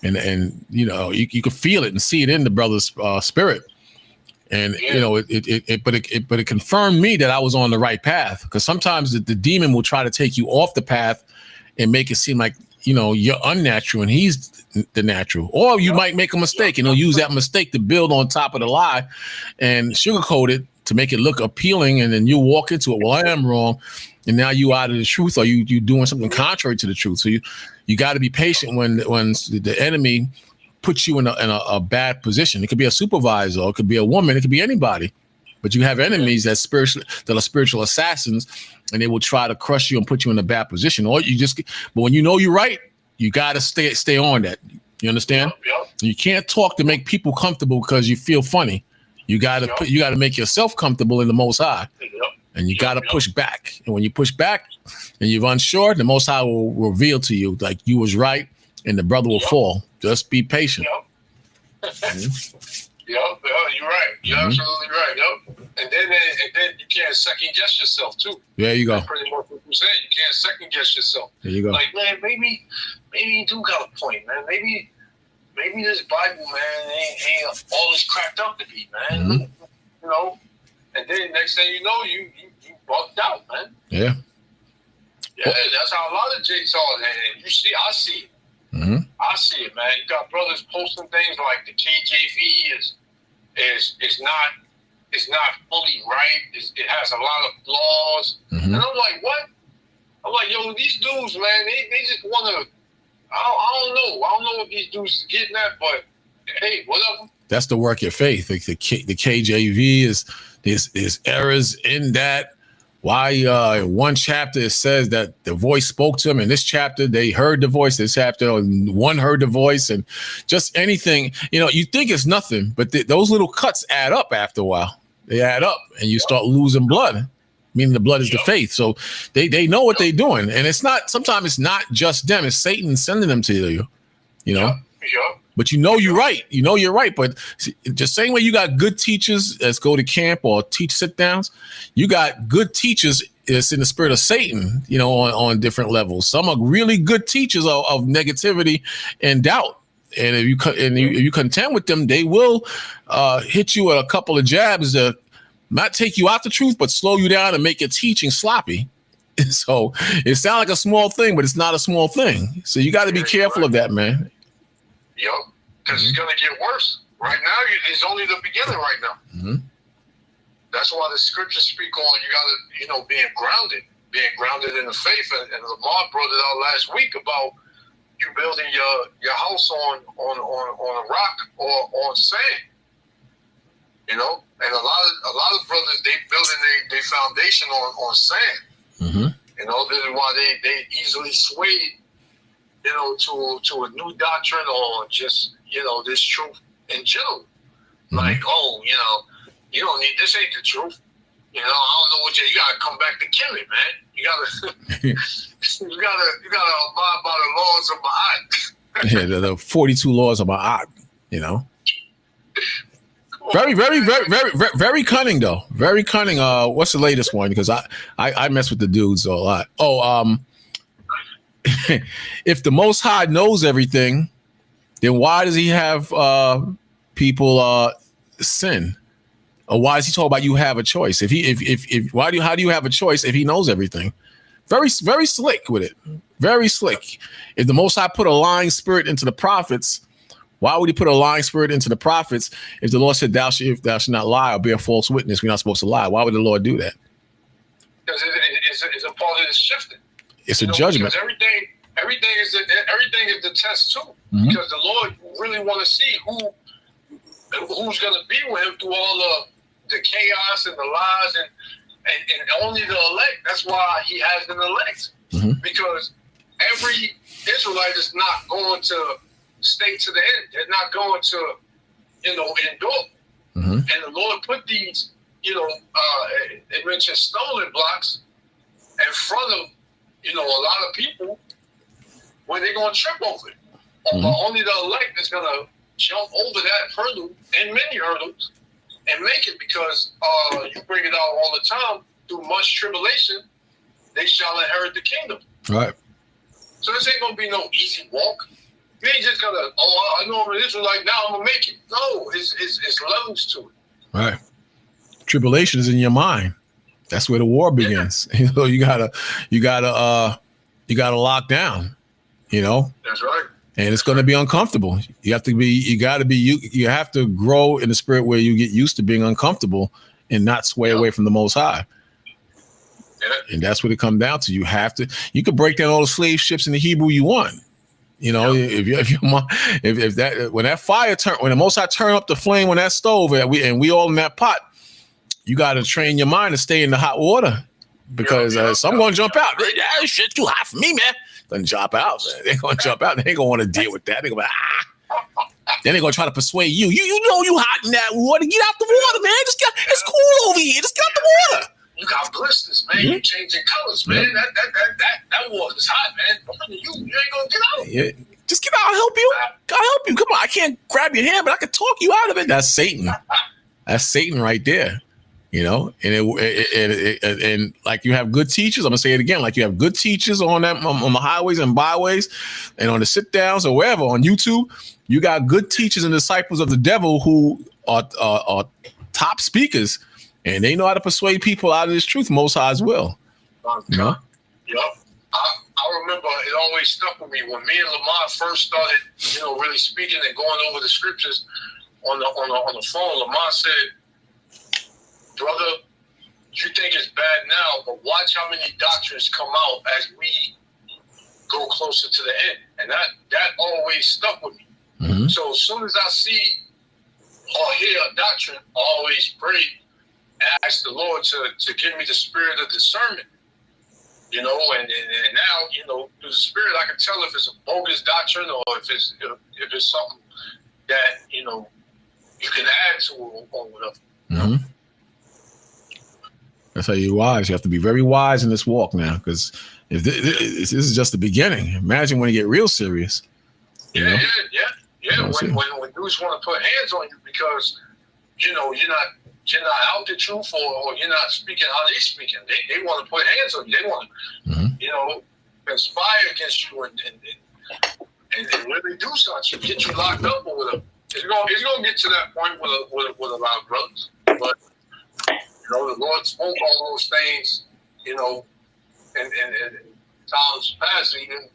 and you could feel it and see it in the brother's spirit, and it confirmed me that I was on the right path, because sometimes the demon will try to take you off the path and make it seem like you're unnatural and he's the natural, or you might make a mistake and he'll use that mistake to build on top of the lie and sugarcoat it to make it look appealing, and then you walk into it. Well, I am wrong, and now you out of the truth, or you doing something contrary to the truth. So you got to be patient when the enemy puts you in a bad position. It could be a supervisor, or it could be a woman, it could be anybody. But you have enemies that are spiritual assassins, and they will try to crush you and put you in a bad position. Or but when you know you're right, you got to stay on that. You understand? Yep. You can't talk to make people comfortable because you feel funny. You got to make yourself comfortable in the Most High. Yep. And you got to push back. And when you push back and you're unsure, the Most High will reveal to you like you was right and the brother will fall. Just be patient. You're right. You're absolutely right. Yep. And then you can't second guess yourself too. There you go. That's pretty much what you said. You can't second guess yourself. There you go. Like, man, maybe you do got a point, man. Maybe this Bible, man, ain't all it's cracked up to be, man. Mm-hmm. You know. And then next thing you know, you bugged out, man. Yeah. Yeah, that's how a lot of Jakes are. And I see it. Mm-hmm. I see it, man. You got brothers posting things like the KJV is not fully right. It has a lot of flaws. Mm-hmm. And I'm like, what? I'm like, yo, these dudes, man, they just want to. I don't know. I don't know what these dudes is getting at, but hey, whatever. That's the work of faith. Like the KJV is errors in that. Why in one chapter it says that the voice spoke to them. In this chapter, they heard the voice. This chapter, one heard the voice, and just anything. You think it's nothing, but those little cuts add up after a while. They add up, and you start losing blood. Meaning the blood is the faith. So they know what they're doing, and it's not. Sometimes it's not just them. It's Satan sending them to you. You know. Yeah. But you're right. You're right. But just same way you got good teachers that go to camp or teach sit downs, you got good teachers that's in the spirit of Satan, on different levels. Some are really good teachers of negativity and doubt. And if you contend with them, they will hit you with a couple of jabs to not take you out the truth, but slow you down and make your teaching sloppy. So it sounds like a small thing, but it's not a small thing. So you got to be careful of that, man. Yep, because it's gonna get worse. Right now, it's only the beginning. Right now, that's why the scriptures speak on you gotta, being grounded in the faith. And Lamar brought it out last week about you building your house on a rock or on sand. And a lot of brothers, they building their foundation on sand. Mm-hmm. This is why they easily swayed. To a new doctrine or just, this truth in general. Mm-hmm. Like, you don't need, this ain't the truth. I don't know what you gotta come back to kill it, man. You gotta, you gotta abide by the laws of Ma'at. Yeah, the 42 laws of Ma'at, Very, very, very, very, very, very cunning though. Very cunning. What's the latest one? Because I mess with the dudes a lot. If the Most High knows everything, then why does he have people sin? Or why does he talk about you have a choice? How do you have a choice if he knows everything? Very, very slick with it. Very slick. If the Most High put a lying spirit into the prophets, why would he put a lying spirit into the prophets if the Lord said thou shalt not lie or bear false witness? We're not supposed to lie. Why would the Lord do that? Because it's a part of the shifting. It's a judgment. Because everything is the test too. Mm-hmm. Because the Lord really want to see who's going to be with him through all the chaos and the lies and only the elect. That's why he has an elect. Mm-hmm. Because every Israelite is not going to stay to the end. They're not going to endure. Mm-hmm. And the Lord put these it mentioned stumbling blocks in front of a lot of people where they're going to trip over it. Mm-hmm. Only the elect is going to jump over that hurdle and many hurdles and make it, because you bring it out all the time, through much tribulation, they shall inherit the kingdom. Right. So this ain't going to be no easy walk. You ain't just going to, I know I'm an Israelite, now I'm going to make it. No, it's levels to it. Right. Tribulation is in your mind. That's where the war begins. Yeah. You gotta lock down, That's right. And it's going to be uncomfortable. You have to grow in the spirit where you get used to being uncomfortable and not sway away from the Most High. Yeah. And that's what it comes down to. You could break down all the slave ships in the Hebrew you want. When that fire when the Most High turn up the flame on that stove and we all in that pot, you got to train your mind to stay in the hot water because some going to jump out. Yeah, shit too hot for me, man. Gonna jump out, man. They're gonna jump out. They ain't gonna want to deal with that. They're gonna be then they're gonna try to persuade you. You know you hot in that water. Get out the water, man. It's cool over here. Just get out the water. You got blisters, man. You changing colors, man. That water's hot, man. You ain't gonna get out. Yeah. Just get out. I'll help you. I'll help you. Come on. I can't grab your hand, but I can talk you out of it. That's Satan. That's Satan right there. You know, and like you have good teachers. I'm gonna say it again. Like you have good teachers on the highways and byways, and on the sit downs or wherever on YouTube. You got good teachers and disciples of the devil who are top speakers, and they know how to persuade people out of this truth. Most High as well. You know? Yep. I remember it always stuck with me when me and Lamar first started, really speaking and going over the scriptures on the phone. Lamar said, "Brother, you think it's bad now, but watch how many doctrines come out as we go closer to the end." And that always stuck with me. Mm-hmm. So as soon as I see or hear a doctrine, I always pray and ask the Lord to give me the spirit of discernment. And now, through the spirit, I can tell if it's a bogus doctrine or if it's something that, you can add to or whatever. Mm-hmm. That's how you're wise. You have to be very wise in this walk now, because if this is just the beginning. Imagine when you get real serious. Yeah. When dudes want to put hands on you because, you're not out the truth or you're not speaking how they speaking. They want to put hands on you. They want to, conspire against you and really do something, get you locked up or whatever. It's gonna get to that point with a lot of brothers. But the Lord spoke all those things, in times past, even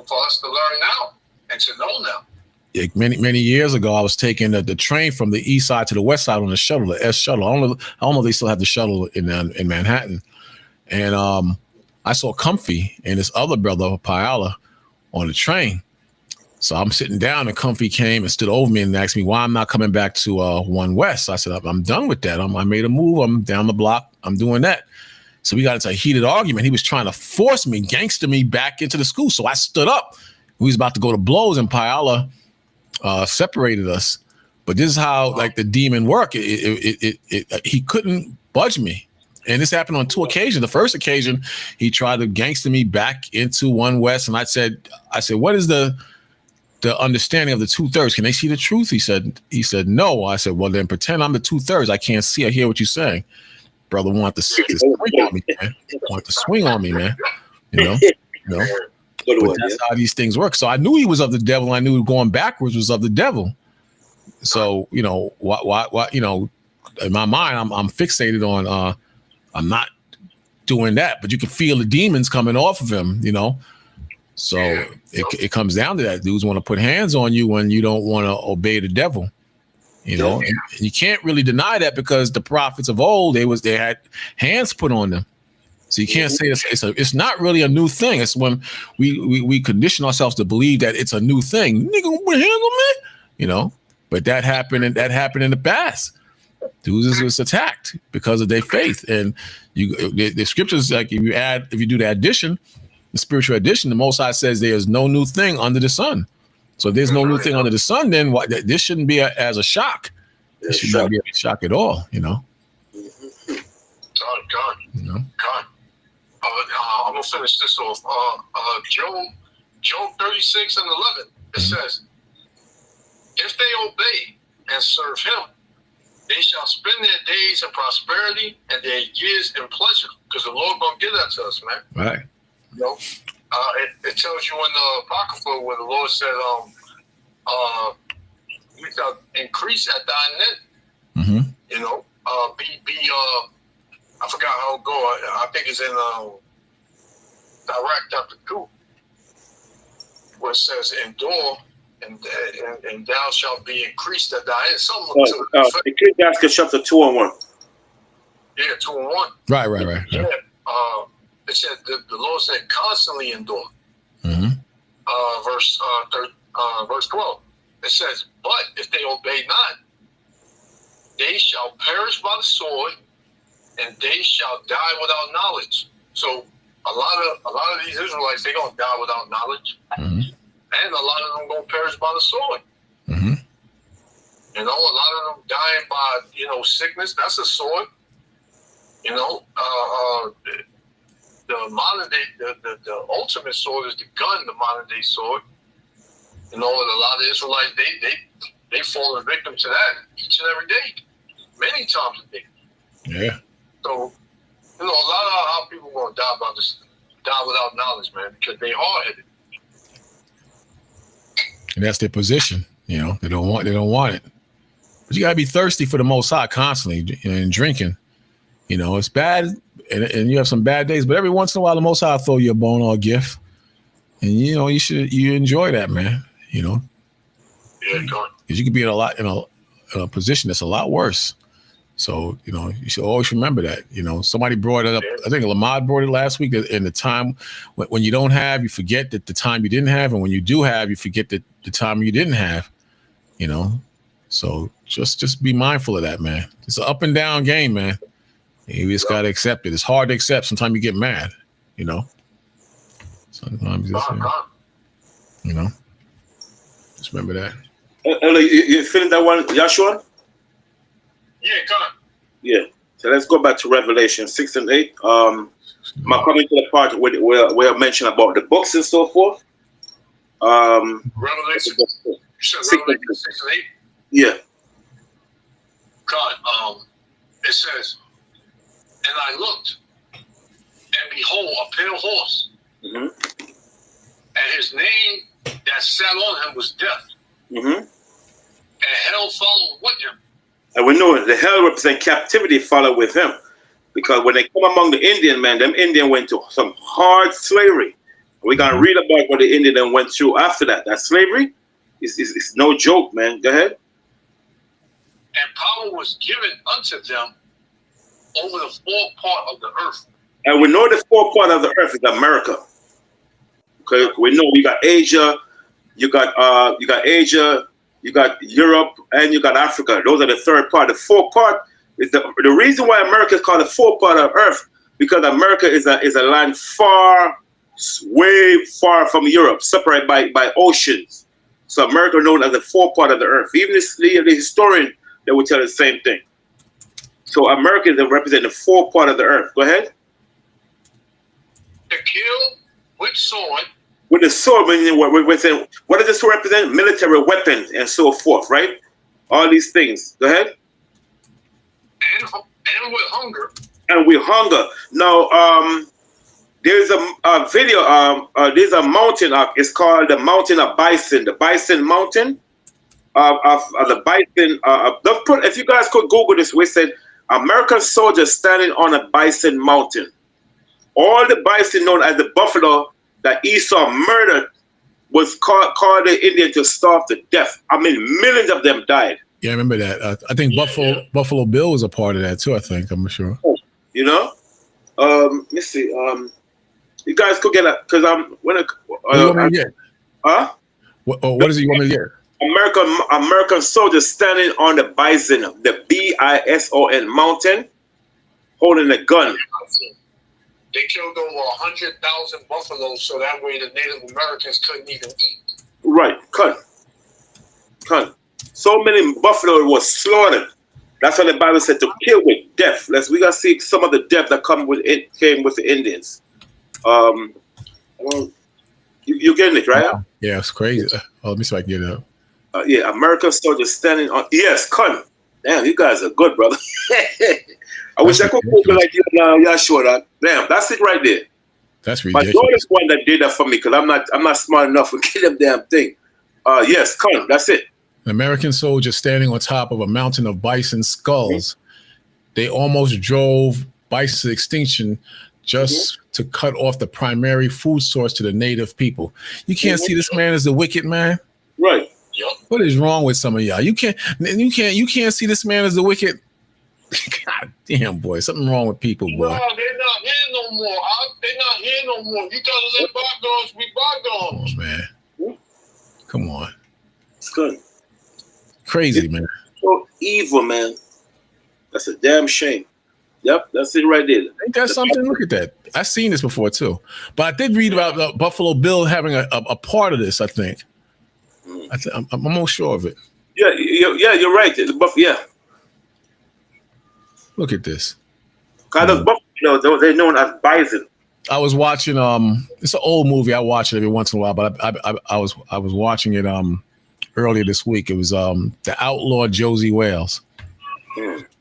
for us to learn now and to know now. Yeah, many years ago, I was taking the train from the east side to the west side on the shuttle, the S shuttle. I don't know if they still have the shuttle in Manhattan. And I saw Comfy and this other brother, Payala, on the train. So I'm sitting down and Comfy came and stood over me and asked me why I'm not coming back to One West. I said, I'm done with that. I made a move. I'm down the block. I'm doing that. So we got into a heated argument. He was trying to force me, gangster me back into the school. So I stood up. We was about to go to blows and Payala separated us. But this is how like the demon worked. He couldn't budge me. And this happened on two occasions. The first occasion, he tried to gangster me back into One West. And I said, what is the understanding of the 2/3? Can they see the truth? He said, no. I said, well, then pretend I'm the 2/3. I can't see or hear what you're saying. Brother wanted to swing on me, man. Wanted to swing on me, man. But that's how these things work. So I knew he was of the devil. I knew going backwards was of the devil. So, why in my mind, I'm fixated on, I'm not doing that, but you can feel the demons coming off of him, So it comes down to that. Dudes want to put hands on you when you don't want to obey the devil, and you can't really deny that because the prophets of old, they had hands put on them. So you can't say it's not really a new thing. It's when we condition ourselves to believe that it's a new thing. Nigga, put hands on me, But that happened in the past. Dudes was attacked because of their faith, and the scriptures, like if you do the addition, the spiritual addition, the Most High says there is no new thing under the sun. So if there's no new thing under the sun, then this shouldn't be as a shock. It should not be a shock at all, God. God. I'm gonna finish this off. Job 36 and 11. It says, "If they obey and serve Him, they shall spend their days in prosperity and their years in pleasure." Because the Lord gonna give that to us, man. Right. It tells you in the Apocrypha where the Lord said, "You shall increase at thy net." Mm-hmm. I forgot how it go. I think it's in Direct chapter 2, where it says, "Endure, and thou shalt be increased at thy end." Ecclesiastes chapter 2 and 1. Yeah, 2 and 1. Right. Yeah. It said the Lord said, "Constantly endure." Mm-hmm. Verse 12. It says, "But if they obey not, they shall perish by the sword, and they shall die without knowledge. So a lot of these Israelites, they're gonna die without knowledge, Mm-hmm. and a lot of them gonna perish by the sword. Mm-hmm. You know, a lot of them dying by, you know, sickness. That's a sword. You know, the modern day, the ultimate sword is the gun. The modern day sword. You know, and a lot of Israelites, they fallen victim to that each and every day, many times a day. Yeah. So, you know, a lot of our people gonna die without knowledge, man, because they hard headed. And that's their position. You know, they don't want it. But you gotta be thirsty for the Most High constantly, and drinking. You know, it's bad, and you have some bad days, but every once in a while, the Most High throw you a bone or a gift, and you know you enjoy that, man. You know, Yeah, God. because you could be in a position that's a lot worse. So you know, you should always remember that. You know, somebody brought it up. I think Lamad brought it last week. That in the time when you don't have, you forget that the time you didn't have, and when you do have, you forget that the time you didn't have. You know, so just be mindful of that, man. It's an up and down game, man. You just gotta accept it. It's hard to accept. Sometimes you get mad, you know. Sometimes it's, you know. Just remember that. You feeling that one, Joshua? Yeah, God. Yeah. So let's go back to Revelation 6 and 8. I'm coming to the part where I mentioned about the books and so forth. Revelation. You said Revelation 6 and 8? Yeah. God, it says, and I looked, and behold, a pale horse, Mm-hmm. and his name that sat on him was Death, Mm-hmm. and hell followed with him. And we know the hell represent captivity follow with him. Because when they come among the Indian, man, them Indian went to some hard slavery. We're going to read about what the Indian then went through after that. That slavery is no joke, man. Go ahead. And power was given unto them over the four part of the earth. And we know the four part of the earth is America. Okay, we know you got Asia, you got Asia, you got Europe, and you got Africa. Those are the third part. The fourth part is the reason why America is called the fourth part of Earth, because America is a land way far from Europe, separated by oceans. So America is known as the fourth part of the earth. Even the historian, they will tell the same thing. So America represents the fourth part of the earth. Go ahead. To kill with sword. With the sword, what does this represent? Military weapons and so forth, right? All these things. Go ahead. And with hunger. And with hunger. Now, there's a video. There's a mountain. It's called the Mountain of Bison. The Bison Mountain of the Bison. If you guys could Google this, we said American soldiers standing on a bison mountain. All the bison known as the buffalo that Esau murdered was called the Indian to starve to death. I mean, millions of them died. Yeah, I remember that. I think Buffalo Bill was a part of that too. I think I'm sure. You know, let's see. You guys could get it because I'm when it. What do you want me to get? Huh? What is it you want me to get? American soldiers standing on the bison, the Bison mountain, holding a gun. They killed over 100,000 buffaloes, so that way the Native Americans couldn't even eat. Right, cut. So many buffalo was slaughtered. That's what the Bible said, to kill with death. We gotta see some of the death that came with the Indians. You getting it, right? Yeah, it's crazy. Let me see if I can get it up. Yeah, American soldiers standing on. Yes, cut. Damn, you guys are good, brother. I wish I could Google like you now. Yeah, sure that. Damn, that's it right there. That's My ridiculous. daughter's one that did that for me because I'm not smart enough to get them damn thing. Yes, cut. That's it. An American soldier standing on top of a mountain of bison skulls. They almost drove bison to extinction just to cut off the primary food source to the native people. You can't see this man as the wicked man. Right. Yep. What is wrong with some of y'all? You can't see this man as the wicked. God damn, boy, something wrong with people, boy. No, they're not here no more. They're not here no more. You gotta let bygones be bygones. Oh man, come on, It's good. crazy man. So evil, man. That's a damn shame. Yep, that's it right there. Ain't that something? Look at that. I've seen this before too, but I did read about Buffalo Bill having a part of this. I think. I'm almost sure of it. Yeah, you're right. Yeah. Look at this. Kind of Buffalo, they're known as bison. I was watching. It's an old movie. I watch it every once in a while, but I was watching it earlier this week. It was The Outlaw Josie Wales,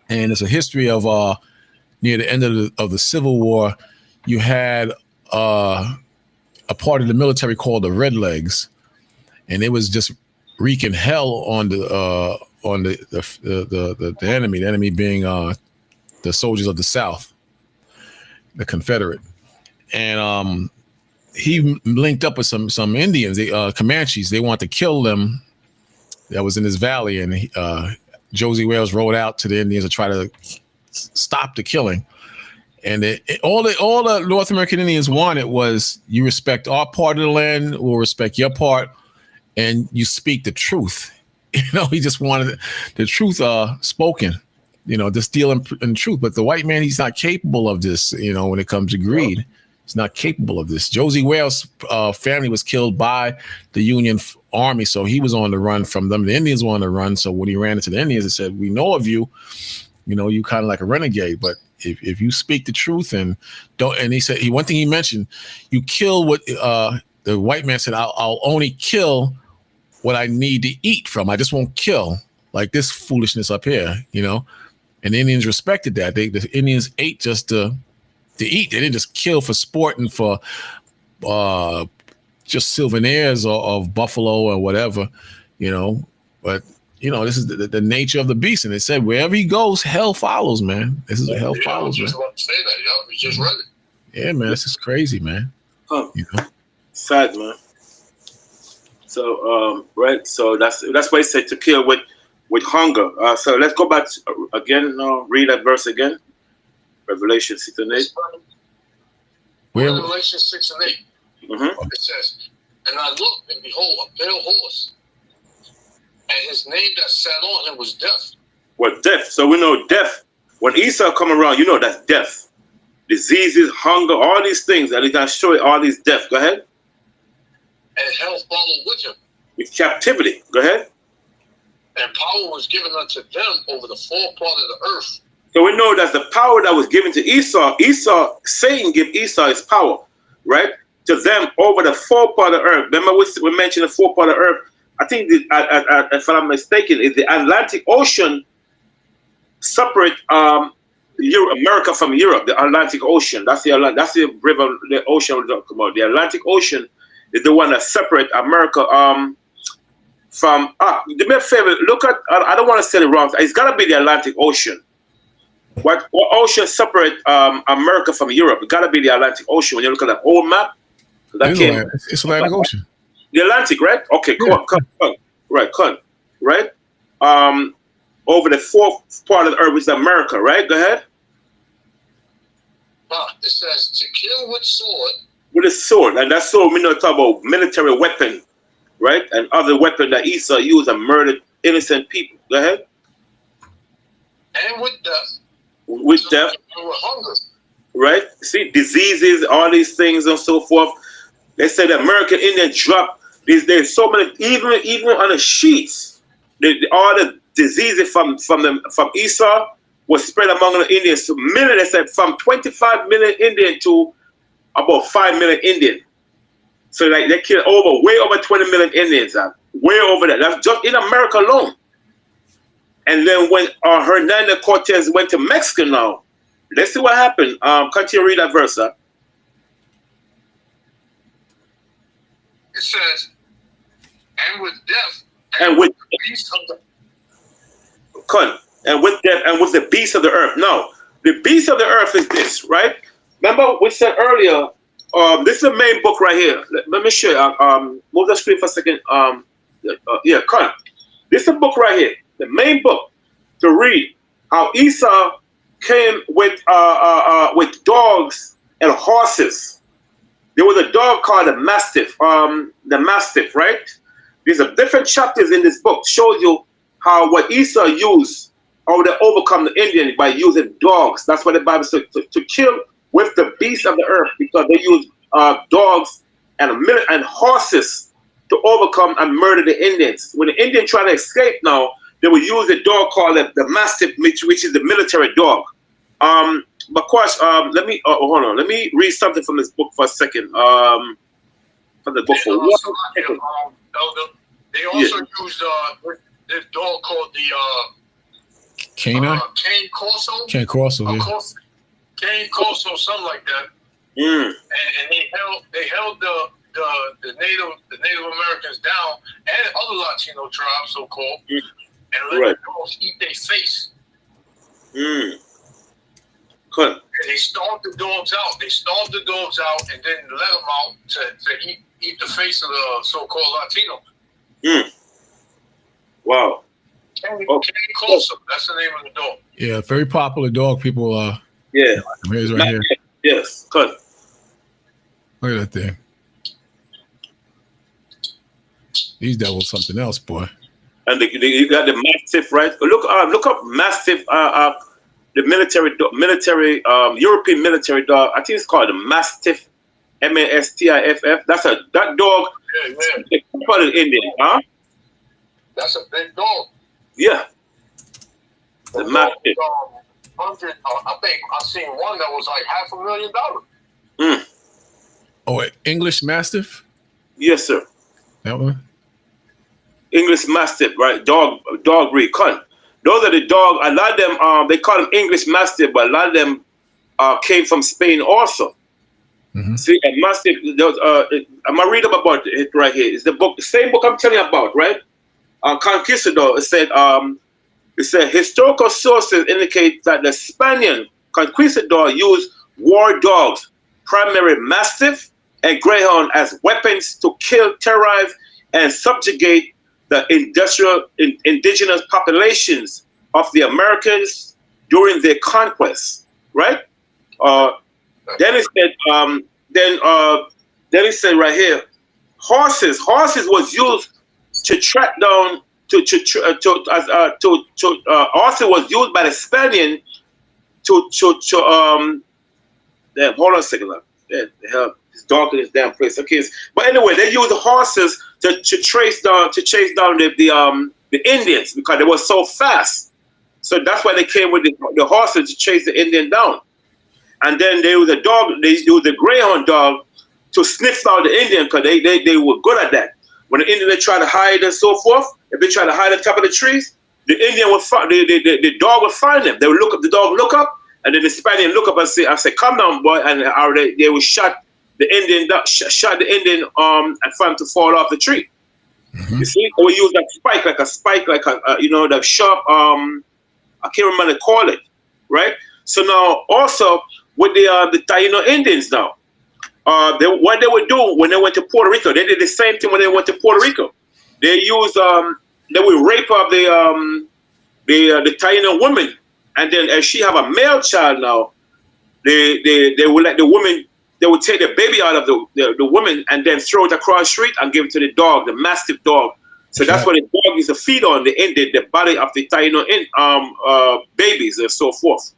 and it's a history of near the end of the Civil War. You had a part of the military called the Redlegs, and it was just wreaking hell on the enemy. The enemy being the soldiers of the South, the Confederate. And he linked up with some Indians, Comanches. They wanted to kill them. That was in this valley, and Josie Wales rode out to the Indians to try to stop the killing. And all the North American Indians wanted was, you respect our part of the land, we'll respect your part, and you speak the truth. He just wanted the truth spoken. Just deal in truth. But the white man, he's not capable of this. When it comes to greed. He's not capable of this. Josie Wales' family was killed by the Union Army, so he was on the run from them. The Indians were on the run, so when he ran into the Indians, they said, "We know of you. You kind of like a renegade, but if you speak the truth and don't." And he said, one thing he mentioned, you kill what the white man said. I'll only kill what I need to eat from. I just won't kill like this foolishness up here, And the Indians respected that. The Indians ate just to eat. They didn't just kill for sport and for just souvenirs of buffalo or whatever, But this is the nature of the beast. And it said wherever he goes, hell follows, man. This is what hell follows, man. I was just about to say that, y'all. We just read it. Yeah, man. This is crazy, man. Sad, man. So right. So that's why it said to kill with hunger. So let's go back again. Read that verse again. Revelation 6 and 8. Revelation 6 and 8. Mm-hmm. It says, "And I looked, and behold, a pale horse, and his name that sat on him was Death." What death? So we know death. When Esau come around, that's death. Diseases, hunger, all these things, and he can show you all these death. Go ahead. And hell followed with him. With captivity. Go ahead. And power was given unto them over the four part of the earth. So we know that the power that was given to Esau, Satan gave Esau his power, right? To them over the four part of the earth. Remember we mentioned the four part of the earth. I think, if I'm mistaken, is the Atlantic Ocean separate America from Europe. The Atlantic Ocean. That's the river, the ocean we're talking about. The Atlantic Ocean is the one that separates America from. Do me a favor. Look at. I don't want to say it wrong. It's got to be the Atlantic Ocean. What ocean separate America from Europe? It got to be the Atlantic Ocean. When you look at that old map, it's Atlantic Ocean. The Atlantic, right? Okay, come on. Right? Over the fourth part of the earth is America, right? Go ahead. It says to kill with sword. With a sword, and that's sword we know talk about military weapon, right? And other weapon that Esau used and murdered innocent people. Go ahead. And with death. With death. And with hunger. Right? See, diseases, all these things and so forth. They say the American Indian dropped. There's so many, even on the sheets, all the diseases from Esau was spread among the Indians. So they said from 25 million Indian to about 5 million Indian. So like they killed way over 20 million Indians. Way over that. That's just in America alone. And then when Hernandez Cortez went to Mexico now, let's see what happened. Continue to read that verse, It says, and with death, and with beast of the and with death, and with the beast of the earth. No, the beast of the earth is this, right? Remember we said earlier, this is the main book right here. Let me show you. Move the screen for a second. This is a book right here, the main book to read how Esau came with dogs and horses. There was a dog called the Mastiff, right? There's a different chapters in this book shows you how what Esau used how they overcome the Indian by using dogs. That's what the Bible says, to kill with the beasts of the earth, because they use dogs and horses to overcome and murder the Indians. When the Indians try to escape now, they will use a dog called the Mastiff, which is the military dog. But course, let me hold on. Let me read something from this book for a second. From the book for one. They also used this dog called the Canine? Cane Corso. Cane Corso, yeah. Cane Corso, something like that. And they held the Native Americans down, and other Latino tribes, so called, and let the dogs eat their face. Good. And they starved the dogs out. And then let them out to eat the face of the so-called Latino. Wow. Cane Corso, that's the name of the dog. Yeah, very popular dog. People yeah. Here's right here. Yes, good. Look at that thing. These devils something else, boy. And you got the Mastiff, right? Look up Mastiff, the military European military dog. I think it's called the Mastiff, Mastiff. That dog. Yeah. Part of Indian, huh? That's a big dog. Yeah. The Mastiff. I think I seen one that was like $500,000. Oh, wait, English Mastiff? Yes, sir. That one? English Mastiff, right? Dog breed. Those are the dogs. A lot of them, they call them English Mastiff, but a lot of them came from Spain also. See, a Mastiff, I'm going to read about it right here. It's the same book I'm telling you about, right? Conquistador, it said historical sources indicate that the Spaniard conquistador used war dogs, primarily Mastiff and Greyhound, as weapons to kill, terrorize, and subjugate the indigenous populations of the Americans during their conquest, right? Then it said right here, horses was used to track down also was used by the Spaniard hold on a second. It's dark in this damn place. Okay, but anyway, they used the horses to chase down the Indians because they were so fast. So that's why they came with the horses to chase the Indian down. And then they used the Greyhound dog to sniff out the Indian because they were good at that. When the Indian try to hide and so forth, if they try to hide on top of the trees, the Indian would the dog would find them. They would look up, the dog would look up, and then the Spaniard look up and say, "Come down, boy!" And they would shot the Indian and for him to fall off the tree. You see, they would use that spike, like the sharp. I can't remember what they call it, right? So now also with the Taino Indians now. What they would do when they went to Puerto Rico, they did the same thing when they went to Puerto Rico. They used they would rape up the Taino woman, and then as she have a male child now, they would let the woman, they would take the baby out of the woman and then throw it across the street and give it to the dog, the Mastiff dog. So that's what the dog used to feed on, the body of the Taino babies and so forth.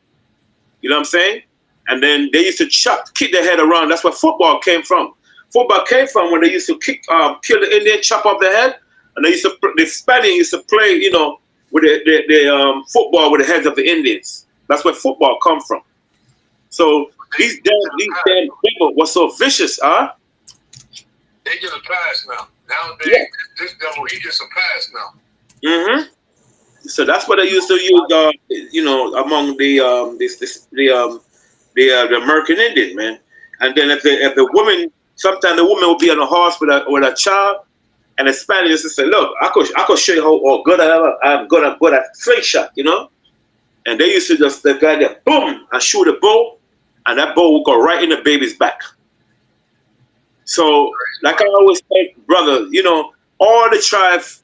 You know what I'm saying? And then they used to kick their head around. That's where football came from. Football came from when they used to kill the Indian, chop off their head, and the Spaniards used to play, with the football with the heads of the Indians. That's where football come from. So these damn people were so vicious, huh? They get a pass now. Nowadays, this devil, he gets a pass now. So that's what they used to use, among the American Indian, man. And then if the woman, sometimes the woman would be on a horse with a child, and the Spaniard used to say, "Look, I could show you how good I'm good at slingshot, And they used to just the guy there, boom, and shoot a bow, and that bow would go right in the baby's back. So, like I always say, brother, all the tribes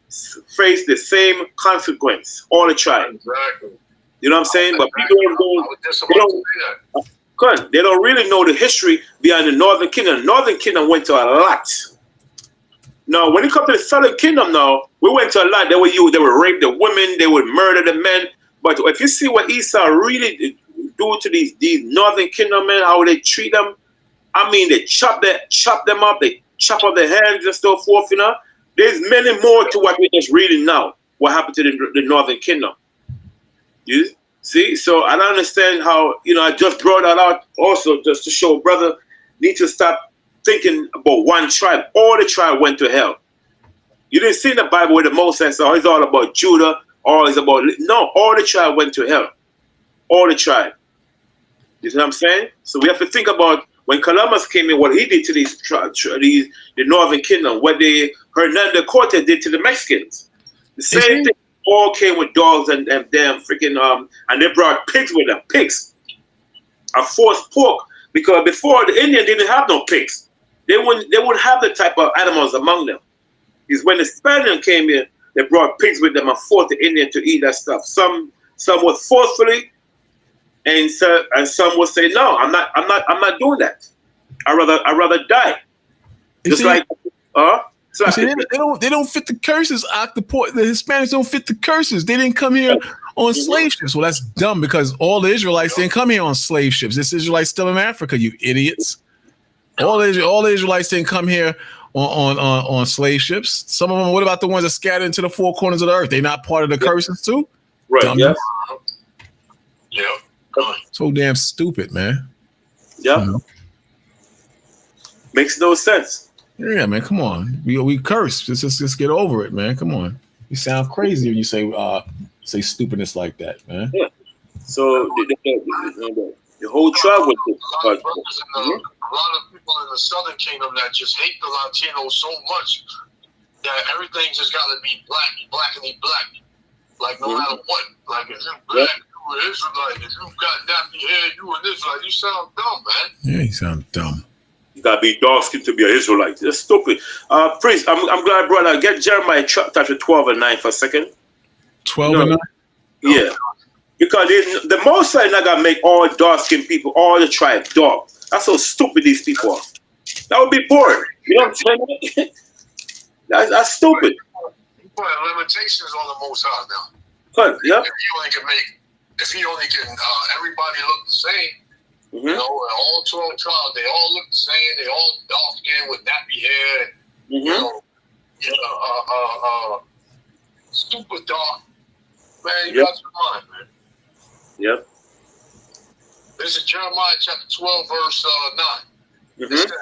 face the same consequence. All the tribes. Exactly. You know what I'm saying? But people they don't really know the history behind the Northern Kingdom. Northern Kingdom went to a lot. Now, when it comes to the Southern Kingdom, now we went to a lot. They would rape the women, they would murder the men. But if you see what Esau really do to these northern kingdom men, how they treat them, I mean, they chop them up, they chop off their hands and so forth. You know, there's many more to what we're just reading now. What happened to the northern kingdom? You see, so I don't understand how, you know, I just brought that out also just to show brother need to stop thinking about one tribe. All the tribe went to hell. You didn't see in the Bible where the Moses said, oh, it's all about Judah, or it's about, no, all the tribe went to hell. All the tribe. You see what I'm saying? So we have to think about when Columbus came in, what he did to the northern kingdom, what Hernando Cortez did to the Mexicans. The same thing. All came with dogs and damn freaking and they brought pigs with them, pigs, a forced pork, because before the Indian didn't have no pigs. They wouldn't have the type of animals among them. Is when the Spaniard came in, they brought pigs with them and forced the Indian to eat that stuff. Some was forcefully, and some would say, no, I'm not doing that. I rather die. Just like See, they don't fit the curses. The Hispanics don't fit the curses. They didn't come here on slave ships. Well, that's dumb because all the Israelites didn't come here on slave ships. This Israelites still in Africa, you idiots. All the Israelites didn't come here on slave ships. Some of them. What about the ones that scattered into the four corners of the earth? They not part of the curses too? Right. Dummies. Yeah. So damn stupid, man. Yeah. Makes no sense. Yeah, man, come on. We curse. Just get over it, man. Come on. You sound crazy when you say stupidness like that, man. Yeah. So the whole tribe was a lot of people in the Southern Kingdom that just hate the Latinos so much that everything just got to be blackity black. Like no matter what. Like if you're black, you an Israelite. If you got nappy hair, you an Israelite. You sound dumb, man. Yeah, you sound dumb. You gotta be dark skinned to be an Israelite. That's stupid. Priest, I'm glad I brought that. Get Jeremiah chapter 12 and 9 for a second. 12 and 9? Yeah. Because the Most High not gonna make all dark skinned people, all the tribe dark. That's how stupid these people are. That would be boring. You know what I'm saying? That's stupid. You put limitations on the Most High now. But, yeah. If he only can everybody look the same. You know, all 12 tribes, they all look the same. They all dark skinned with nappy hair. You know, super dark. Man, you got your mind, man. Yep. This is Jeremiah chapter 12, verse 9. It says,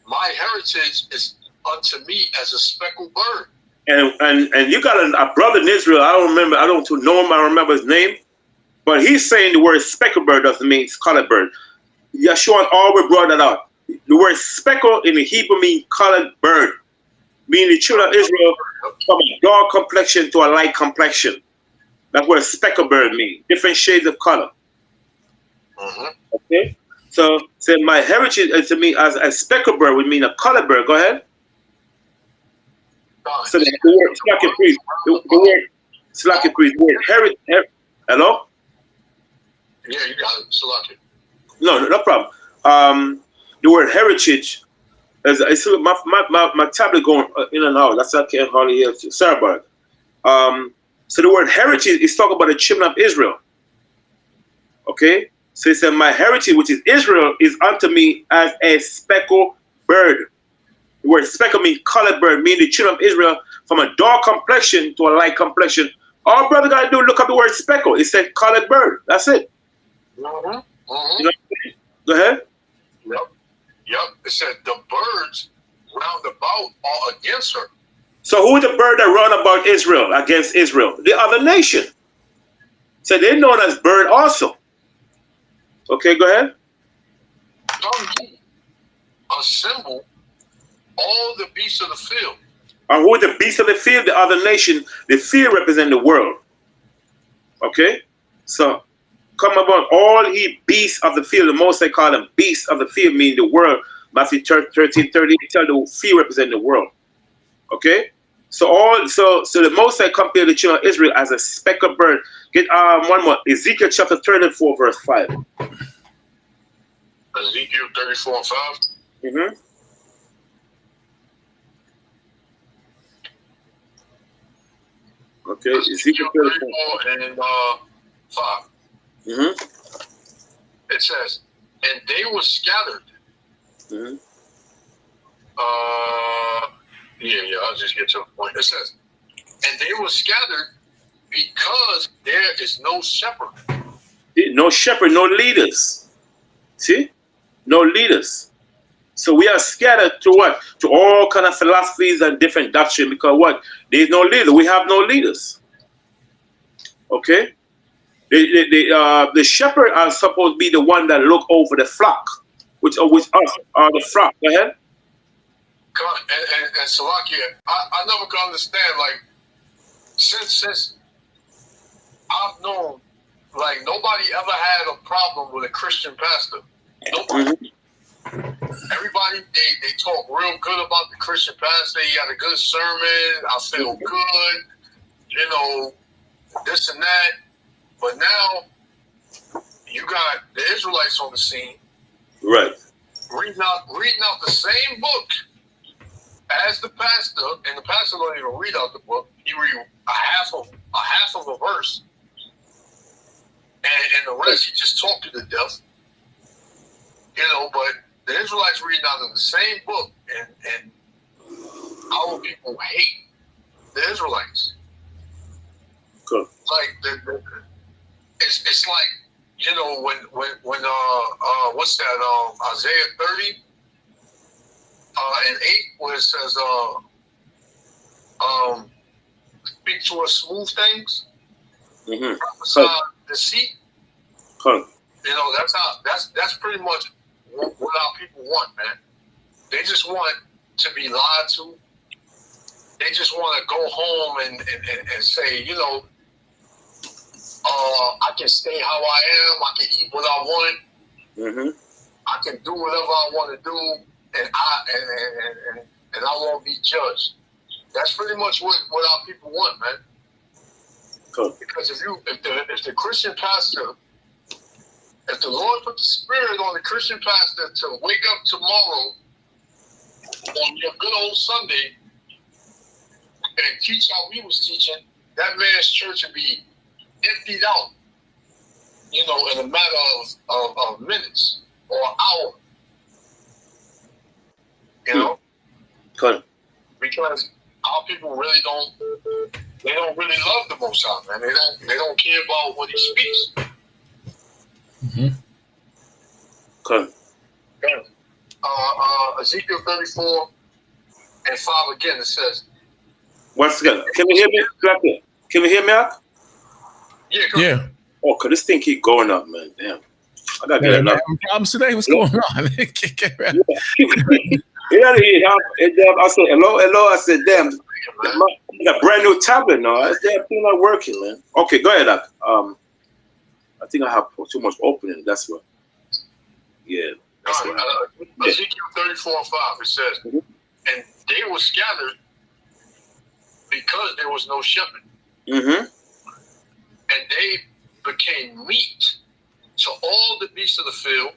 my heritage is unto me as a speckled bird. And you got a brother in Israel. I don't know him. I remember his name. But he's saying the word speckled bird doesn't mean colored bird. Yeshua always brought that out. The word speckle in the Hebrew means colored bird, meaning the children of Israel from a dark complexion to a light complexion. That's what speckled bird means. Different shades of color. Okay? So my heritage to me as a speckled bird would mean a colored bird. Go ahead. So the word Slaki priest, the word Slaki priest, the word heritage. Hello? Yeah, you got it. Slaki. No problem. The word heritage, my tablet going in and out. That's why I can't hardly hear you. Sorry about it. So the word heritage is talking about the children of Israel. Okay? So it said, my heritage, which is Israel, is unto me as a speckled bird. The word speckled means colored bird, meaning the children of Israel from a dark complexion to a light complexion. All brother got to do is look up the word speckle. It said colored bird. That's it. You know what I'm saying? Go ahead. Yep. It said the birds round about are against her. So who is the bird that run about Israel, against Israel? The other nation. So they're known as bird also. Okay, go ahead. Assemble all the beasts of the field. And who is the beast of the field? The other nation. The field represents the world. Okay? So come about all ye beasts of the field. The most they call them beasts of the field, meaning the world. Matthew 13:30 tell the field represent the world. Okay? So the most I compare the children of Israel as a speckled bird. Get one more. Ezekiel chapter 34, verse 5. Ezekiel 34 and 5. Okay, Ezekiel 34 and 5. It says, and they were scattered. I'll just get to the point. It says, and they were scattered because there is no shepherd. No shepherd, no leaders. See? No leaders. So we are scattered to what? To all kind of philosophies and different doctrine, because what? There's no leader. We have no leaders. Okay? The shepherd are supposed to be the one that look over the flock, which us are the flock. Go ahead. And Salakia, I never could understand, like, since I've known, like, nobody ever had a problem with a Christian pastor. Nobody. Everybody, they talk real good about the Christian pastor. He had a good sermon. I feel good. You know, this and that. But now, you got the Israelites on the scene. Right. Reading out the same book as the pastor, and the pastor don't even read out the book. He read a half of a verse, and the rest he just talked to the death. You know, but the Israelites reading out of the same book, and our people hate the Israelites. Cool. Like it's like, you know, when what's that, Isaiah 30 and 8, where it says speak to us smooth things, prophesy deceit. Cool. You know, that's pretty much what our people want, man. They just want to be lied to. They just want to go home and say, you know, I can stay how I am. I can eat what I want. I can do whatever I want to do, and I won't be judged. That's pretty much what our people want, man. Cool. Because if the Christian pastor, if the Lord put the spirit on the Christian pastor to wake up tomorrow on your good old Sunday and teach how we was teaching, that man's church would be emptied out, you know, in a matter of minutes or an hour. You know? Cool. Because our people really don't really love the Most High, man. They don't care about what he speaks. Cool. Ezekiel 34 and 5 again, it says. Once again, can we hear me? Can we hear me out? Yeah. Oh, cause this thing keep going up, man. Damn. I gotta get another problems today. What's going on? I said hello. I said, damn, I got a brand new tablet now. That damn thing not working, man. Okay, go ahead, Doc. I think I have too much opening. That's what. Yeah. Ezekiel 34 and 5. It says, and they were scattered because there was no shepherd. And they became meat to all the beasts of the field.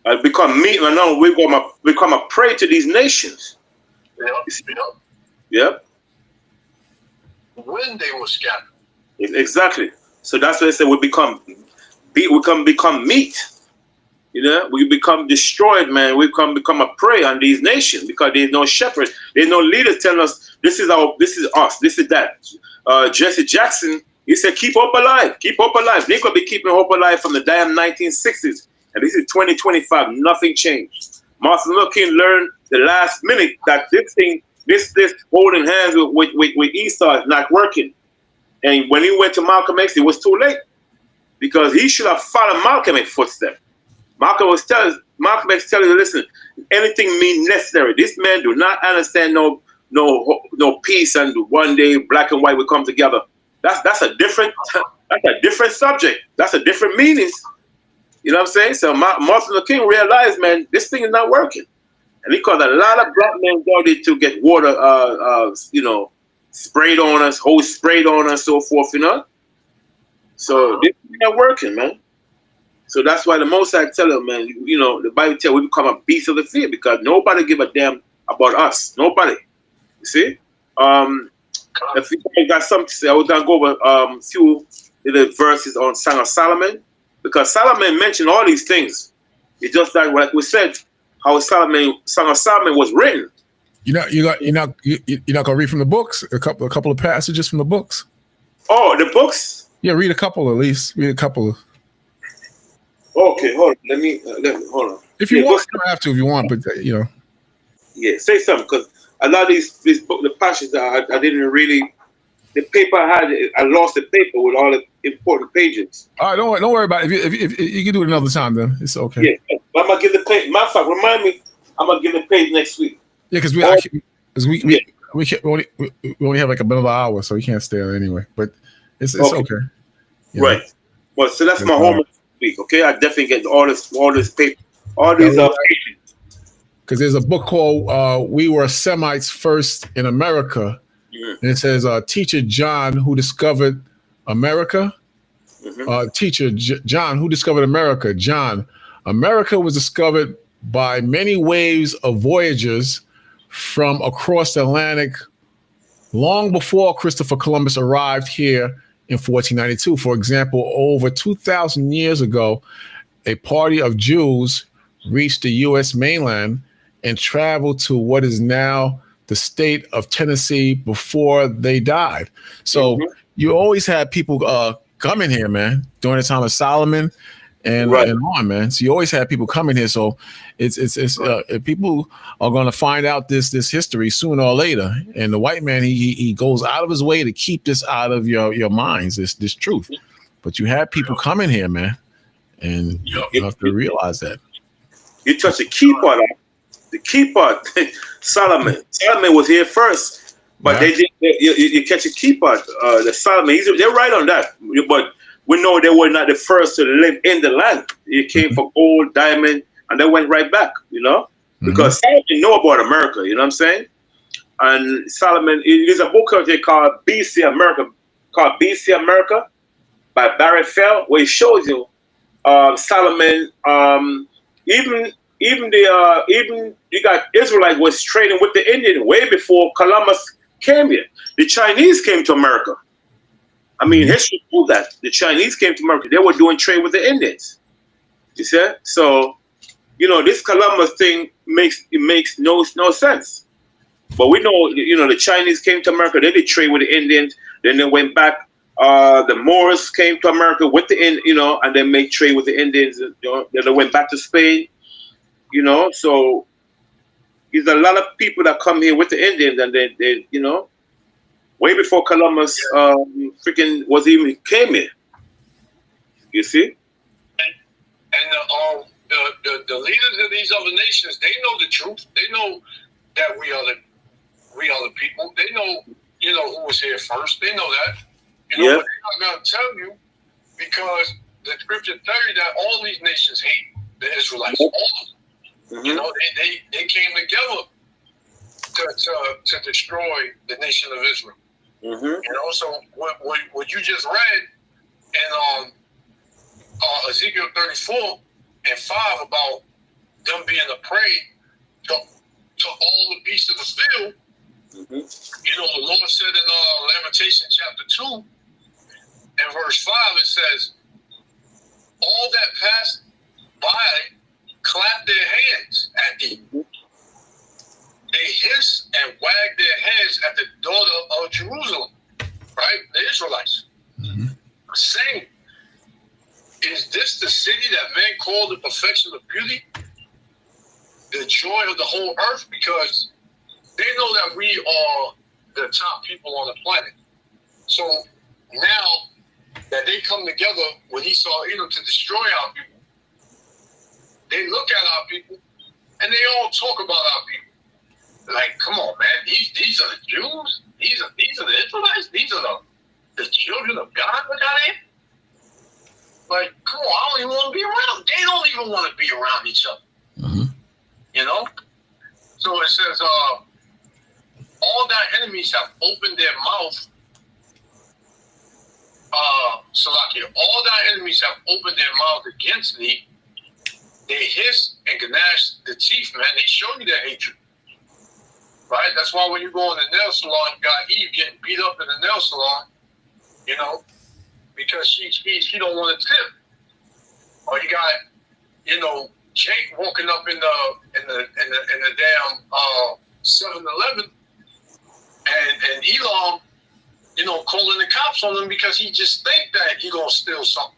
I become meat, and now we're going to become a prey to these nations. Yep. When they were scattered. Exactly. So that's why they say we become meat. You know, we become destroyed, man. We become a prey on these nations because there's no shepherd, there's no leaders telling us this is us, this is that. Jesse Jackson, he said, keep hope alive, keep hope alive. They're gonna be keeping hope alive from the damn 1960s, and this is 2025. Nothing changed. Martin Luther King learned the last minute that this holding hands with Esau is not working, and when he went to Malcolm X, it was too late because he should have followed Malcolm X's footsteps. Malcolm X telling you, listen, anything mean necessary. This man do not understand no peace, and one day black and white will come together. That's a different subject. That's a different meaning. You know what I'm saying? So Martin Luther King realized, man, this thing is not working, and he caused a lot of black men started to get water, sprayed on us, hose sprayed on us, so forth. You know. So this is not working, man. So that's why the Most High tell them, man, you know, the Bible tell we become a beast of the field because nobody give a damn about us. Nobody. You see? If you got something to say, I was gonna go over few the verses on Song of Solomon, because Solomon mentioned all these things. It's just that, like we said, how Song of Solomon was written. You're not gonna read from the books. A couple of passages from the books. Oh, the books. Yeah, read a couple at least. Read a couple. Okay, hold on. Let me hold on. If you want, you don't have to if you want, but Yeah, say something, because a lot of these book, the passages I didn't really. The paper I had, I lost the paper with all the important pages. All right, don't worry about it. If you can do it another time, then it's okay. Yeah, I'm gonna give the page. Matter of fact, remind me. I'm gonna give the page next week. Yeah, because we only have like another hour, so we can't stay there anyway. But it's okay. Right. Well, so that's my homework this week. Okay, I definitely get all this paper, all these pages. Because there's a book called "We Were Semites First in America." And it says, Teacher John, who discovered America. Teacher John, who discovered America? John, America was discovered by many waves of voyagers from across the Atlantic long before Christopher Columbus arrived here in 1492. For example, over 2,000 years ago, a party of Jews reached the U.S. mainland and traveled to what is now the state of Tennessee before they died. So you always had people coming here, man, during the time of Solomon and on, man. So you always had people coming here. So it's people are going to find out this history sooner or later. And the white man, he goes out of his way to keep this out of your minds, this truth. But you had people coming here, man, and you have to realize that. You touch the key part. The key part, Solomon. Solomon was here first, but they did. You catch a key part. The Solomon. They're right on that. But we know they were not the first to live in the land. It came for gold, diamond, and they went right back. Because Solomon know about America. You know what I'm saying? And Solomon, there's a book out there called BC America, by Barry Fell, where he shows you Solomon. Even you got Israelites was trading with the Indian way before Columbus came here. The Chinese came to America. I mean, history proved that the Chinese came to America. They were doing trade with the Indians. You see? So, this Columbus thing makes no sense. But we know, the Chinese came to America. They did trade with the Indians. Then they went back. The Moors came to America with the and then make trade with the Indians. Then they went back to Spain. So there's a lot of people that come here with the Indians, and they way before Columbus freaking was even came here. You see? And the leaders of these other nations, they know the truth. They know that we are the people. They know, who was here first. They know that. But they're not gonna tell you, because the scripture tell you that all these nations hate the Israelites. All of them. They came together to destroy the nation of Israel. So what you just read in Ezekiel 34 and 5 about them being a prey to all the beasts of the field. The Lord said in Lamentation chapter 2 and verse 5, it says, all that passed by clap their hands at thee. They hiss and wag their heads at the daughter of Jerusalem, right? The Israelites. Saying, is this the city that man called the perfection of beauty? The joy of the whole earth? Because they know that we are the top people on the planet. So now that they come together with Esau, to destroy our people, they look at our people and they all talk about our people. Like, come on, man, these are the Jews, these are the Israelites, these are the children of God. Look out here. Like, come on, I don't even want to be around. They don't even want to be around each other. So it says, all thy enemies have opened their mouth. Salakia, all thy enemies have opened their mouth against thee. They hiss and gnash the teeth, man. They show you their hatred. Right? That's why when you go in the nail salon, you got Eve getting beat up in the nail salon, because she don't want to tip. Or you got, you know, Jake walking up in the damn 7-Eleven, and Elon, you know, calling the cops on him because he just think that he gonna steal something.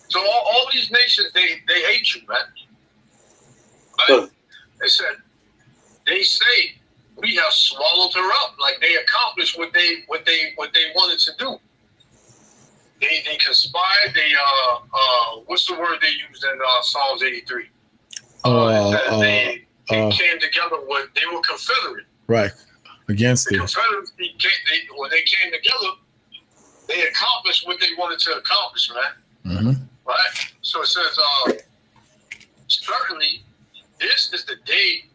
So all these nations, they hate you, man. Right? They say we have swallowed her up, like they accomplished what they wanted to do. They conspired. They what's the word they used in Psalms 83? They came together. They were confederate. Right. Against the it. Confederacy, when they came together, they accomplished what they wanted to accomplish, man. Mm-hmm. Right? So it says, certainly, this is the day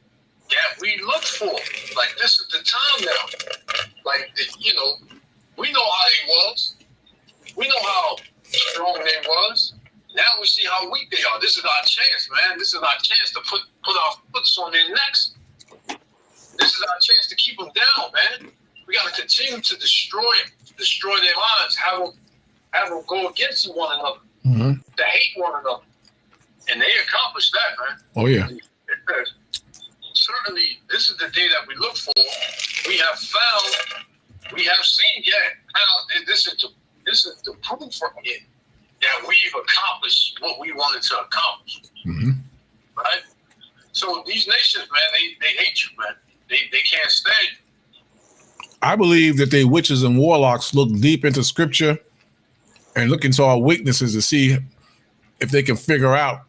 that we look for. Like, this is the time now. Like, you know, we know how they was. We know how strong they was. Now we see how weak they are. This is our chance, man. This is our chance to put our foots on their necks. This is our chance to keep them down, man. We got to continue to destroy their minds, have them go against one another, Mm-hmm. to hate one another. And they accomplished that, man. Oh, yeah. It says, certainly, this is the day that we look for. We have found, we have seen, how this is the proof for it that we've accomplished what we wanted to accomplish. Mm-hmm. Right? So these nations, man, they hate you, man. They can't stand you. I believe that they witches and warlocks look deep into scripture and look into our weaknesses to see if they can figure out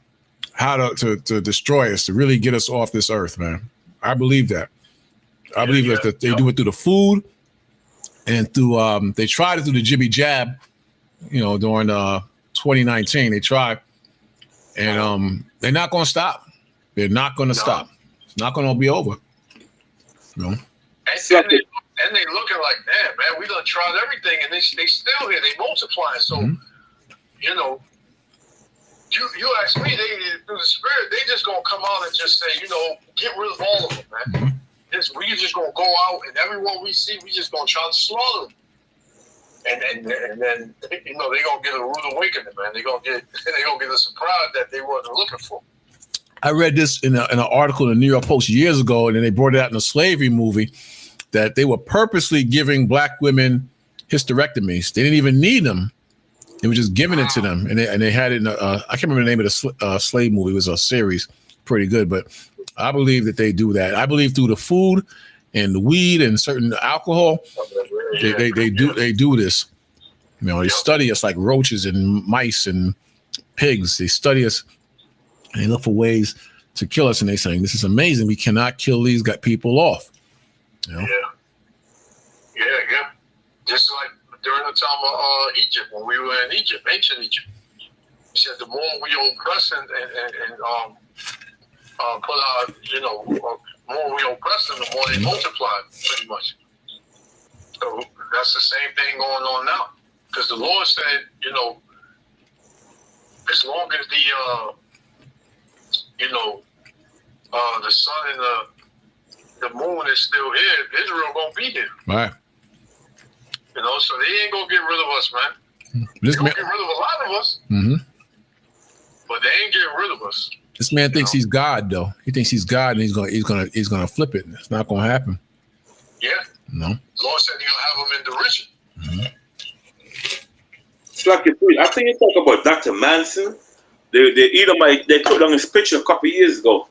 how to destroy us, to really get us off this earth, man. I believe that. I believe that they do it through the food and through they tried it through the jibby jab, you know, during 2019. They tried, and they're not going to stop. They're not going to stop. It's not going to be over. You know? And they looking like, man, we done tried everything, and they still here. They multiplying. So, you know, you ask me, they through the spirit, they just gonna come out and just say, you know, get rid of all of them, man. We just gonna go out, and everyone we see, we just gonna try to slaughter them. And then you know they gonna get a rude awakening, man. They gonna get a surprise that they wasn't looking for. I read this in an article in the New York Post years ago, and then they brought it out in a slavery movie, that they were purposely giving black women hysterectomies. They didn't even need them. They were just giving it to them. And they had it in I can't remember the name of the slave movie. It was a series, pretty good. But I believe that they do that. I believe through the food and the weed and certain alcohol, they do this. You know, they study us like roaches and mice and pigs. They study us and they look for ways to kill us. And they're saying, this is amazing. We cannot kill these people off. You know? Yeah. Just like during the time of Egypt, when we were in Egypt, ancient Egypt, he said the more we oppress and put our, you know, more we oppress them, the more they multiply, pretty much. So that's the same thing going on now, because the Lord said, you know, as long as the sun and the moon is still here, Israel gonna be here. Right. You know, so they ain't gonna get rid of us, man. They gonna get rid of a lot of us, but they ain't getting rid of us. This man thinks he's God, though. He thinks he's God, and he's gonna flip it. It's not gonna happen. Yeah. No. The Lord said He'll have them in derision. It's like I think you talk about Dr. Manson. They took down his picture a couple of years ago.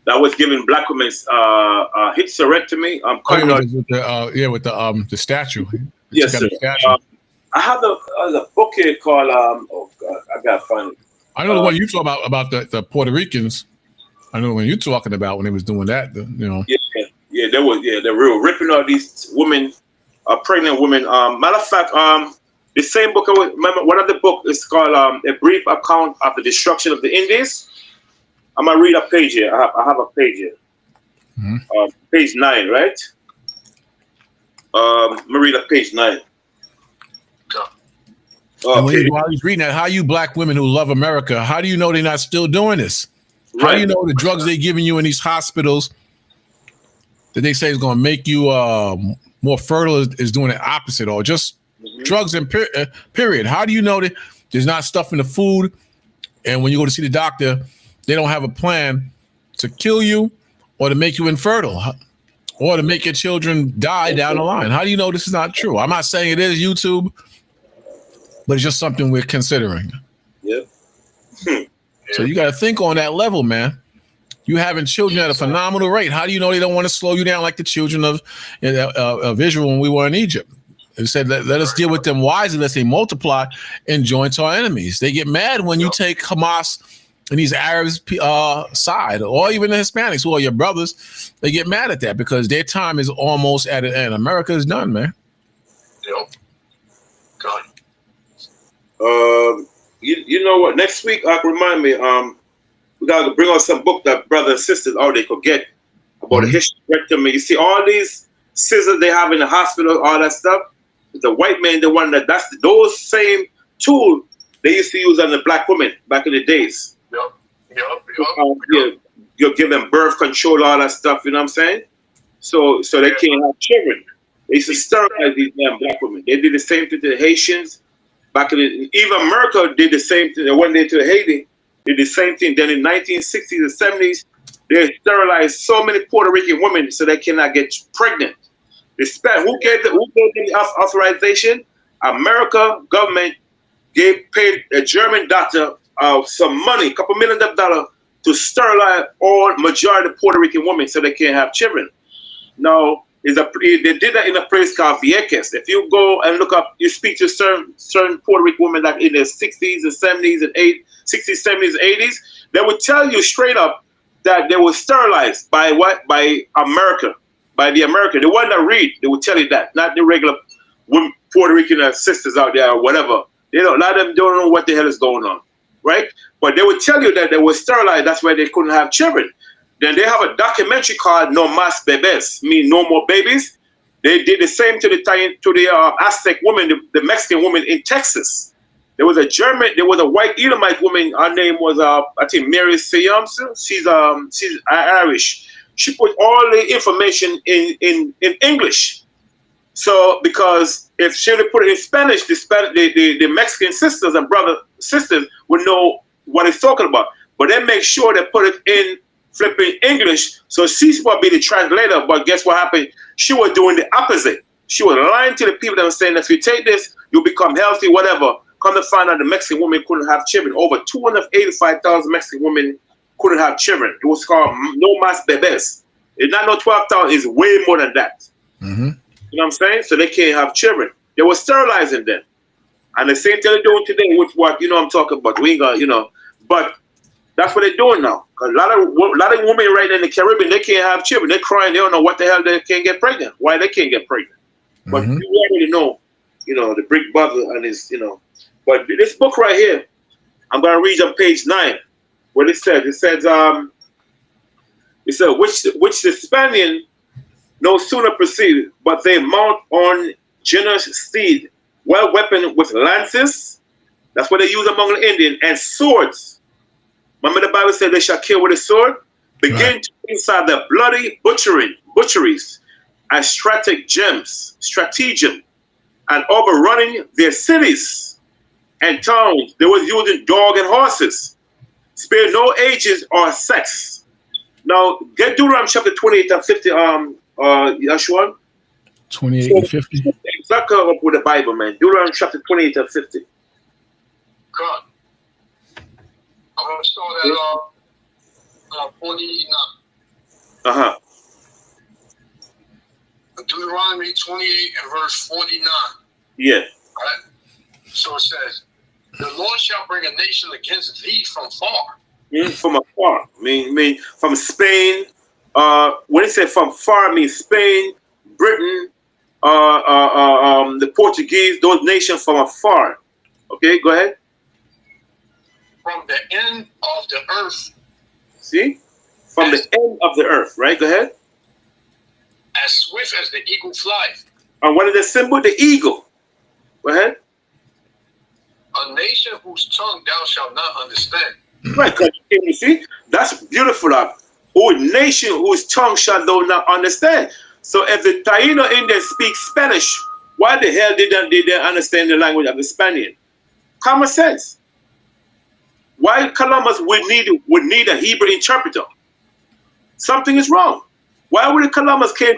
That was giving black women hysterectomy. With the statue. Yes, sir. I have a book here called oh God, I gotta find it. I know the one you talk about the Puerto Ricans. I know the one you're talking about when they was doing that. You know. Yeah, they were ripping out these women, pregnant women. Matter of fact, the same book. Remember, one of the book is called A Brief Account of the Destruction of the Indies. I'm gonna read a page here. I have a page here. Page 9, right? I'm gonna read a page 9. Okay. While he's reading that, how you black women who love America, how do you know they're not still doing this? Right. How do you know the drugs they're giving you in these hospitals that they say is going to make you more fertile is doing the opposite, or just drugs and period. How do you know that there's not stuff in the food? And when you go to see the doctor, they don't have a plan to kill you or to make you infertile or to make your children die down the line. How do you know this is not true? I'm not saying it is YouTube, but it's just something we're considering. Yep. So you got to think on that level, man. You having children at a phenomenal rate. How do you know they don't want to slow you down like the children of Israel when we were in Egypt? They said, let us deal with them wisely, lest they multiply and join to our enemies. They get mad when you take Hamas and these Arabs side, or even the Hispanics who are your brothers. They get mad at that because their time is almost at an end. America is done, man. Yep. Done. You know what? Next week, remind me. We gotta bring out some book that brothers and sisters already could get about the hysterectomy. You see all these scissors they have in the hospital, all that stuff. The white man, the one that's those same tools they used to use on the black women back in the days. You're giving birth control, all that stuff. You know what I'm saying? So they can't have children. They used to sterilize these damn black women. They did the same thing to the Haitians. Back in even America did the same thing. They went into Haiti. Did the same thing. Then in 1960s and 70s, they sterilized so many Puerto Rican women so they cannot get pregnant. Who gave them the authorization? America government paid a German doctor some money, a couple $1 million to sterilize all majority of Puerto Rican women so they can't have children. Now, they did that in a place called Vieques. If you go and look up, you speak to certain Puerto Rican women like in their 60s and 70s and 60s, 70s, 80s, they would tell you straight up that they were sterilized by what? By America, by the American. The one that read, they would tell you that, not the regular women, Puerto Rican sisters out there or whatever. A lot of them don't know what the hell is going on, right? But they would tell you that they were sterilized. That's why they couldn't have children. Then they have a documentary called No Mas Bebés, mean no more babies. They did the same to the Aztec woman, the Mexican woman in Texas. There was a white Edomite woman. Her name was I think Mary Siamson. She's Irish. She put all the information in English. So because if she would put it in Spanish, the Mexican sisters and sisters would know what it's talking about. But they make sure they put it in flipping English. So she's supposed to be the translator. But guess what happened? She was doing the opposite. She was lying to the people that were saying that if you take this, you'll become healthy, whatever. Come to find out the Mexican women couldn't have children. Over 285,000 Mexican women couldn't have children. It was called No Mas Bebés. It's not no 12,000. It's way more than that. Mm-hmm. You know what I'm saying? So they can't have children. They were sterilizing them. And the same thing they're doing today with what, I'm talking about. We ain't got, but that's what they're doing now. A lot of women right in the Caribbean, they can't have children. They're crying. They don't know what the hell they can't get pregnant. Why they can't get pregnant. But you already know, the big brother and his, But this book right here, I'm going to read on page 9 what it says. It says, which the Spaniard no sooner perceived, but they mount on generous steed, well weaponed with lances. That's what they use among the Indian, and swords. Remember the Bible said they shall kill with a sword? Begin to inside the bloody butcheries and stratagem, and overrunning their cities and towns. They was using dog and horses. Spare no ages or sex. Now, get Deuteronomy chapter 28 and 50, Yeshua. 28 and 50? Exactly up with the Bible, man. Deuteronomy chapter 28 and 50. God. I'm going to start at 49. Uh-huh. Deuteronomy 28 and verse 49. Yeah. Right? So it says, the Lord shall bring a nation against thee from far. From afar. I mean, from Spain. When it said from far, I mean Spain, Britain, the Portuguese, those nations from afar. Okay, go ahead. From the end of the earth. See? From the end of the earth, right? Go ahead. As swift as the eagle flies. And what is the symbol? The eagle. Go ahead. A nation whose tongue thou shalt not understand. Right, because you see, that's beautiful. Who nation whose tongue shall thou not understand? So if the Taino Indians speak Spanish, Why the hell did they understand the language of the Spaniard? Common sense. Why Columbus would need a Hebrew interpreter? Something is wrong. Why would Columbus came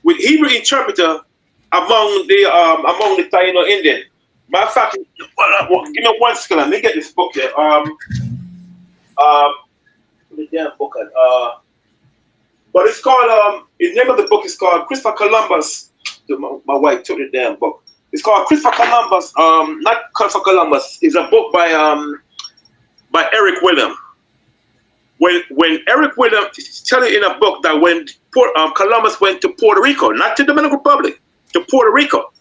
with Hebrew interpreter among the Taino Indian? Matter of fact, give me 1 second. Let me get this book here. The damn book. But it's called. The name of the book is called Christopher Columbus. My wife took the damn book. It's called Christopher Columbus. Not Christopher Columbus. It's a book by Eric William. When Eric William telling in a book that when Columbus went to Puerto Rico, not to the Dominican Republic, to Puerto Rico,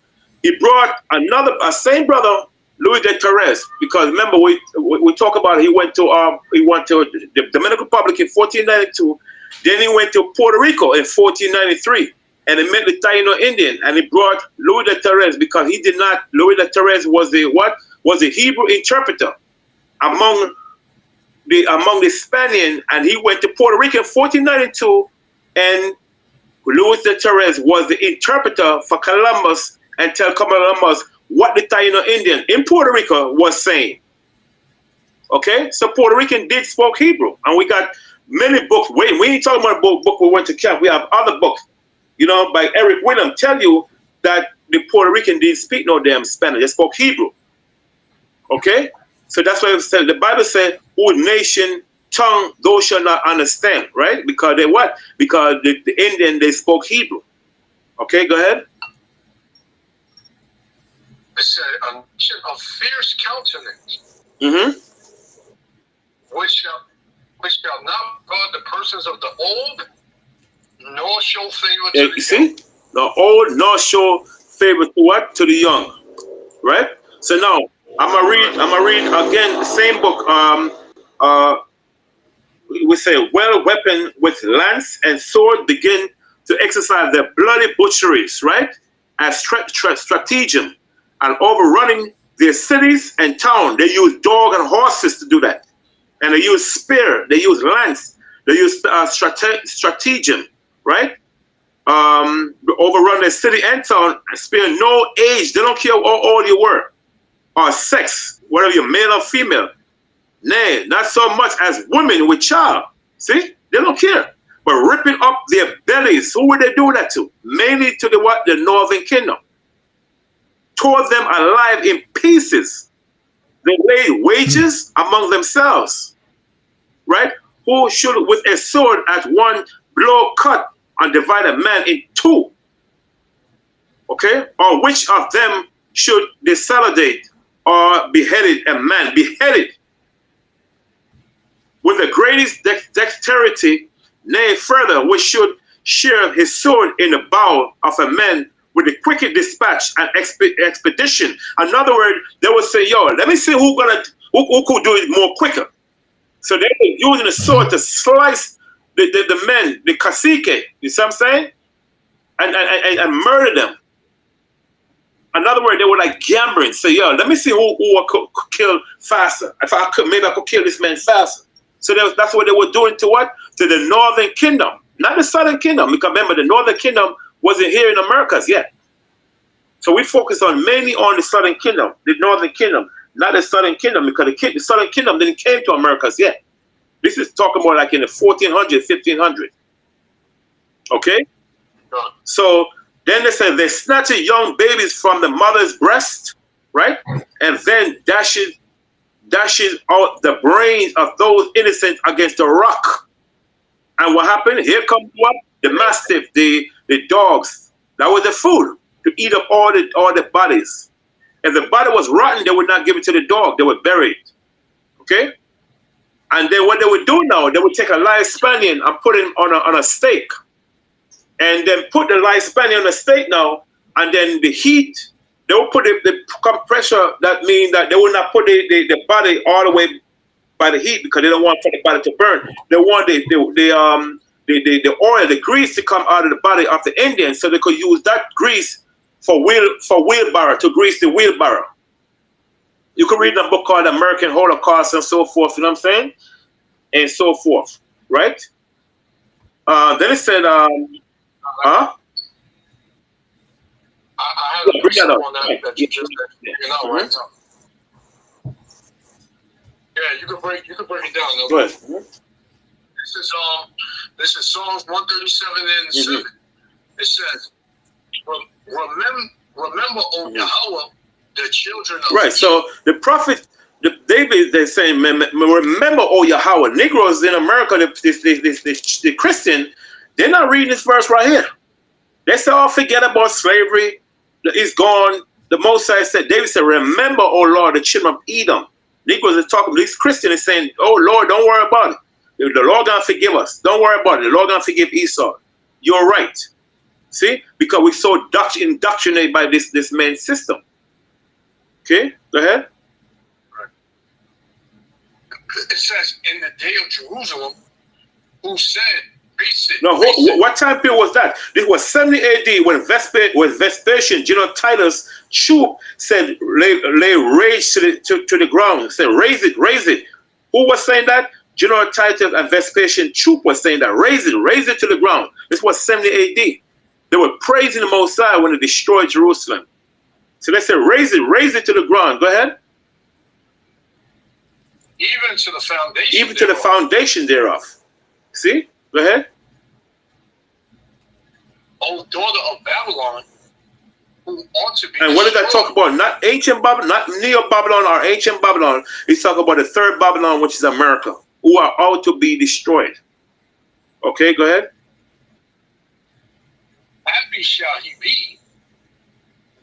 he brought a same brother, Louis de Torres, because remember we talk about he went to the Dominican Republic in 1492, then he went to Puerto Rico in 1493, and he met the Taino Indian, and he brought Louis de Torres because Louis de Torres was the Hebrew interpreter among the Spaniard, and he went to Puerto Rico in 1492, and Louis de Torres was the interpreter for Columbus and tell Columbus what the Taino Indian in Puerto Rico was saying. Okay, so Puerto Rican did spoke Hebrew, and we got many books. We ain't talking about a book we went to camp. We have other books, by Eric William tell you that the Puerto Rican didn't speak no damn Spanish. They spoke Hebrew. Okay, so that's why it said, the Bible said, "Whose nation tongue those shall not understand," right? Because they what? Because the Indian, they spoke Hebrew. Okay, go ahead. It said, a fierce countenance, Mm-hmm. which shall not guard the persons of the old, nor show favor to the young. The old nor show favor to what? To the young. Right? So now I'm gonna read again the same book. We say, well, weapon with lance and sword begin to exercise their bloody butcheries, right? As stratagem and overrunning their cities and town. They use dog and horses to do that. And they use spear, they use lance, they use stratagem, right? Overrun their city and town, spare no age. They don't care how old you were, or sex, whether you're male or female. Nay, not so much as women with child. See, they don't care. But ripping up their bellies, who would they do that to? Mainly to the Northern Kingdom. Tore them alive in pieces. They laid wages among themselves, right? Who should with a sword at one blow cut and divide a man in two? Okay? Or which of them should desalidate or beheaded a man? Beheaded with the greatest dexterity, nay further, which should shear his sword in the bow of a man with the quickest dispatch and expedition. In other words, they would say, yo, let me see who could do it more quicker. So they were using the sword to slice the men, the cacique, you see what I'm saying? And murder them. In other words, they were like gambling. So, yo, let me see who I could kill faster. If I could, maybe I could kill this man faster. So that's what they were doing to what? To the Northern Kingdom, not the Southern Kingdom. Because remember, the Northern Kingdom wasn't here in Americas yet. So we focus mainly on the Southern Kingdom, the Northern Kingdom, not the Southern Kingdom, because the Southern Kingdom didn't came to Americas yet. This is talking more like in the 1400s, 1500s. Okay? So then they said they snatch young babies from the mother's breast, right? And then dashes out the brains of those innocents against the rock. And what happened? Here comes what? The mastiff, the dogs. That was the food to eat up all the bodies. If the body was rotten, they would not give it to the dog. They would bury it. Okay? And then what they would do now, they would take a live Spaniard and put him on a stake. And then put the live Spaniard on a stake now, and then the heat, they will put the compressor. That means that they will not put the body all the way by the heat because they don't want for the body to burn. They want the oil, the grease to come out of the body of the Indian, so they could use that grease for wheelbarrow, to grease the wheelbarrow. You can read a book called American Holocaust and so forth, you know what I'm saying? And so forth, right? Then it said, I had Yeah, bring that up. on that you just said. You know, right? Yeah, you can break it down. No? Go ahead. This is Psalms 137 and 7. It says, remember, O Yahweh, the children of Right. So the prophet, David, they're saying, remember, O Yahweh. Negroes in America, the Christian, they're not reading this verse right here. They say, oh, forget about slavery. It's gone. The Mosai said, David said, remember, O Lord, the children of Edom. Negroes are talking, these Christians are saying, oh Lord, don't worry about it. The Lord gonna forgive us. Don't worry about it. The Lord gonna forgive Esau. You're right. See? Because we're so indoctrinated by this main system. Okay, go ahead. It says, in the day of Jerusalem, who said, No, what time period was that? This was 70 AD when Vespasian, General Titus' troop said, lay rage to the ground. Said, raise it. Who was saying that? General Titus and Vespasian troop was saying that. Raise it to the ground. This was 70 AD. They were praising the Mosai when they destroyed Jerusalem. So they said, raise it to the ground. Go ahead. Even to the foundation. Even to the foundation thereof. See? Go ahead. O daughter of Babylon, who ought to be. And what did that talk about? Not ancient Babylon, not Neo-Babylon or ancient Babylon. He's talking about the third Babylon, which is America, who are out to be destroyed. Okay, go ahead. Happy shall he be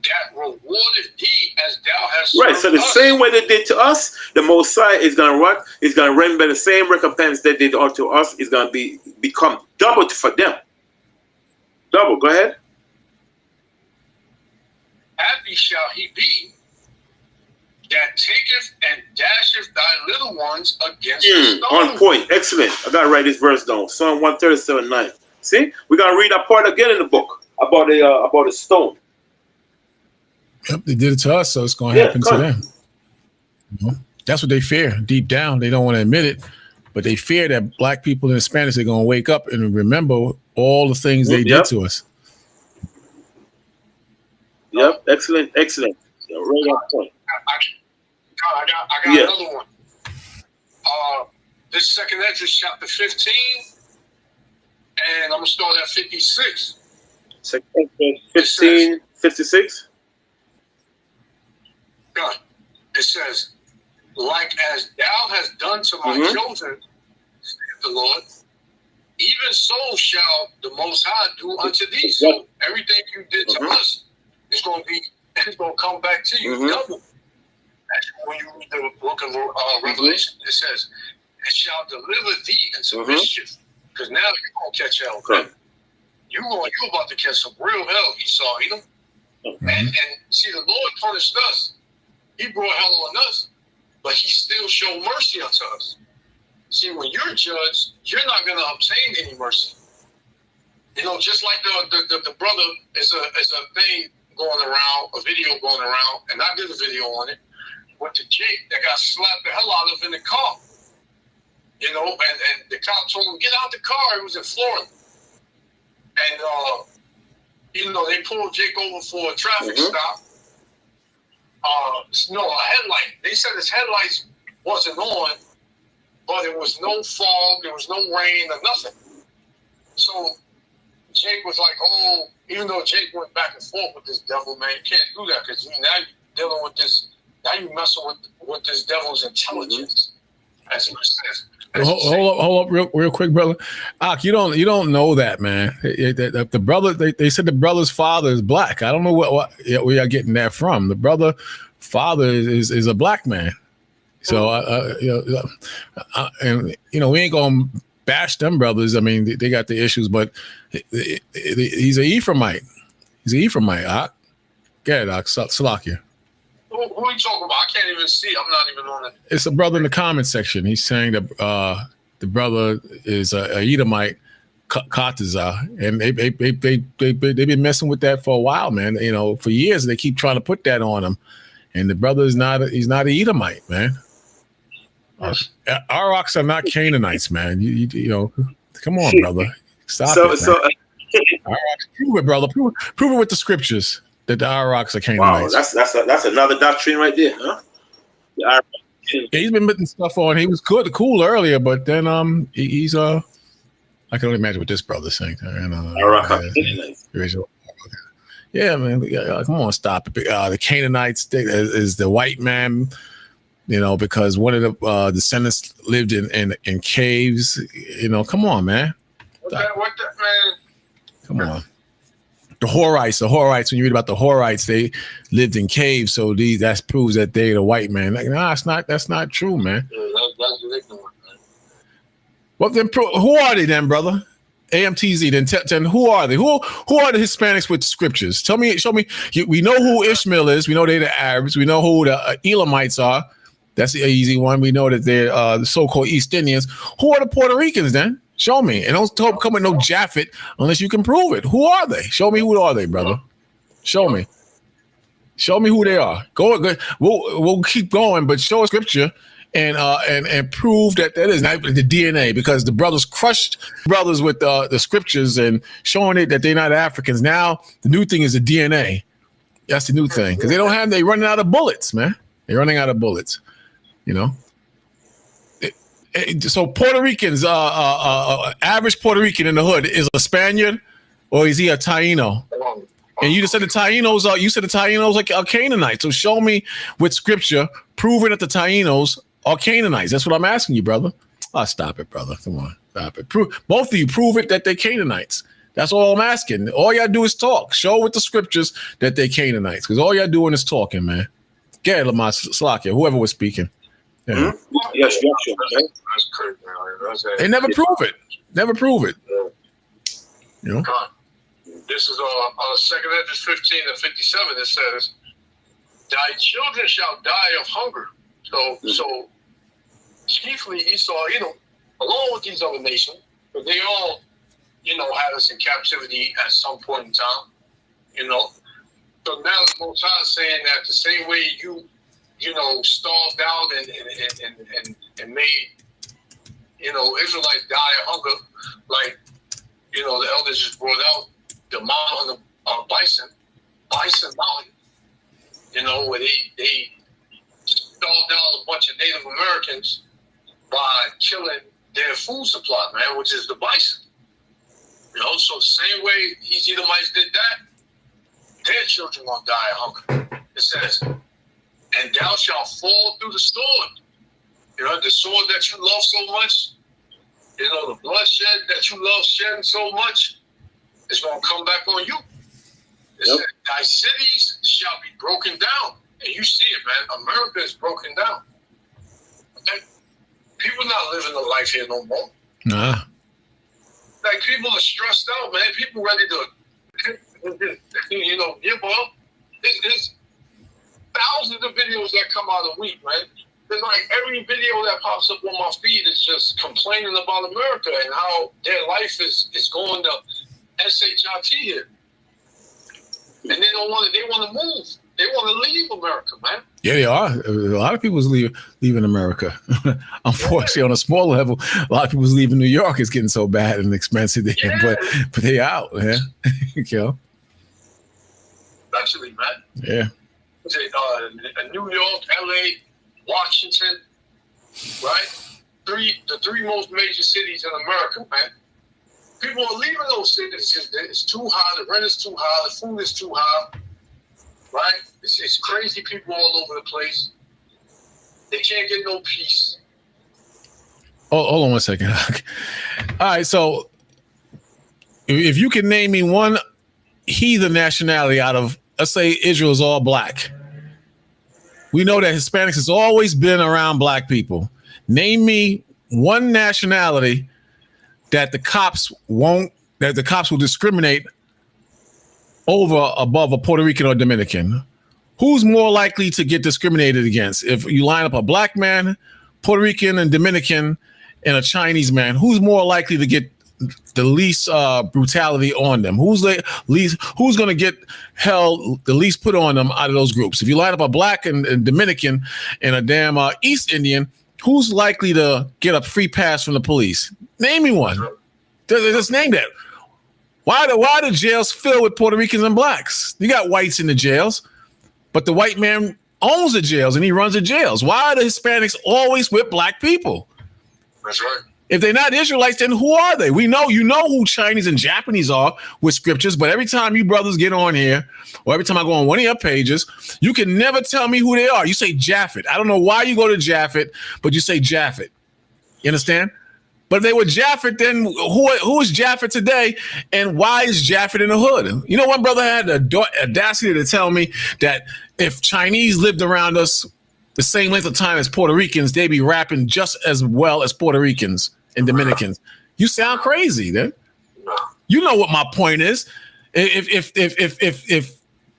that rewardeth thee as thou hast Right, so the same way they did to us, the Mosai is going to what? Is going to render the same recompense they did unto us. Is going to become double for them. Double, go ahead. Happy shall he be that taketh and dasheth thy little ones against the stone. On point, excellent. I got to write this verse down. Psalm 137:9. See, we got to read that part again in the book about the stone. Yep, they did it to us, so it's going to happen to them. You know? That's what they fear deep down. They don't want to admit it, but they fear that black people and Hispanics are going to wake up and remember all the things they did to us. Yep, excellent. Yeah, right on point. I got another one. This is 2nd Ezra chapter 15, and I'm gonna start at 56. 2nd Ezra 15, 56. God, it says, like as thou hast done to my chosen, saith the Lord, even so shall the Most High do unto thee. So everything you did to us is going to come back to you double. That's when you read the book of Revelation, it says, it shall deliver thee into mischief. Because now you're going to catch hell. Okay. You're about to catch some real hell, Esau, you know? And see, the Lord punished us. He brought hell on us, but he still showed mercy unto us. See, when you're judged, you're not going to obtain any mercy. You know, just like the brother is a thing going around, a video going around, and I did a video on it, with the Jake that got slapped the hell out of in the car. You know, and the cop told him, get out the car. It was in Florida. And, you know, they pulled Jake over for a traffic stop. No, a headlight. They said his headlights wasn't on, but there was no fog, there was no rain or nothing. So Jake was like, oh, even though Jake went back and forth with this devil, man, you can't do that because now you're dealing with this, now you're messing with this devil's intelligence, as he says. Hold up, real quick, brother. Ak, you don't know that, man. The brother, they said the brother's father is black. I don't know where y'all getting that from. The brother father is a black man. So and you know, we ain't gonna bash them brothers. I mean, they got the issues, but he's an Ephraimite. He's an Ephraimite. Ak, get it, Ak, Salakia. Who are you talking about? I can't even see. I'm not even on it. It's a brother in the comment section. He's saying that the brother is a Edomite, Kataza, and they've been messing with that for a while, man. You know, for years they keep trying to put that on him, and the brother is not an Edomite, man. Our ox are not Canaanites, man. You know, come on, brother, stop it. Man. Prove it, brother. Prove it with the scriptures. that the Iraqs are Wow, Canaanites. that's another doctrine right there, huh? The Iraq- Yeah, he's been putting stuff on. He was cool earlier, but then he's I can only imagine what this brother's saying. And Iraq are Canaanites. yeah, man, come on, stop it. The Canaanites is the white man, because one of the descendants lived in caves. Come on, man. What that, man? Come on. The Horites, when you read about the Horites, they lived in caves, so that proves that they're the white man. Like, nah, that's not true, man. Yeah, that's ignorant, man. Well, then, who are they then, brother? AMTZ. Then who are they? Who are the Hispanics with the scriptures? Show me. We know who Ishmael is. We know they're the Arabs. We know who the Elamites are. That's the easy one. We know that they're the so-called East Indians. Who are the Puerto Ricans then? Show me. And don't come with no Japhet unless you can prove it. Who are they? Show me who are they, brother. Show me. Show me who they are. Go. We'll keep going, but show a scripture and prove that is not the DNA, because the brothers crushed brothers with the scriptures and showing it that they're not Africans. Now the new thing is the DNA. That's the new thing, because they're running out of bullets, man. They're running out of bullets. So Puerto Ricans, average Puerto Rican in the hood is a Spaniard, or is he a Taino? And you just said the Tainos are Canaanites. So show me with scripture proving that the Tainos are Canaanites. That's what I'm asking you, brother. Oh, stop it, brother. Come on, stop it. Both of you prove it that they're Canaanites. That's all I'm asking. All y'all do is talk. Show with the scriptures that they're Canaanites, because all y'all doing is talking, man. Get it, Lamar Slakia, whoever was speaking. Yeah. Mm-hmm. Yes, That's crazy, man. They never prove it. Never prove it. God. This is on 2 Edges 15 and 57. It says, "Thy children shall die of hunger." So chiefly Esau, along with these other nations, but they all, had us in captivity at some point in time. So now the Most High is saying that the same way you starved out and made, Israelites die of hunger, like, the elders just brought out the mount on Bison Mountain, where they starved out a bunch of Native Americans by killing their food supply, man, which is the bison. So same way these Edomites did that, their children gonna die of hunger. It says, "And thou shalt fall through the sword." The sword that you love so much, the bloodshed that you love shedding so much, is going to come back on you. It says, "Thy cities shall be broken down." And you see it, man. America is broken down. Okay? People not living the life here no more. Nah. Like, people are stressed out, man. People ready to, give up. There's thousands of videos that come out a week, man. There's like every video that pops up on my feed is just complaining about America and how their life is going to SHIT here. And they want to move. They want to leave America, man. Yeah, they are. A lot of people's leaving America. Unfortunately, on a small level, a lot of people's leaving New York. It's getting so bad and expensive there, Yeah. but they out, man. Actually, man. Yeah. New York, LA, Washington, right? The three most major cities in America, man. People are leaving those cities because it's too high, the rent is too high, the food is too high, right? It's crazy people all over the place. They can't get no peace. Oh, hold on one second. All right, so if you can name me one heathen nationality out of, let's say Israel is all black. We know that Hispanics has always been around black people. Name me one nationality that the cops will discriminate over above a Puerto Rican or Dominican. Who's more likely to get discriminated against? If you line up a black man, Puerto Rican and Dominican, and a Chinese man, who's more likely to get the least brutality on them? Who's going to get hell the least put on them out of those groups? If you line up a black and Dominican and a damn East Indian, who's likely to get a free pass from the police? Name me one. Just name that. Why the jails filled with Puerto Ricans and blacks? You got whites in the jails, but the white man owns the jails and he runs the jails. Why are the Hispanics always with black people? That's right. If they're not Israelites, then who are they? We know, you know who Chinese and Japanese are with scriptures, but every time you brothers get on here, or every time I go on one of your pages, you can never tell me who they are. You say Japhet. I don't know why you go to Japhet, but you say Japhet. You understand? But if they were Japhet, then who is Japhet today, and why is Japhet in the hood? You know, one brother had the audacity to tell me that if Chinese lived around us the same length of time as Puerto Ricans, they'd be rapping just as well as Puerto Ricans and Dominicans. You sound crazy, then. You know what my point is. If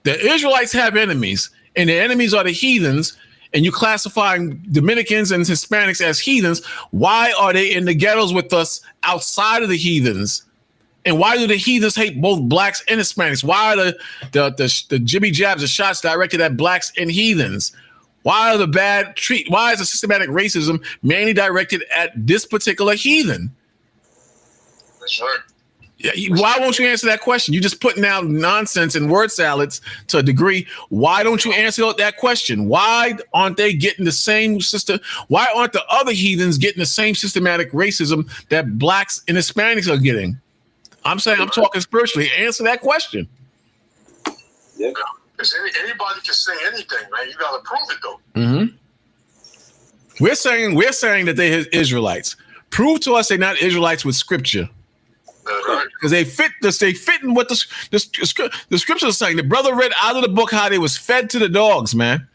the Israelites have enemies and the enemies are the heathens, and you classifying Dominicans and Hispanics as heathens, why are they in the ghettos with us outside of the heathens? And why do the heathens hate both blacks and Hispanics? Why are the jibby jabs, the shots directed at blacks and heathens? Why are why is the systematic racism mainly directed at this particular heathen? That's right. Yeah, why won't you answer that question? You're just putting out nonsense and word salads to a degree. Why don't you answer that question? Why aren't they getting the same system? Why aren't the other heathens getting the same systematic racism that blacks and Hispanics are getting? I'm saying, I'm talking spiritually. Answer that question. Yeah. Because anybody can say anything, man. You got to prove it, though. Mm-hmm. We're saying that they're Israelites. Prove to us they're not Israelites with scripture. Because they fit in what the scripture is saying. The brother read out of the book how they was fed to the dogs, man.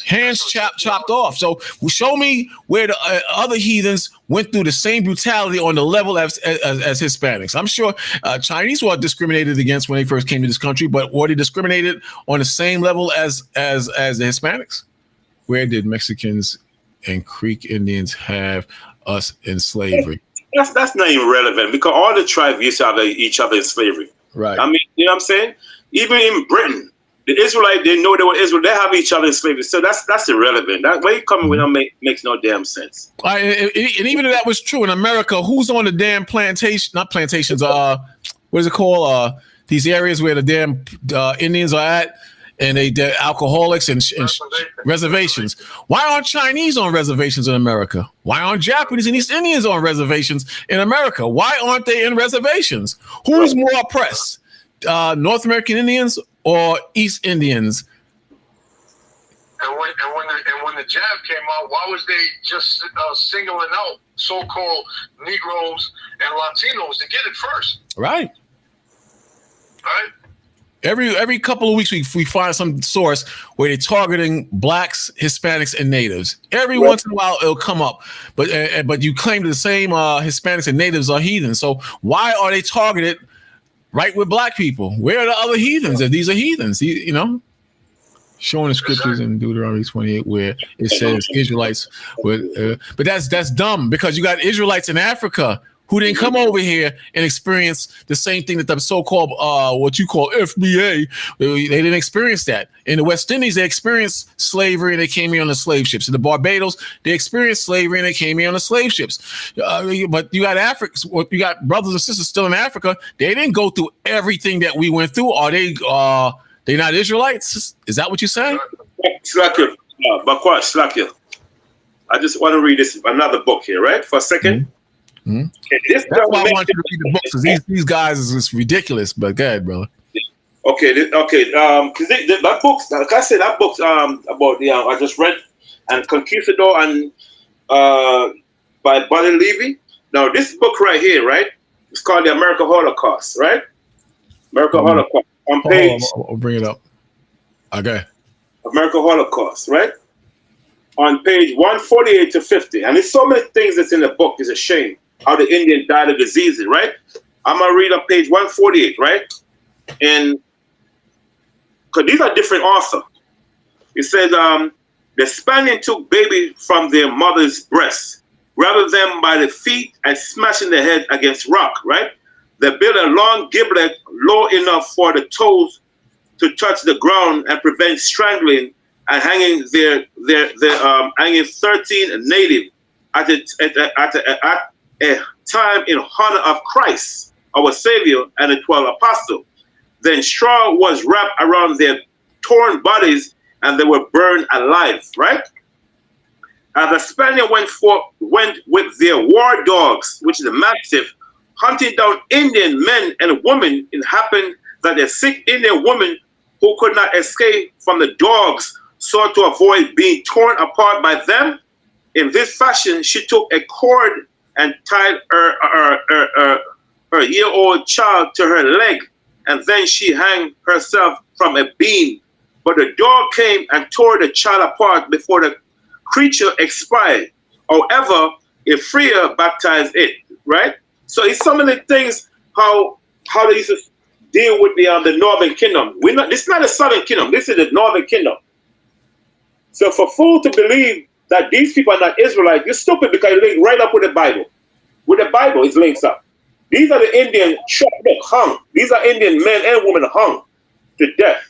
Hands chopped off. So show me where the other heathens went through the same brutality on the level as Hispanics. I'm sure Chinese were discriminated against when they first came to this country, but were they discriminated on the same level as the Hispanics? Where did Mexicans and Creek Indians have us in slavery? That's not even relevant because all the tribes used to have each other in slavery. Right. I mean, you know what I'm saying? Even in Britain, the Israelites didn't know they were Israel. They have each other in slavery. So that's irrelevant. That way you coming with them makes no damn sense. And even if that was true in America, who's on the damn plantation? Not plantations. What is it called? These areas where the damn Indians are at, and they're alcoholics and reservations. Why aren't Chinese on reservations in America? Why aren't Japanese and East Indians on reservations in America? Why aren't they in reservations? Who's more oppressed, North American Indians or East Indians? And when the jab came out, why was they just singling out so-called Negroes and Latinos to get it first? Right. Right. Every couple of weeks, we find some source where they're targeting blacks, Hispanics, and natives. Every once in a while, it'll come up. But you claim the same Hispanics and natives are heathens. So why are they targeted right with black people? Where are the other heathens if these are heathens? You know? Showing the scriptures in Deuteronomy 28 where it says Israelites. But that's dumb because you got Israelites in Africa who didn't come over here and experience the same thing that the so-called, what you call FBA, they didn't experience that. In the West Indies, they experienced slavery and they came here on the slave ships. In the Barbados, they experienced slavery and they came here on the slave ships. But you got you got brothers and sisters still in Africa. They didn't go through everything that we went through. Are they not Israelites? Is that what you're saying? Slakia, Bakwa, Slakia. I just want to read another book here, right? For a second. Mm-hmm. That's why I want you to read the books, because these guys is just ridiculous. But go ahead, brother. Okay. Because that book, like I said, that book about I just read and Conquistador and by Buddy Levy. Now this book right here, right? It's called the American Holocaust, right? American Holocaust on page. I'll bring it up. Okay. American Holocaust, right? On page 148 to 50, and there's so many things that's in the book. It's a shame how the Indian died of diseases, right? I'm gonna read on page 148, right? And because these are different authors. It says the Spaniard took baby from their mother's breast, grabbed them by the feet and smashing their head against rock, right? They built a long giblet low enough for the toes to touch the ground and prevent strangling, and hanging hanging 13 native at a time in honor of Christ. our Savior, and the 12 apostles. Then straw was wrapped around their torn bodies, and they were burned alive, right? The Spaniard went with their war dogs, which is a mastiff, hunting down Indian men and women. It happened that a sick Indian woman who could not escape from the dogs sought to avoid being torn apart by them. In this fashion, she took a cord and tied her year-old child to her leg, and then she hung herself from a beam. But the dog came and tore the child apart before the creature expired. However, a freer baptized it, right? So it's some of the things how they used to deal with the Northern Kingdom. This is not the Southern Kingdom. This is the Northern Kingdom. So for fool to believe that these people are not Israelites, you're stupid, because it links right up with the Bible. With the Bible, it links up. These are the Indian hung. These are Indian men and women hung to death.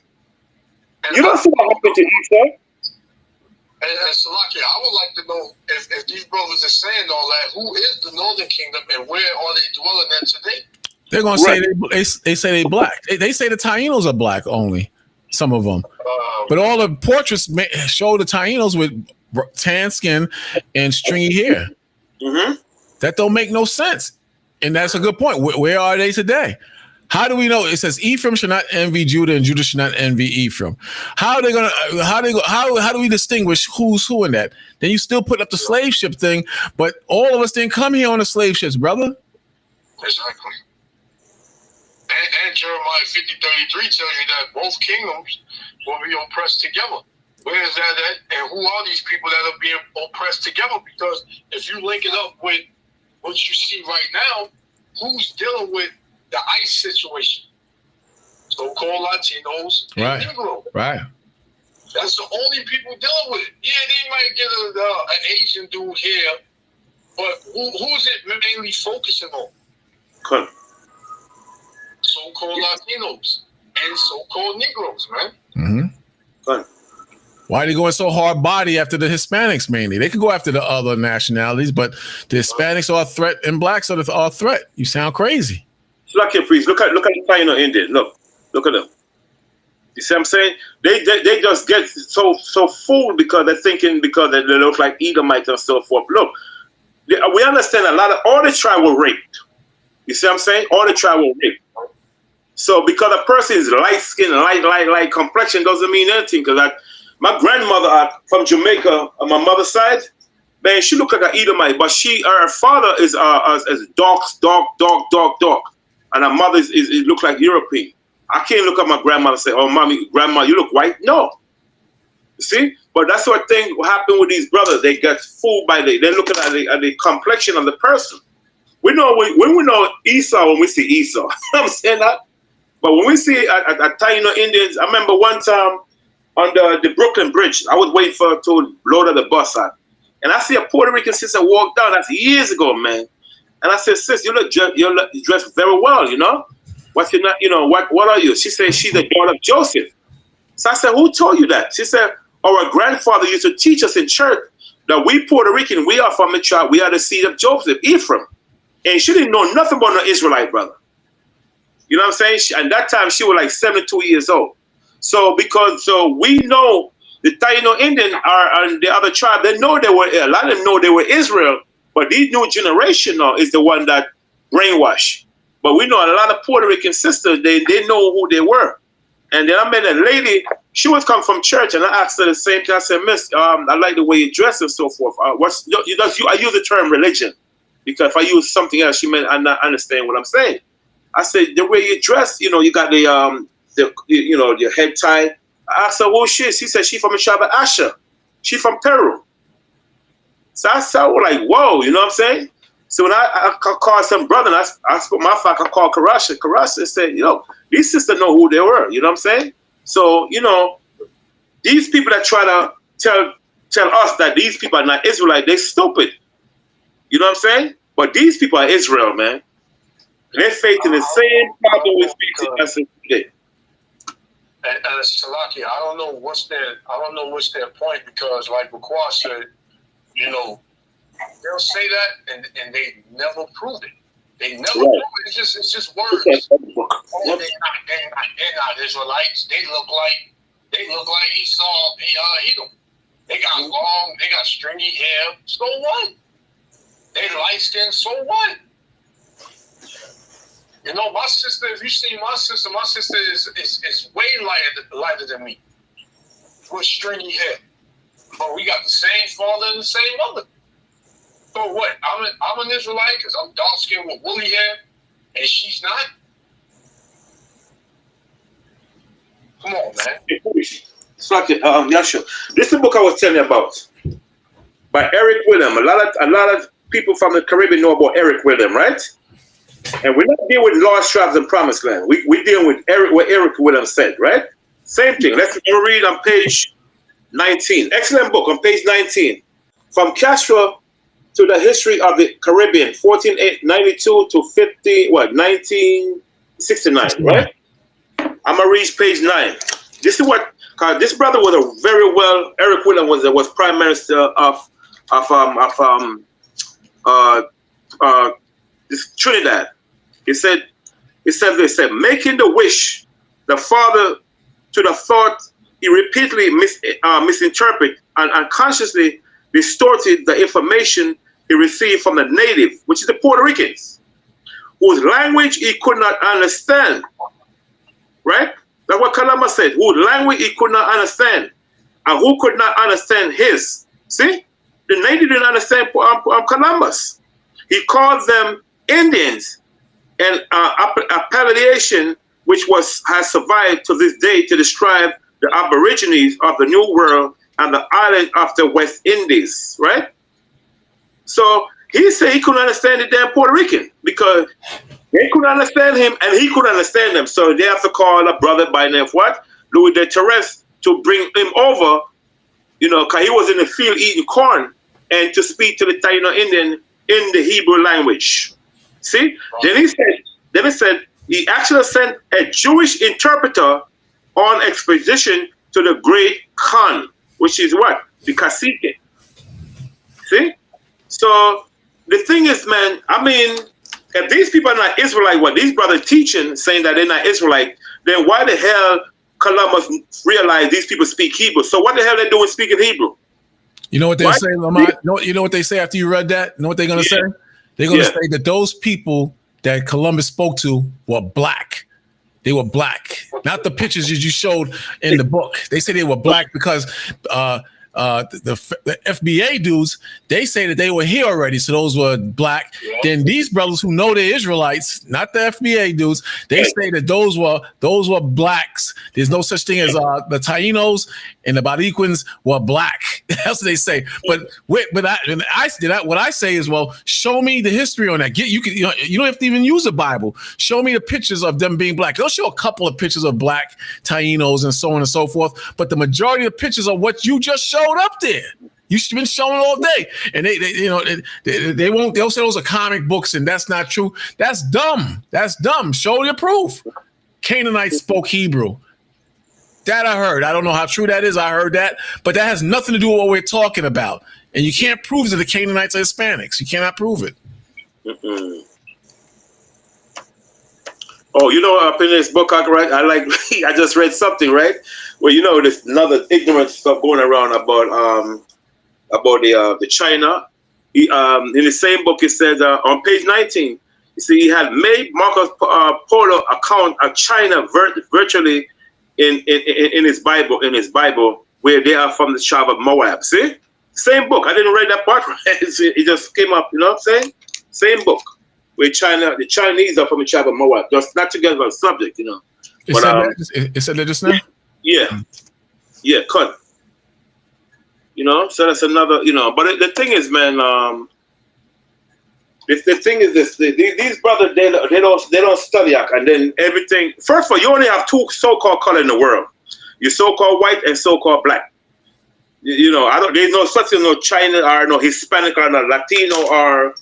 You don't see what happened to Esau. And Salaki, I would like to know if these brothers are saying all that, who is the Northern Kingdom and where are they dwelling in today? They're gonna say they say they black. They say the Tainos are black only. Some of them, but all the portraits show the Tainos with tan skin and stringy hair. Mm-hmm. That don't make no sense, and that's a good point. Where are they today? How do we know? It says Ephraim should not envy Judah, and Judah should not envy Ephraim. How are they gonna? How do we distinguish who's who in that? Then you still put up the slave ship thing, but all of us didn't come here on the slave ships, brother. Exactly. And Jeremiah 50:33 tells you that both kingdoms will be oppressed together. Where is that at? And who are these people that are being oppressed together? Because if you link it up with what you see right now, who's dealing with the ICE situation? So-called Latinos and Right. Negro. Right. That's the only people dealing with it. Yeah, they might get an Asian dude here, but who's it mainly focusing on? Good. So-called Latinos and so-called Negroes, man. Mm-hmm. Good. Why are they going so hard body after the Hispanics mainly? They could go after the other nationalities, but the Hispanics are a threat and blacks are a threat. You sound crazy. Look at please. Look at the Taino Indian. Look at them. You see what I'm saying? They just get so fooled because they're thinking because they look like Edomites and so forth. Look, we understand all the tribe were raped. You see what I'm saying? All the tribe were raped. So because a person is light skin, light complexion doesn't mean anything. Because my grandmother from Jamaica on my mother's side, man, she looked like an Edomite, but her father is dark, and her mother is look like European. I can't look at my grandmother and say, "Oh, mommy, grandma, you look white." No, you see. But that's what thing happened with these brothers. They get fooled by they're looking at the complexion of the person. We know when we know Esau when we see Esau. I'm saying that. But when we see a Taino Indians, I remember one time on the Brooklyn Bridge, I was waiting to load of the bus out. And I see a Puerto Rican sister walk down. That's years ago, man. And I said, "Sis, you look dressed very well, you know? What are you?" She said, "She's the daughter of Joseph." So I said, "Who told you that?" She said, "Our grandfather used to teach us in church that we Puerto Rican, we are from the tribe, we are the seed of Joseph, Ephraim." And she didn't know nothing about no Israelite brother. You know what I'm saying? And that time she was like 72 years old. So we know the Taino Indian and the other tribe, a lot of them know they were Israel, but this new generation now is the one that brainwashed. But we know a lot of Puerto Rican sisters, they know who they were. And then I met a lady, she was come from church, and I asked her the same thing. I said, "Miss, I like the way you dress and so forth. I use the term religion, because if I use something else, she may not understand what I'm saying." I said, "The way you dress, you got your head tie." I asked her, "Who she is?" She said, "She from the tribe of Asher. She from Peru." So I said, like, whoa, you know what I'm saying? So when I called some brother, and I spoke my fact, I called Karasha. Karasha said, these sisters know who they were. You know what I'm saying? So, these people that try to tell us that these people are not Israelite, they stupid. You know what I'm saying? But these people are Israel, man. They're facing the same problem we're facing as today. And Salaki, I don't know what's their point, because like Raquan said, they'll say that and they never prove it. They never Right. do it. It's just words. Okay. Oh, they're not Israelites. They look like Esau, Edom. They got stringy hair. So what? They light skin. So what? You know, my sister. If you see my sister is way lighter than me, with stringy hair. But we got the same father and the same mother. So what? I'm an Israelite because I'm dark skinned with woolly hair, and she's not. Come on, man. Yashua. This is the book I was telling you about by Eric William. A lot of people from the Caribbean know about Eric William, right? And we're not dealing with lost tribes and promised land. We're dealing with what Eric William said, right? Same thing. Let's read on page 19. Excellent book on page 19. From Castro to the history of the Caribbean, 1492 to 1969, right? I'm gonna read page 9. This is what, cause this brother was Eric William was prime minister of this Trinidad. He said, making the wish, the father to the thought, he repeatedly misinterpreted and unconsciously distorted the information he received from the native, which is the Puerto Ricans, whose language he could not understand. Right? That's what Columbus said. Whose language he could not understand, and who could not understand his. See, the native didn't understand Columbus. He called them Indians, and appellation which has survived to this day to describe the Aborigines of the New World and the island of the West Indies. Right? So he said he couldn't understand the damn Puerto Rican because they couldn't understand him and he couldn't understand them. So they have to call a brother by name of what? Louis de Torres to bring him over, you know, because he was in the field eating corn and to speak to the Taino Indian in the Hebrew language. See? Then he said he actually sent a Jewish interpreter on expedition to the Great Khan, which is what? The cacique. See? So the thing is, man, I mean, if these people are not Israelite, what these brothers teaching, saying that they're not Israelite, then why the hell Columbus realized these people speak Hebrew? So what the hell they doing speaking Hebrew? You know what they say, Lamont? You know what they say after you read that? You know what they're going to say? They're going to say that those people that Columbus spoke to were black. They were black. Not the pictures that you showed in the book. They say they were black because the FBA dudes, they say that they were here already, so those were black. Yeah. Then these brothers who know they're Israelites, not the FBA dudes, they say that those were blacks. There's no such thing as the Tainos and the Bariquans were black. That's what they say. But what I say is, well, show me the history on that. You don't have to even use a Bible. Show me the pictures of them being black. They'll show a couple of pictures of black Tainos and so on and so forth. But the majority of the pictures are what you just showed up there. You've been showing all day, and they'll say those are comic books, and that's not true. That's dumb. That's dumb. Show your proof. Canaanites spoke Hebrew. That I heard. I don't know how true that is. I heard that, but that has nothing to do with what we're talking about. And you can't prove that the Canaanites are Hispanics. You cannot prove it. Mm-mm. Oh, you know, up in this book, I just read something, right? Well, you know, there's another ignorant stuff going around about the China. In the same book, it says on page 19, you see, he had made Marcus Polo account of China virtually in his Bible, where they are from the tribe of Moab. See, same book. I didn't read that part. It just came up. You know what I'm saying? Same book. Where the Chinese are from the tribe of Moab. Just not together on the subject, you know. It said that just now? Yeah, cut. You know, so that's another, you know. But the thing is, man, the thing is this: these brothers, they don't study, and then everything. First of all, you only have two so-called color in the world: your so-called white and so-called black. You know, there's no such thing, no China or no Hispanic or no Latino or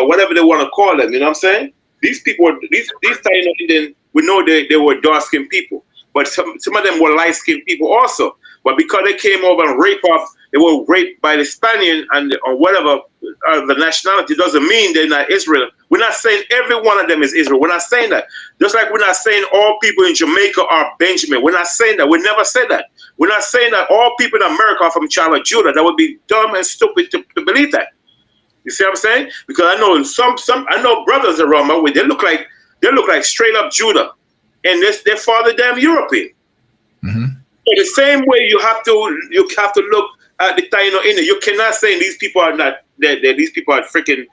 whatever they want to call them. You know what I'm saying? These people, these Taino Indian, we know they were dark-skinned people, but some of them were light-skinned people also. But because they came over and raped off they were raped by the Spaniard and or whatever the nationality doesn't mean they're not Israel. We're not saying every one of them is Israel. We're not saying that. Just like we're not saying all people in Jamaica are Benjamin. We're not saying that. We never said that. We're not saying that all people in America are from child of Judah. That would be dumb and stupid to believe that. You see what I'm saying? Because I know I know brothers around my way. They look like straight up Judah, and their father damn European. Mm-hmm. So the same way you have to look at the Taino Indian. You cannot say these people are not that these people are freaking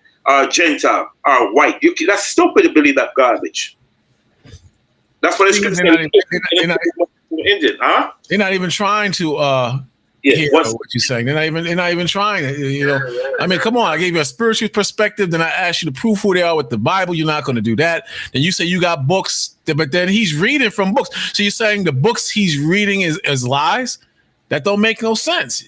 Gentile or white. That's stupid to believe that garbage. That's what it's considered. Indian, huh? They're not even trying to hear what you're saying. They're not even trying. You know, I mean, come on. I gave you a spiritual perspective. Then I asked you to prove who they are with the Bible. You're not going to do that. Then you say you got books, but then he's reading from books. So you're saying the books he's reading is lies? That don't make no sense.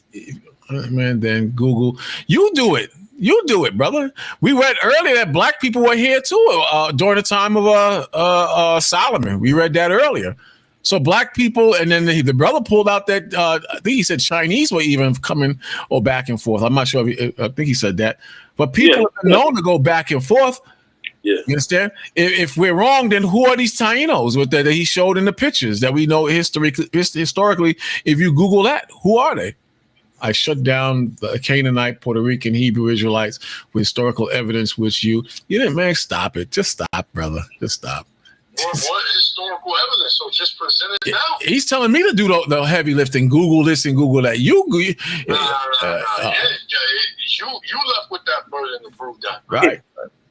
Man, then Google. You do it. You do it, brother. We read earlier that black people were here too during the time of Solomon. We read that earlier. So black people, and then the brother pulled out that I think he said Chinese were even coming or back and forth. I'm not sure. I think he said that. But people have been known to go back and forth. Yeah. You understand? If we're wrong, then who are these Tainos that he showed in the pictures that we know historically? If you Google that, who are they? I shut down the Canaanite, Puerto Rican, Hebrew Israelites with historical evidence, which you didn't, man, stop it. Just stop, brother. Just stop. What historical evidence? So just present it now. He's telling me to do the heavy lifting. Google this and Google that. You left with that burden to prove that. Right.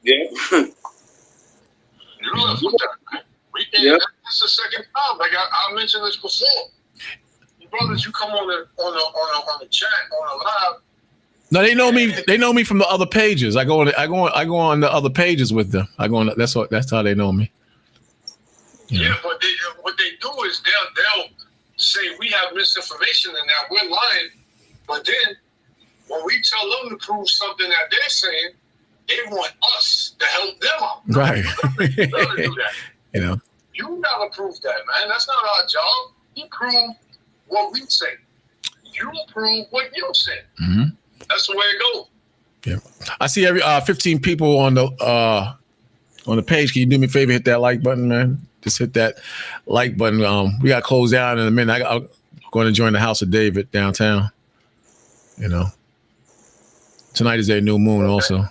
Yeah. You left with that, man. We can't. That's the second time. Like I mentioned this before. You brothers, you come on the chat on the live. No, they know me. They know me from the other pages. I go on the other pages with them. That's how they know me. Yeah, but what they do is they'll say we have misinformation and that we're lying, but then when we tell them to prove something that they're saying, they want us to help them out. Right. You gotta do that. You know. You gotta prove that, man. That's not our job. You prove what we say. You prove what you say. Mm-hmm. That's the way it goes. Yeah. I see every 15 people on the page. Can you do me a favor? Hit that like button, man. Just hit that like button. We got to close down in a minute. I'm going to join the House of David downtown. You know, tonight is a new moon also.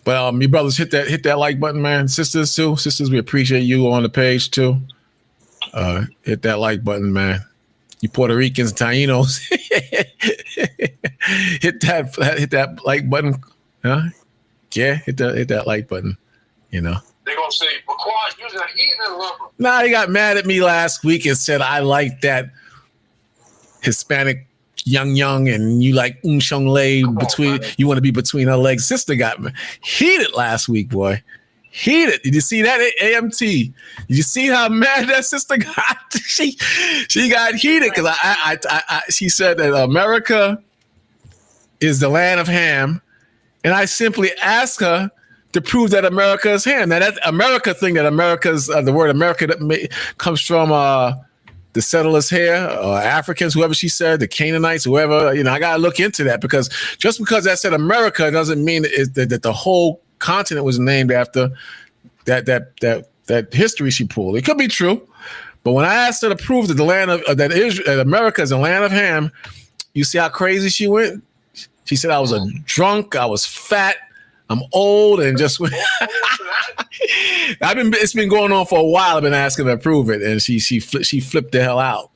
But you brothers, hit that like button, man. Sisters too. Sisters, we appreciate you on the page too. Hit that like button, man. You Puerto Ricans, Tainos, hit that like button. Huh? Yeah, hit that like button. You know. They're going to say, Baquan, you're an heathen lover. Nah, he got mad at me last week and said, I like that Hispanic young, and you like Shung Lei you want to be between her legs. Sister got heated last week, boy. Heated. Did you see that AMT? Did you see how mad that sister got? she got heated because she said that America is the land of Ham, and I simply asked her to prove that America is Ham. Now that America thing, that America's the word America that comes from the settlers here, Africans, whoever she said, the Canaanites, whoever. You know, I gotta look into that because just because that said America doesn't mean that the whole continent was named after that history she pulled. It could be true, but when I asked her to prove that the land of that America is the land of Ham, you see how crazy she went. She said I was a drunk, I was fat, I'm old, and just it's been going on for a while. I've been asking her to prove it, and she flipped the hell out.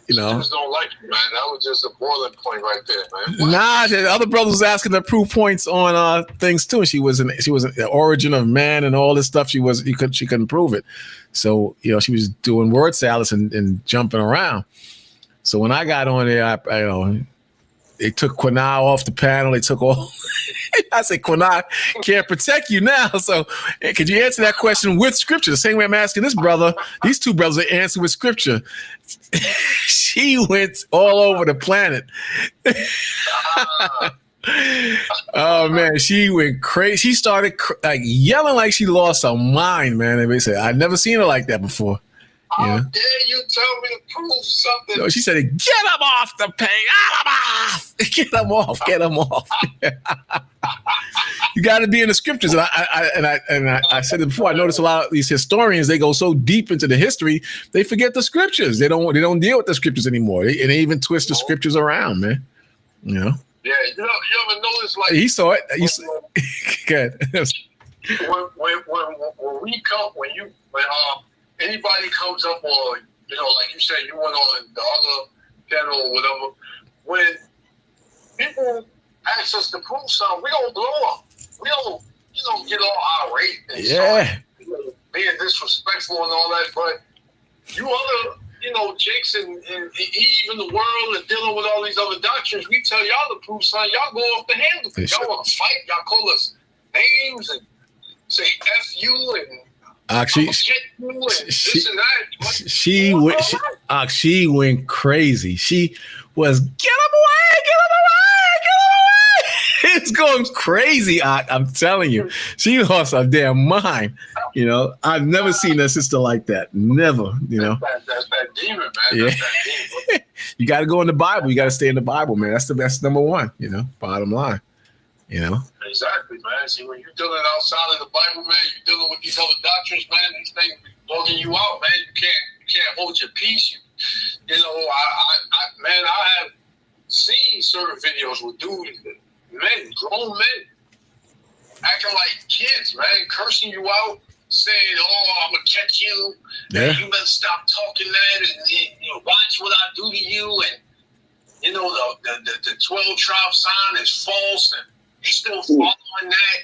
You know, just don't like you, man. That was just a boiling point right there, man. Nah, the other brothers was asking her to prove points on things too. She was the origin of man and all this stuff. She couldn't prove it. So you know, she was doing word salads and jumping around. So when I got on there, they took Quanah off the panel. They took all. I said, Quanah can't protect you now. So could you answer that question with scripture? The same way I'm asking this brother, these two brothers are answering with scripture. She went all over the planet. Oh, man, she went crazy. She started yelling like she lost her mind, man. And they said, I've never seen her like that before. How Yeah. dare you tell me to prove something? No, she said, "Get him off the page. Get him off. Get him off. Get him off." You got to be in the scriptures, and I said it before. I notice a lot of these historians, they go so deep into the history, they forget the scriptures. They don't deal with the scriptures anymore, and they even twist the scriptures around, man. You know. Yeah, you ever notice like He saw it. Good. when anybody comes up, or like you said, you went on the other channel or whatever, when people ask us to prove something, we don't blow up. We don't, get all irate and Yeah. start, being disrespectful and all that. But you other, Jakes and even the world and dealing with all these other doctrines, we tell y'all to prove something, y'all go off the handle. Y'all want to fight, y'all call us names and say F you and Actually, she went crazy. She was get him away. It's going crazy. I'm telling you, she lost her damn mind. I've never seen a sister like that. Never. That's that demon, man. Yeah. That's that demon. You got to go in the Bible. You got to stay in the Bible, man. That's number one. Bottom line. Exactly, man. See, when you're dealing outside of the Bible, man, you're dealing with these other doctrines, man. These things bugging you out, man. You can't hold your peace. I have seen certain videos with dudes, grown men, acting like kids, man, cursing you out, saying, "Oh, I'm gonna catch you. Yeah. You better stop talking that, and watch what I do to you." And the 12 tribe sign is false, and you still following that.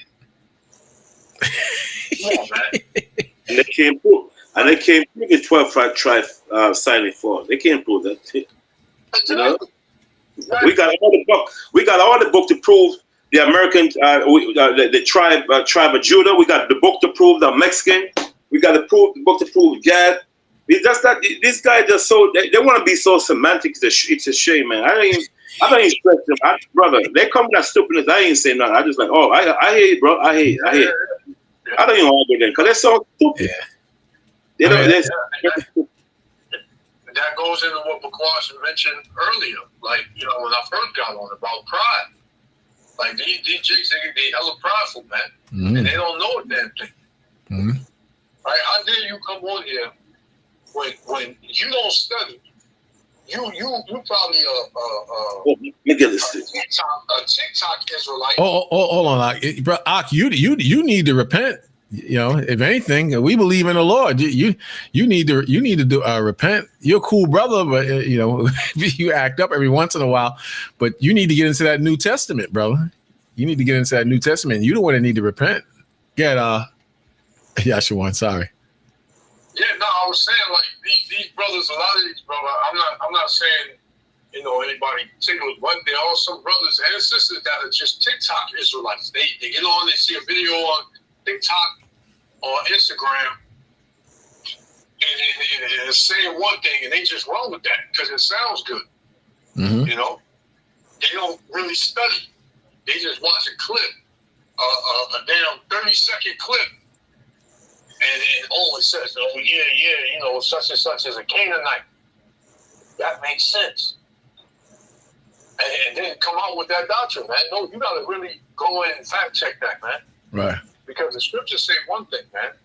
Come on, man. And they can't prove. And they can't prove the 12 tribe signing for. They can't prove that. We got all the book. We got all the book to prove the American, the tribe of Judah. We got the book to prove the Mexican. We got the book to prove Gad. That's not. These guys just so they want to be so semantic. It's a shame, man. I don't even stress them, brother. They come with that stupidness. I ain't saying nothing. I just like, oh, I hear it, bro. I hear it. I don't even argue with them because they're so stupid. Yeah. That goes into what Bakwash mentioned earlier. Like, when I first got on about pride. Like, these jigs, they hella prideful, man. Mm-hmm. And they don't know a damn thing. Mm-hmm. Right? How dare you come on here when you don't study? You probably a TikTok Israelite. Hold on, bro. You need to repent. If anything, we believe in the Lord. You need to do repent. You're a cool brother, but you act up every once in a while. But you need to get into that New Testament, brother. You need to get into that New Testament. You the one that need to repent. Yashawan, sorry. Yeah, no, I was saying like these brothers, a lot of these brothers. I'm not saying anybody particular, but there are some brothers and sisters that are just TikTok Israelites. They get on, they see a video on TikTok or Instagram, and it's saying one thing, and they just run with that because it sounds good. Mm-hmm. They don't really study. They just watch a clip, a damn 30-second clip, and it says, "Oh yeah, such and such is a Canaanite." That makes sense. And then come out with that doctrine, man. No, you got to really go in and fact check that, man. Right. Because the scriptures say one thing, man.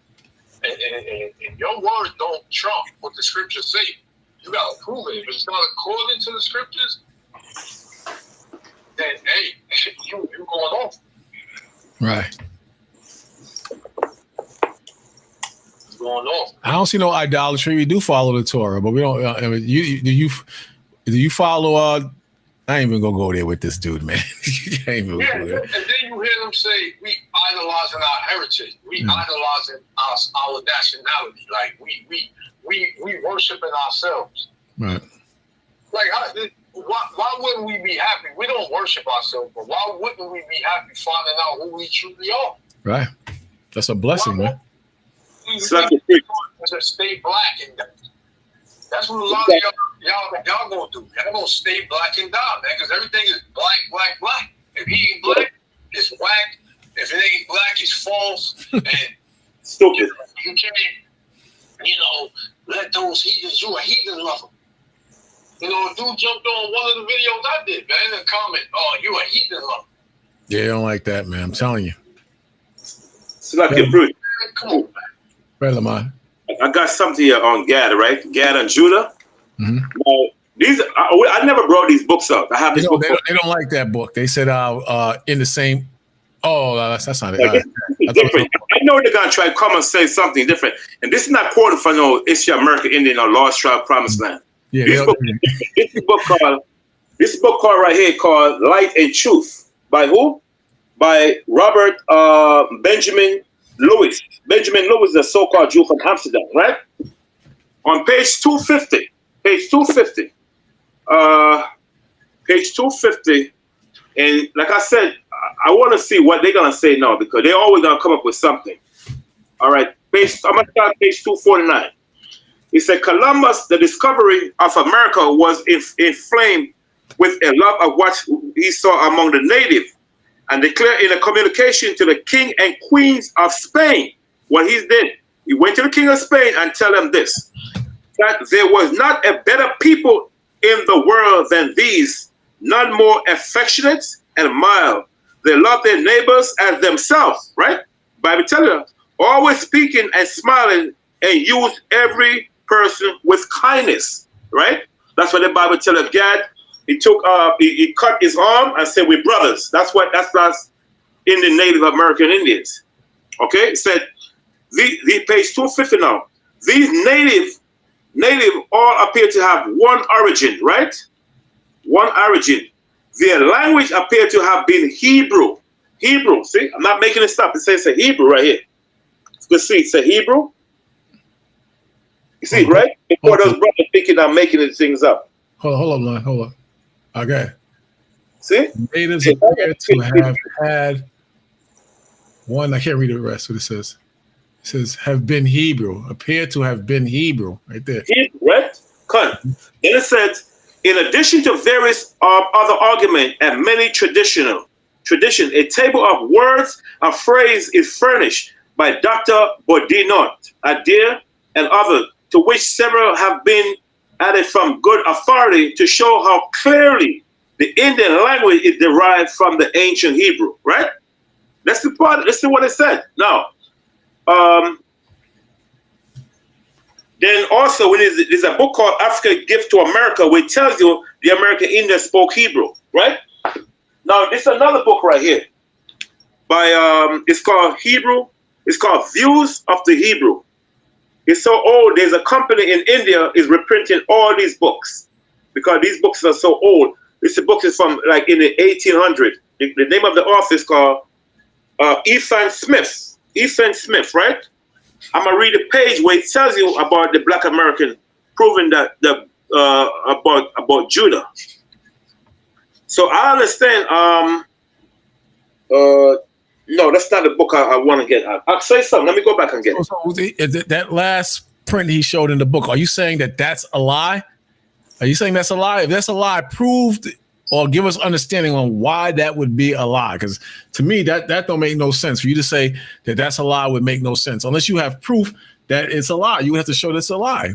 And your words don't trump what the scriptures say. You got to prove it. If it's not according to the scriptures, then, hey, you going off. Right. You're going off. I don't see no idolatry. We do follow the Torah, but we don't. Do you follow? I ain't even gonna go there with this dude, man. And then you hear them say, we idolizing our heritage. We idolizing our nationality. Like we worshiping ourselves. Right. Like, why wouldn't we be happy? We don't worship ourselves, but why wouldn't we be happy finding out who we truly are? Right. That's a blessing, man. Stay black and that's what a lot of y'all gonna do. Y'all gonna stay black and die, man, because everything is black. If he ain't black, it's whack. If it ain't black, it's false. And stupid. You can't, let those heathens, you a heathen lover. You know, a dude jumped on one of the videos I did, man, in a comment, oh, you a heathen lover. Yeah, I don't like that, man. I'm telling you. It's like a brute. Man, come on, man. Right, Lamont. I got something here on Gad, right? Gad and Judah. Mm-hmm. Now, I never brought these books out. I have They this don't, book. they don't like that book. They said in the same. Oh, that's not it. Like, this is different. I know they're gonna try to come and say something different, and this is not quoted for no Issue American Indian or Lost Tribe Promised Land. Yeah, This book called right here called Light and Truth by who? By Robert Benjamin Lewis. Benjamin Lewis is a so-called Jew from Amsterdam, right? On page 250, page 250, and like I said, I want to see what they're gonna say now because they're always gonna come up with something. All right, I'm gonna start page 249. He said Columbus, the discovery of America, was inflamed with a love of what he saw among the native, and declared in a communication to the king and queens of Spain what he did. He went to the king of Spain and tell them this, that there was not a better people in the world than these, none more affectionate and mild. They love their neighbors as themselves, right? Bible tells us, always speaking and smiling and use every person with kindness, right? That's what the Bible tells us. Gad, he took, he cut his arm and said, we're brothers. That's in the Native American Indians. Okay, it said, the page 250 now. These native all appear to have one origin, right? One origin. Their language appear to have been Hebrew. Hebrew, see? I'm not making this up. It says it's a Hebrew right here. You can see it's a Hebrew. You see, right? Before those brothers thinking I'm making these things up. Hold on. Okay. See? Natives appear to have had one. I can't read the rest. What it says. It says have been Hebrew. Appear to have been Hebrew. Right there. Hebrew, right? Then it says, in addition to various other arguments and many tradition, a table of words and phrase is furnished by Dr. Bodinot, Adair, and others, to which several have been added from good authority to show how clearly the Indian language is derived from the ancient Hebrew, right? That's the part. Listen what it said. Now, then also, there's a book called Africa Gift to America, which tells you the American Indians spoke Hebrew, right? Now, this is another book right here by, it's called Views of the Hebrew. It's so old, there's a company in India is reprinting all these books because these books are so old. This book is from like in the 1800s. The name of the author is called Ethan Smith. Ethan Smith, right? I'm gonna read a page where it tells you about the Black American, proving that about Judah. So I understand. No, that's not the book I want to get. I'll say something. Let me go back and get it. So that last print he showed in the book, are you saying that that's a lie? Are you saying that's a lie? If that's a lie, proved or give us understanding on why that would be a lie. Because to me, that don't make no sense. For you to say that that's a lie would make no sense. Unless you have proof that it's a lie. You have to show that's a lie.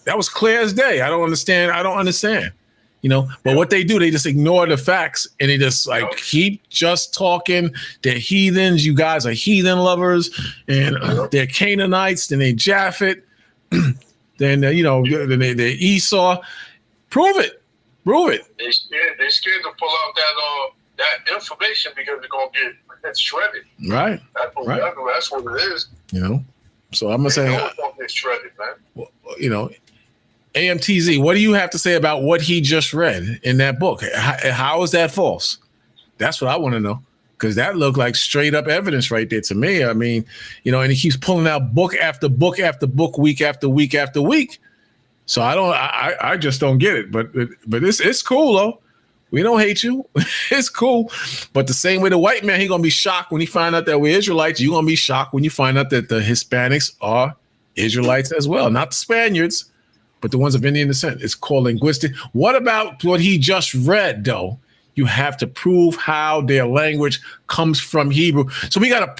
That was clear as day. I don't understand. You know, but what they do, they just ignore the facts and they just like keep just talking. They're heathens. You guys are heathen lovers, and they're Canaanites. Then they Japhet. Then then they Esau. Prove it. They scared to pull out that information because they're gonna get shredded. Right. That's what it is. You know. So I'm gonna say, get shredded, man. You know. AMTZ, what do you have to say about what he just read in that book? How is that false? That's what I want to know, because that looked like straight up evidence right there to me. I mean, and he keeps pulling out book after book after book, week after week after week. So I just don't get it. But it's cool though. We don't hate you. It's cool. But the same way the white man, he's gonna be shocked when he find out that we're Israelites. You're gonna be shocked when you find out that the Hispanics are Israelites as well, not the Spaniards, but the ones of Indian descent. It's called linguistic. What about what he just read, though? You have to prove how their language comes from Hebrew. So we have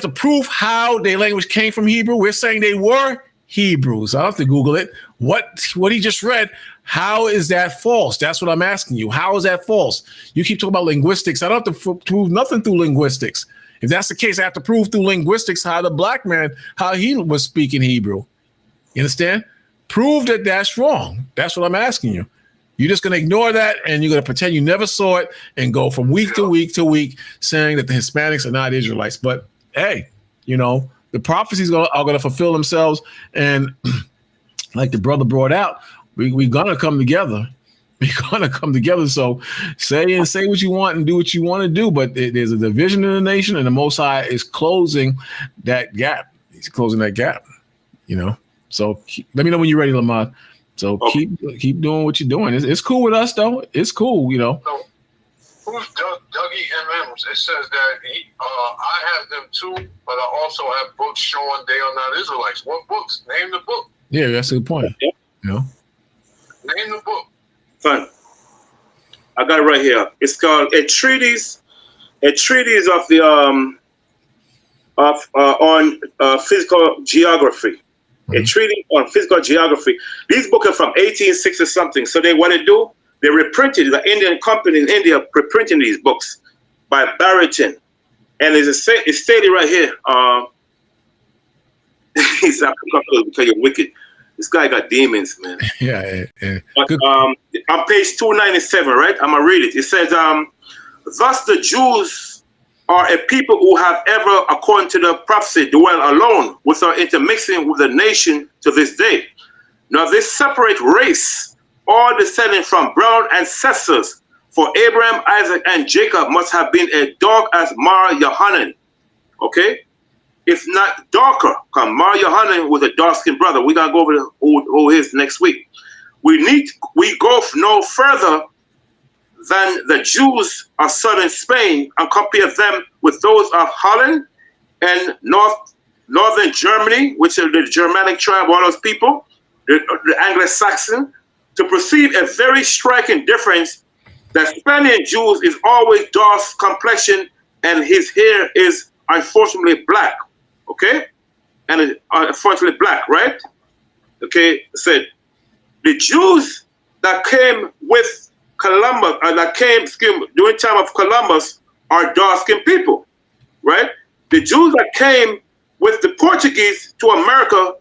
to prove how their language came from Hebrew. We're saying they were Hebrews. I don't have to Google it. What he just read, how is that false? That's what I'm asking you. How is that false? You keep talking about linguistics. I don't have to prove nothing through linguistics. If that's the case, I have to prove through linguistics how the black man, how he was speaking Hebrew. You understand? Prove that that's wrong. That's what I'm asking you. You're just going to ignore that, and you're going to pretend you never saw it and go from week to week to week saying that the Hispanics are not Israelites. But, hey, you know, the prophecies are going to fulfill themselves. And like the brother brought out, we're going to come together. We're going to come together. So say what you want and do what you want to do. But there's a division in the nation, and the Most High is closing that gap. He's closing that gap, you know. So let me know when you're ready, Lamont. So okay. keep doing what you're doing. It's cool with us, though. It's cool, you know. So, who's Dougie M.M.? It says that I have them too, but I also have books showing they are not Israelites. What books? Name the book. Yeah, that's a good point. Yeah. You know? Name the book. Fine. I got it right here. It's called A Treatise of the on physical geography. A treatise on physical geography. These books are from 1860 something. So what they do, they reprinted, the Indian company in India reprinting these books by Barrington. And it's stated right here. He's not because you're wicked. This guy got demons, man. Yeah. But, on page 297, right? I'm gonna read it. It says, thus the Jews are a people who have ever, according to the prophecy, dwell alone without intermixing with the nation to this day. Now this separate race, all descending from brown ancestors, for Abraham, Isaac, and Jacob must have been as dark as Mar Yohanan. Okay? If not darker, because Mar Yohanan was a dark-skinned brother. We're going to go over who is next week. We go no further than the Jews of southern Spain and compare them with those of Holland and northern Germany, which are the Germanic tribe, all those people, the Anglo-Saxon, to perceive a very striking difference that Spanish Jews is always dark complexion and his hair is unfortunately black. Okay? And unfortunately black, right? Okay, said the Jews that came with Columbus, during the time of Columbus, are dark-skinned people, right? The Jews that came with the Portuguese to America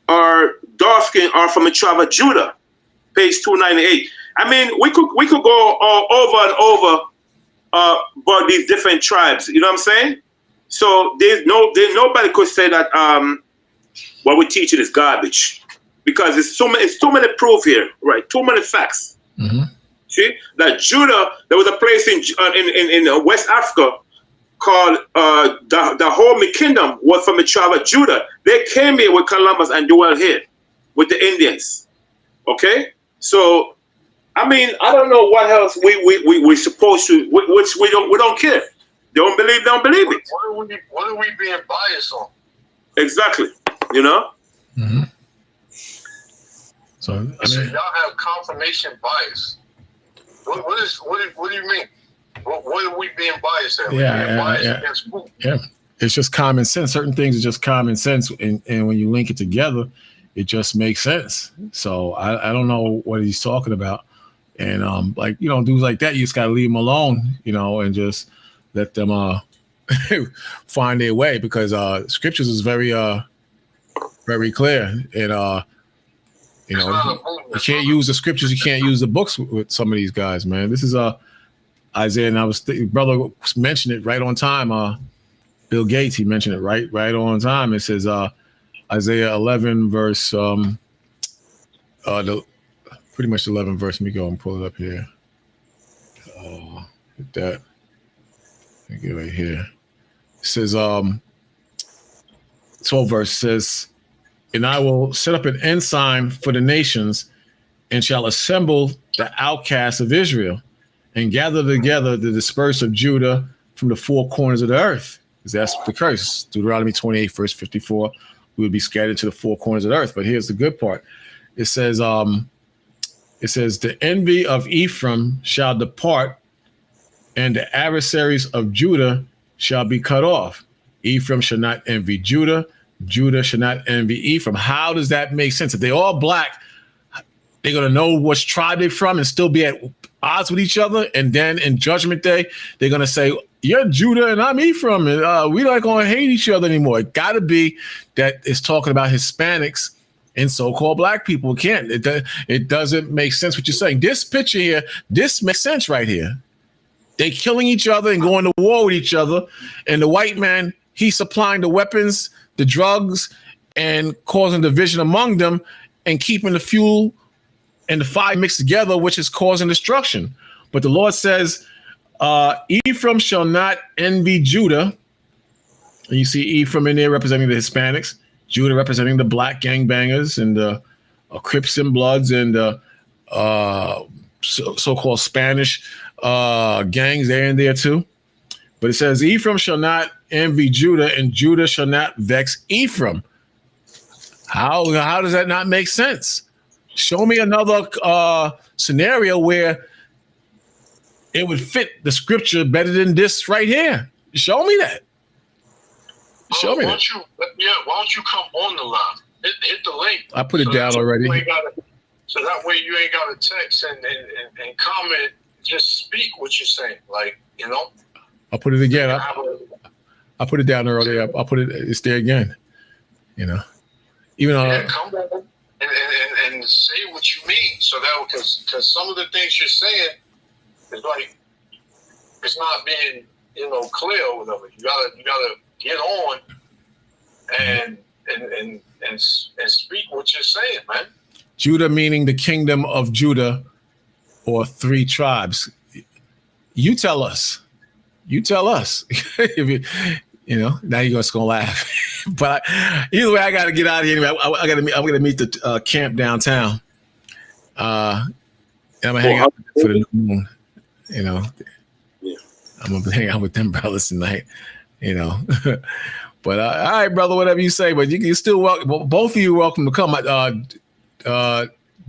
are dark-skinned, are from the tribe of Judah, page 298. I mean, we could go all over and over about these different tribes. You know what I'm saying? So there's nobody could say that what we teach it is garbage, because it's too many proof here, right? Too many facts. Mm-hmm. See that Judah, there was a place in West Africa called the Dahomey Kingdom was from the tribe of Judah. They came here with Columbus and dwelled here with the Indians. Okay, so I mean, I don't know what else we supposed to, which we don't care. They don't believe it. What are we being biased on? Exactly. You know. Mm-hmm. So I mean, y'all have confirmation bias. What do you mean? What are we being biased at? Yeah. It's just common sense. Certain things are just common sense, and when you link it together, it just makes sense. So I don't know what he's talking about, and like, you know, dudes like that, you just gotta leave them alone, you know, and just let them find their way, because scriptures is very clear, and you know, you can't use the scriptures, you can't use the books with some of these guys, man. This is Isaiah, and brother mentioned it right on time. Bill Gates, he mentioned it right on time. It says Isaiah 11 verse pretty much 11 verse. Let me go and pull it up here. That. Let me get right here. It says 12 verse says, and I will set up an ensign for the nations and shall assemble the outcasts of Israel and gather together the dispersed of Judah from the four corners of the earth. Because that's the curse. Deuteronomy 28, verse 54, we would be scattered to the four corners of the earth. But here's the good part. It says, the envy of Ephraim shall depart, and the adversaries of Judah shall be cut off. Ephraim shall not envy Judah, Judah shall not envy Ephraim. How does that make sense? If they're all black, they're going to know which tribe they're from and still be at odds with each other. And then in Judgment Day, they're going to say, you're Judah and I'm Ephraim, and we're not going to hate each other anymore. It got to be that it's talking about Hispanics and so-called black people. It doesn't make sense what you're saying. This picture here, this makes sense right here. They killing each other and going to war with each other. And the white man, he's supplying the weapons, the drugs, and causing division among them and keeping the fuel and the fire mixed together, which is causing destruction. But the Lord says, Ephraim shall not envy Judah. And you see Ephraim in there representing the Hispanics, Judah representing the black gangbangers and the Crips and Bloods and the so-called Spanish gangs. They're in there too. But it says Ephraim shall not envy Judah, and Judah shall not vex Ephraim. How does that not make sense? Show me another scenario where it would fit the scripture better than this right here. Show me that. Show me that. Why don't you come on the line? Hit the link. I put it down already. So that way you ain't got to text and comment. Just speak what you're saying. Like, you know. I'll put it again. I put it down earlier. I'll put it. It's there again. You know. Even come on and say what you mean. So that because some of the things you're saying is like it's not being clear or whatever. You gotta get on and speak what you're saying, man. Judah meaning the kingdom of Judah, or 3 tribes. You tell us. If now you're just gonna laugh. But either way, I gotta get out of here. Anyway, I'm gonna meet the camp downtown. I'm gonna hang out for the new moon. I'm gonna hang out with them brothers tonight. But all right, brother, whatever you say. But you still welcome. Both of you are welcome to come.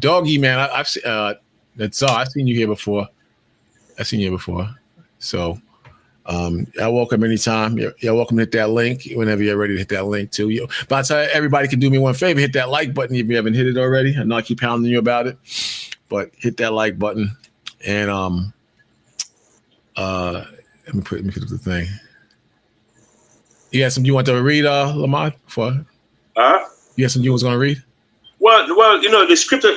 Doggy man, I've seen you here before. So. You're welcome anytime. You're welcome to hit that link whenever you're ready to hit that link too. But I tell you, everybody can do me one favor: hit that like button if you haven't hit it already. I know I keep pounding you about it, but hit that like button. And let me put up the thing. You have something you want to read, Lamont? You have something you was going to read? Well, the scripture.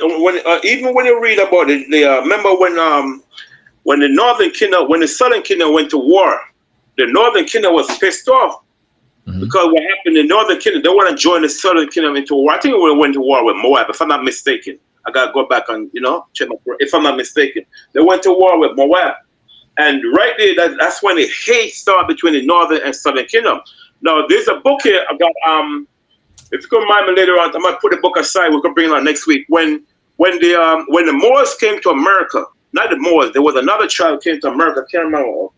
Even when you read about it, remember when the northern kingdom, when the southern kingdom went to war, the northern kingdom was pissed off because what happened in the northern kingdom, they want to join the southern kingdom into war. I think we went to war with Moab, if I'm not mistaken. I got to go back and, check my, if I'm not mistaken. They went to war with Moab. And right there, that's when the hate started between the northern and southern kingdom. Now, there's a book here about, if you can remind me later on, I might put the book aside, we can bring it on next week. When the Moors came to America, not the Moors, there was another tribe came to America. I can't remember.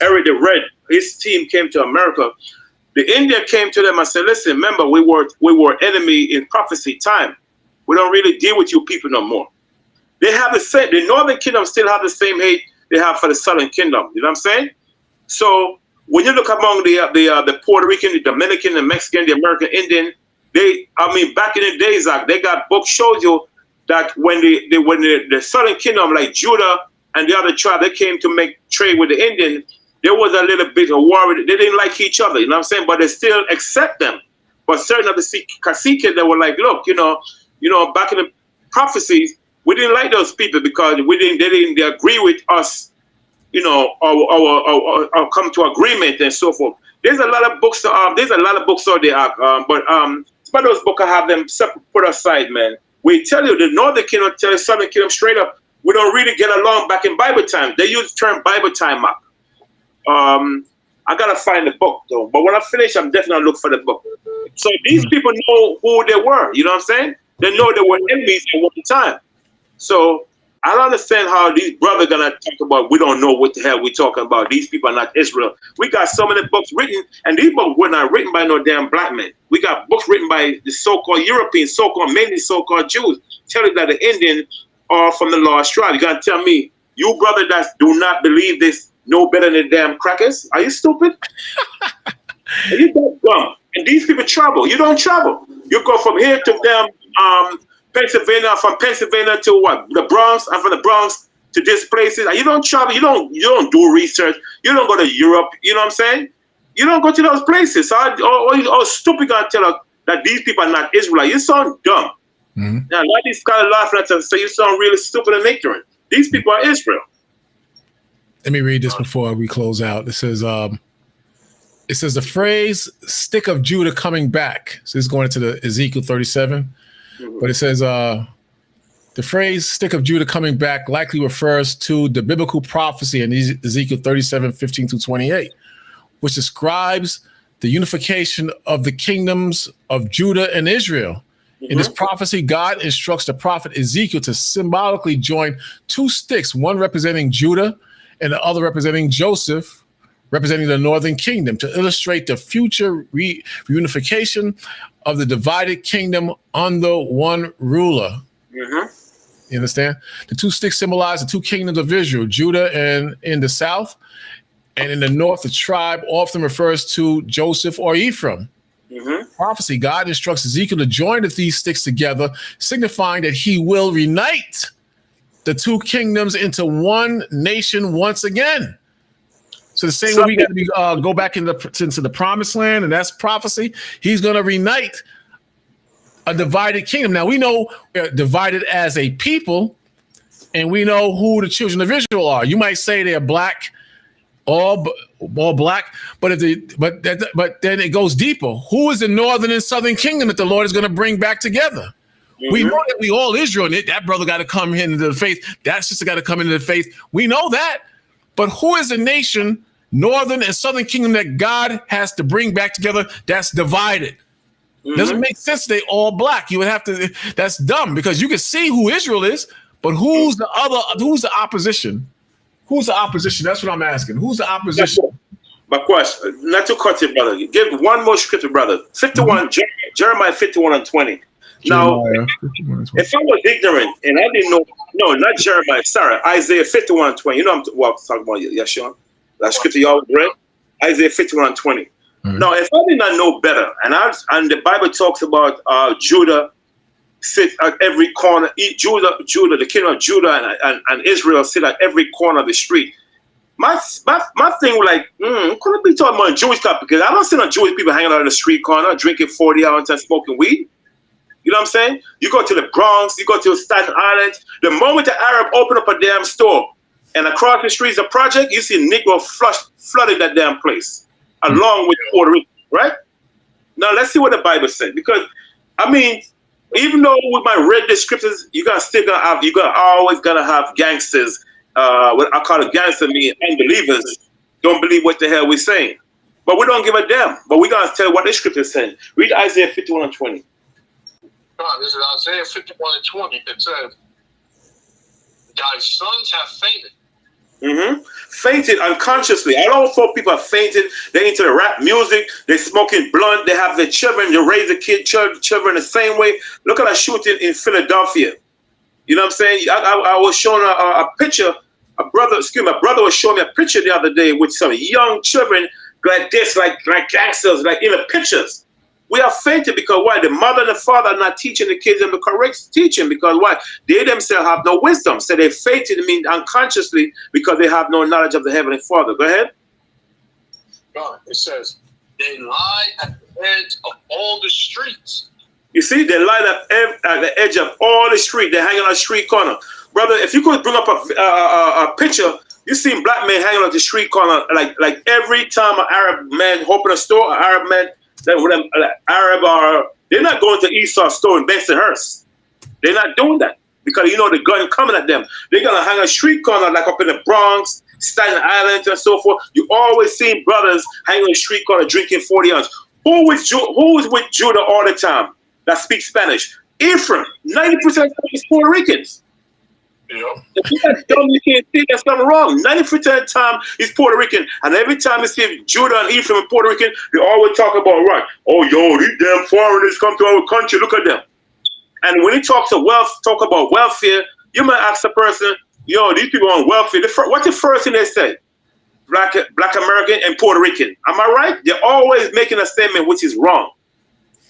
Eric the Red, his team came to America. The Indian came to them and said, listen, remember, we were enemy in prophecy time. We don't really deal with you people no more. They have the northern kingdom still have the same hate they have for the southern kingdom. You know what I'm saying? So when you look among the Puerto Rican, the Dominican, the Mexican, the American Indian, back in the days, they got books shows you that when the southern kingdom, like Judah and the other tribe, they came to make trade with the Indian, there was a little bit of war. They didn't like each other, you know what I'm saying? But they still accept them. But certain of the caciques, they were like, look, back in the prophecies, we didn't like those people because they didn't agree with us, or come to agreement and so forth. There's a lot of books. Out there, but some of those books I have them put aside, man. We tell you the northern kingdom tell the southern kingdom straight up, we don't really get along back in Bible time. They use the term Bible time up. I gotta find the book though. But when I finish, I'm definitely gonna look for the book. So these people know who they were. You know what I'm saying? They know they were enemies at one time. So I don't understand how these brothers gonna talk about we don't know what the hell we're talking about. These people are not Israel. We got so many books written, and these books were not written by no damn black men. We got books written by the so-called Europeans, mainly so-called Jews, telling that the Indians are from the lost tribe. You gonna tell me, you brother that do not believe this, know better than damn crackers? Are you stupid? Are you that dumb? And these people travel. You don't travel. You go from here to them, Pennsylvania, from Pennsylvania to what? The Bronx, and from the Bronx to these places. And you don't travel. You don't do research. You don't go to Europe. You know what I'm saying? You don't go to those places. So or stupid gonna tell us that these people are not Israelites. You sound dumb. Mm-hmm. Now, a lot of these guys laughing at us, so you sound really stupid and ignorant. These people are Israel. Let me read this before we close out. It says the phrase "stick of Judah coming back." So this is going into the Ezekiel 37, but it says the phrase "stick of Judah coming back" likely refers to the biblical prophecy in Ezekiel 37:15-28, which describes the unification of the kingdoms of Judah and Israel. In this prophecy, God instructs the prophet Ezekiel to symbolically join two sticks, one representing Judah and the other representing Joseph, representing the northern kingdom, to illustrate the future reunification of the divided kingdom under one ruler. You understand? The two sticks symbolize the two kingdoms of Israel, Judah and in the south, and in the north, the tribe often refers to Joseph or Ephraim. Prophecy, God instructs Ezekiel to join these sticks together, signifying that he will reunite the two kingdoms into one nation once again. So the same way we got to go back into the promised land, and that's prophecy. He's going to reunite a divided kingdom. Now we know we're divided as a people, and we know who the children of Israel are. You might say they're black, all black, but then it goes deeper. Who is the northern and southern kingdom that the Lord is going to bring back together? We know that we all Israel, and that brother got to come into the faith. That sister got to come into the faith. We know that. But who is the nation, northern and southern kingdom, that God has to bring back together that's divided? Doesn't make sense. They all black. You would have to. That's dumb, because you can see who Israel is, but who's the opposition? Who's the opposition? That's what I'm asking. Who's the opposition? My question, not to cut it, brother. Give one more scripture, brother. 51, Jeremiah 51:20. Now, if I was ignorant and I didn't know, no, not Jeremiah, sorry, Isaiah 51:20. You know I'm talking about, Yeshua. That scripture you always read? Isaiah 51:20. Now, if I did not know better, and the Bible talks about Judah sit at every corner, Judah, the kingdom of Judah and Israel sit at every corner of the street. My thing was like, couldn't be talking about Jewish stuff, because I don't see no Jewish people hanging out in the street corner drinking 40 hours and smoking weed. You know what I'm saying? You go to the Bronx, you go to Staten Island. The moment the Arab open up a damn store and across the streets of Project, you see Negro flooded that damn place, along with Puerto Rico, right? Now let's see what the Bible said, because I mean, even though we might read the scriptures, you always gonna have gangsters. What I call a gangster, mean unbelievers, don't believe what the hell we're saying. But we don't give a damn. But we're gonna tell what the scripture is saying. Read Isaiah 51:20. This is Isaiah 51:20. It says, "Thy sons have fainted." Fainted unconsciously. I don't know if people are fainted. They're into the rap music. They're smoking blunt. They have their children. They raise the children the same way. Look at that shooting in Philadelphia. You know what I'm saying? I was showing a picture. My brother was showing me a picture the other day with some young children like this, like gangsters, like in the pictures. We are fainted because why? The mother and the father are not teaching the kids them the correct teaching, because why? They themselves have no wisdom. So they fainted, mean unconsciously, because they have no knowledge of the Heavenly Father. Go ahead. God, it says, they lie at the edge of all the streets. You see, they lie at the edge of all the street. They're hanging on the street corner. Brother, if you could bring up a picture, you see black men hanging on the street corner, like every time an Arab man open a store, an Arab man, they're not going to Esau store in Bensonhurst. They're not doing that, because you know the gun coming at them. They're gonna hang a street corner like up in the Bronx, Staten Island, and so forth. You always see brothers hanging on the street corner drinking 40 ounce. Who is with Judah all the time that speaks Spanish? Ephraim. 90% of is Puerto Ricans. If you got dumb, you can't see there's something wrong. 90% of the time he's Puerto Rican, and every time you see Judah and Ephraim and Puerto Rican, they always talk about, right, oh yo, these damn foreigners come to our country, look at them. And when he talk about welfare, you might ask the person, yo, these people on welfare. What's the first thing they say? Black American, and Puerto Rican. Am I right? They're always making a statement which is wrong.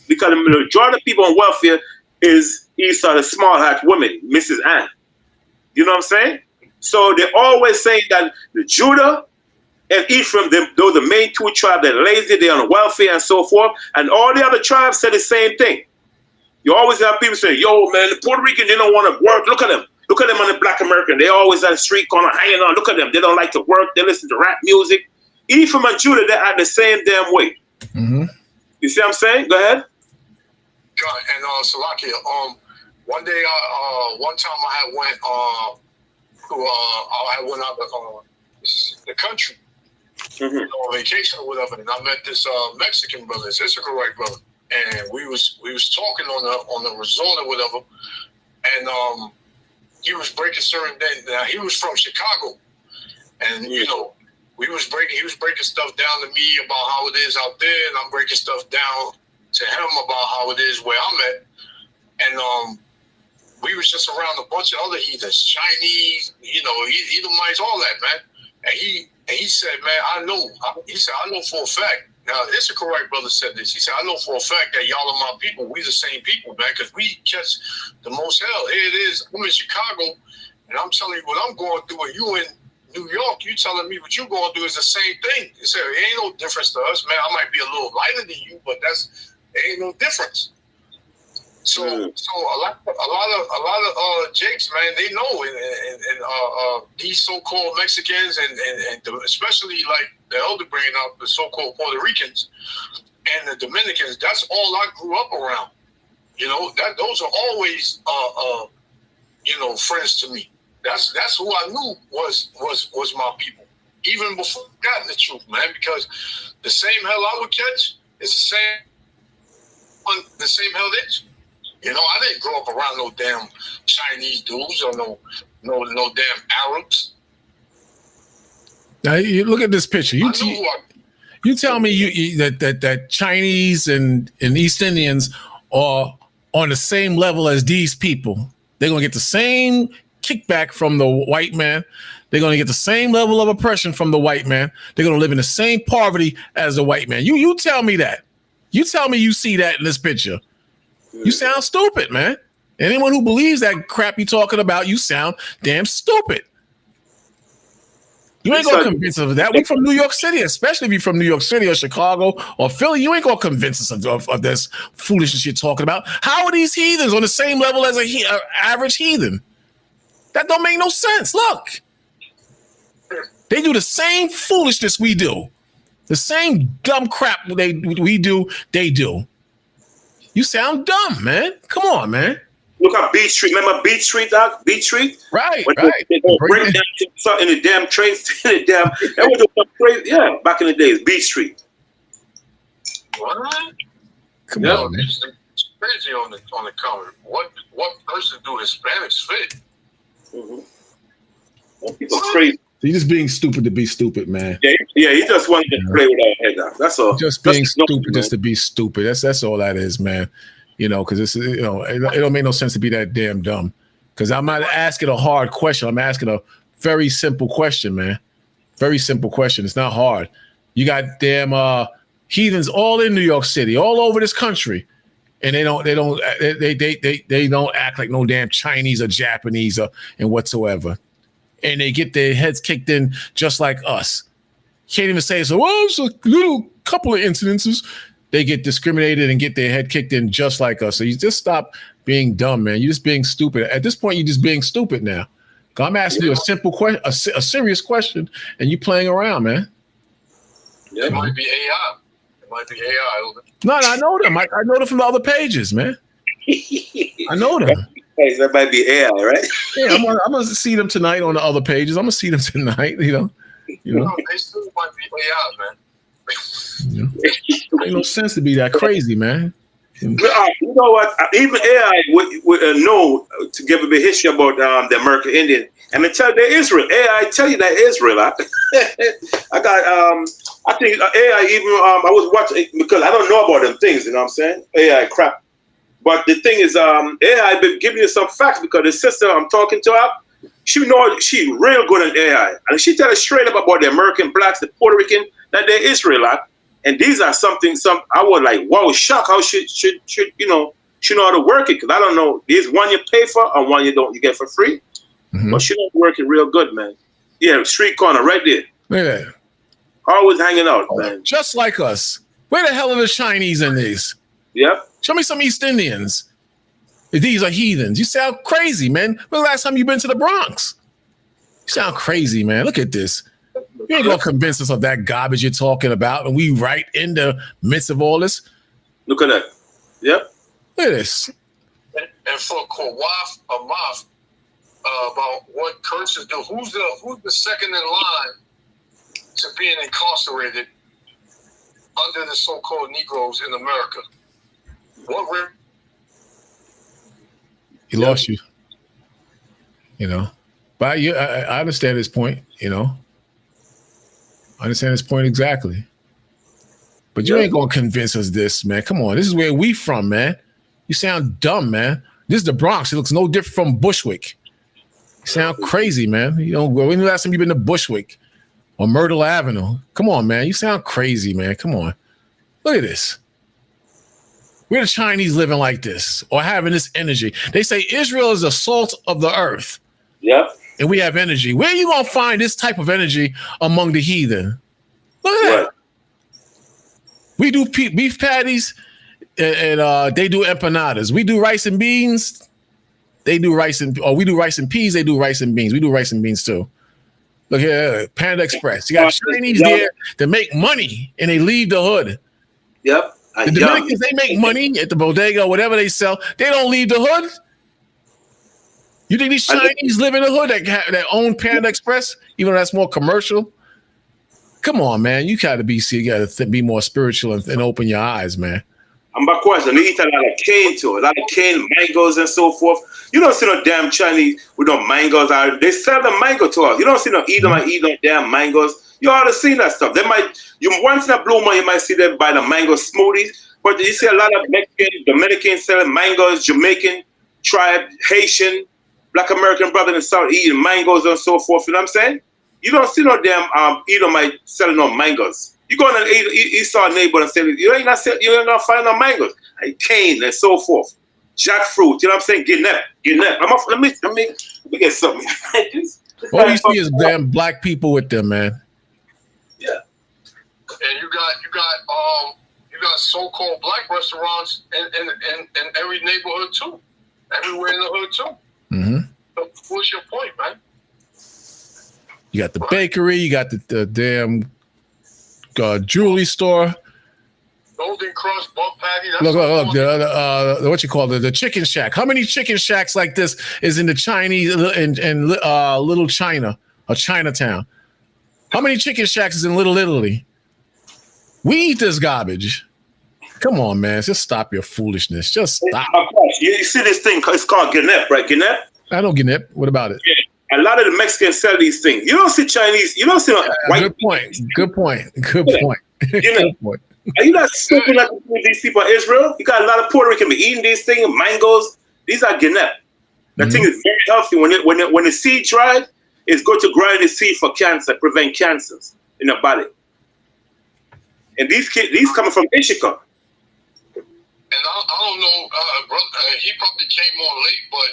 Because the majority of people on welfare is Esau, the small hat woman, Mrs. Ann. You know what I'm saying? So they're always saying that the Judah and Ephraim, they're the main two tribes. They're lazy, they're on welfare and so forth. And all the other tribes say the same thing. You always have people say, yo, man, the Puerto Rican, they don't want to work. Look at them. Look at them on the Black American. They always at the street corner hanging on. Look at them. They don't like to work. They listen to rap music. Ephraim and Judah, they act the same damn way. Mm-hmm. You see what I'm saying? Go ahead. And Salakia, one day, one time I had went out the country on vacation or whatever, and I met this Mexican brother, this Issachar brother, and we was talking on the resort or whatever, and he was breaking certain things. Now he was from Chicago, and you know he was breaking stuff down to me about how it is out there, and I'm breaking stuff down to him about how it is where I'm at, and we was just around a bunch of other heathens, Chinese, you know, Edomites, all that, man. And he said, man, I know for a fact. Now, it's a correct brother said this. He said, I know for a fact that y'all are my people. We the same people, man, because we catch the most hell. Here it is. I'm in Chicago, and I'm telling you what I'm going through, and you in New York, you telling me what you going through is the same thing. He said, it ain't no difference to us, man. I might be a little lighter than you, but there ain't no difference. So a lot of Jakes, man, they know, and these so-called Mexicans and especially like the elder bringing up the so-called Puerto Ricans and the Dominicans. That's all I grew up around. You know, those are always friends to me. That's who I knew was my people, even before I got the truth, man. Because the same hell I would catch is the same hell they. You know, I didn't grow up around no damn Chinese dudes or no damn Arabs. Now you look at this picture. You tell me that Chinese and East Indians are on the same level as these people. They're gonna get the same kickback from the white man. They're gonna get the same level of oppression from the white man. They're gonna live in the same poverty as the white man. You tell me that. You tell me you see that in this picture. You sound stupid, man. Anyone who believes that crap you're talking about, you sound damn stupid. You ain't gonna convince us of that. We're from New York City, especially if you're from New York City or Chicago or Philly. You ain't gonna convince us of this foolishness you're talking about. How are these heathens on the same level as an average heathen? That don't make no sense. Look, they do the same foolishness we do, the same dumb crap we do. They do. You sound dumb, man. Come on, man. Look at Beach Street. Remember Beach Street, Doc? Beach Street? Right. They break down in the damn trains. That was crazy. Yeah, back in the days, Beach Street. What? Come on, man. It's crazy on the comment. What person do Hispanics fit? People crazy. You're just being stupid to be stupid, man. Yeah, he just wanted to play with our head now. That's all. Just being stupid just to be stupid. That's all that is, man. You know, because it's it don't make no sense to be that damn dumb. Because I'm not asking a hard question. I'm asking a very simple question, man. Very simple question. It's not hard. You got damn heathens all in New York City, all over this country, and they don't act like no damn Chinese or Japanese and whatsoever. And they get their heads kicked in just like us. Can't even say so. Well, it's a little couple of incidences. They get discriminated and get their head kicked in just like us. So you just stop being dumb, man. You're just being stupid. At this point, you're just being stupid now. I'm asking you a simple question, a serious question, and you playing around, man. Yeah, it might be AI. It might be AI. No, I know them. I know them from the other pages, man. I know them. That might be AI, right? Yeah, I'm gonna see them tonight on the other pages. I'm gonna see them tonight. You know. They still might be AI, man. Ain't no sense to be that crazy, man. You know what? Even AI would know to give a bit of history about the American Indian. And they tell you they're Israel. AI tell you they're Israel. I think AI even I was watching because I don't know about them things. You know what I'm saying? AI crap. But the thing is, AI been giving you some facts because the sister I'm talking to her, she real good in AI. And she tell us straight up about the American blacks, the Puerto Rican, that they're Israelite. And these are I was like, wow, shocked how she know how to work it. Because I don't know, there's one you pay for and one you get for free. Mm-hmm. But she don't work it real good, man. Yeah, street corner right there. Look at that. Always hanging out, man. Just like us. Where the hell are the Chinese in these? Yep. Show me some East Indians. These are heathens. You sound crazy, man. When the last time you been to the Bronx? You sound crazy, man. Look at this. You ain't gonna convince us of that garbage you're talking about, and we right in the midst of all this. Look at that. Yep. Look at this. And for Kawaf Amaf, about what curses do. Who's the second in line to being incarcerated under the so-called Negroes in America? What? He lost you. You know, but I understand his point. You know, I understand his point exactly. But you ain't gonna convince us this, man. Come on, this is where we from, man. You sound dumb, man. This is the Bronx. It looks no different from Bushwick. You sound crazy, man. You know, when the last time you been to Bushwick or Myrtle Avenue? Come on, man. You sound crazy, man. Come on. Look at this. We're the Chinese living like this or having this energy. They say Israel is the salt of the earth. Yep. And we have energy. Where are you going to find this type of energy among the heathen? Look at that. Right. We do beef patties and they do empanadas. We do rice and beans. They do rice and, or we do rice and peas. They do rice and beans. We do rice and beans too. Look here, Panda Express. You got Chinese there to make money and they leave the hood. Yep. The Dominicans, they make money at the bodega or whatever they sell. They don't leave the hood. You think these Chinese live in the hood that own Panda Express, even though that's more commercial? Come on, man. You gotta be more spiritual and open your eyes, man. I'm back question. They eat a lot of cane too, a lot of cane, mangoes and so forth. You don't see no damn Chinese with no mangoes out. They sell the mango to us. You don't see no eat no damn mangoes. You ought to see that stuff. They might, once in a blue moon, you might see them buy the mango smoothies. But you see a lot of Mexican, Dominican selling mangoes, Jamaican, tribe, Haitian, Black American brother in the South eating mangoes and so forth. You know what I'm saying? You don't see no damn Edomite selling no mangoes. You go in and Esau neighbor and say you ain't not finding no mangoes, like cane and so forth, jackfruit. You know what I'm saying? Get that. Let me get something. All you see is damn black people with them, man. Yeah. And you got so-called black restaurants in every neighborhood too, everywhere in the hood too. Mm-hmm. So what's your point, man? You got the bakery, you got the damn jewelry store. Golden Crust, Buck Patty. Look, what you call it? The chicken shack. How many chicken shacks like this is in the Chinese and Little China or Chinatown? How many chicken shacks is in Little Italy? We eat this garbage. Come on, man. Just stop your foolishness. Just stop. You see this thing? It's called Gnep, right? Gnep? I don't get it. What about it? Yeah. A lot of the Mexicans sell these things. You don't see Chinese. You don't see white. Good point. Good point. Good point. Are you not stupid like these people in Israel? You got a lot of Puerto Rican eating these things, mangoes. These are Gnep. That thing is very healthy. When the seed dries, it's good to grind the seed for cancer, prevent cancers in the body. And these coming from Ishika. And I don't know, brother, he probably came on late, but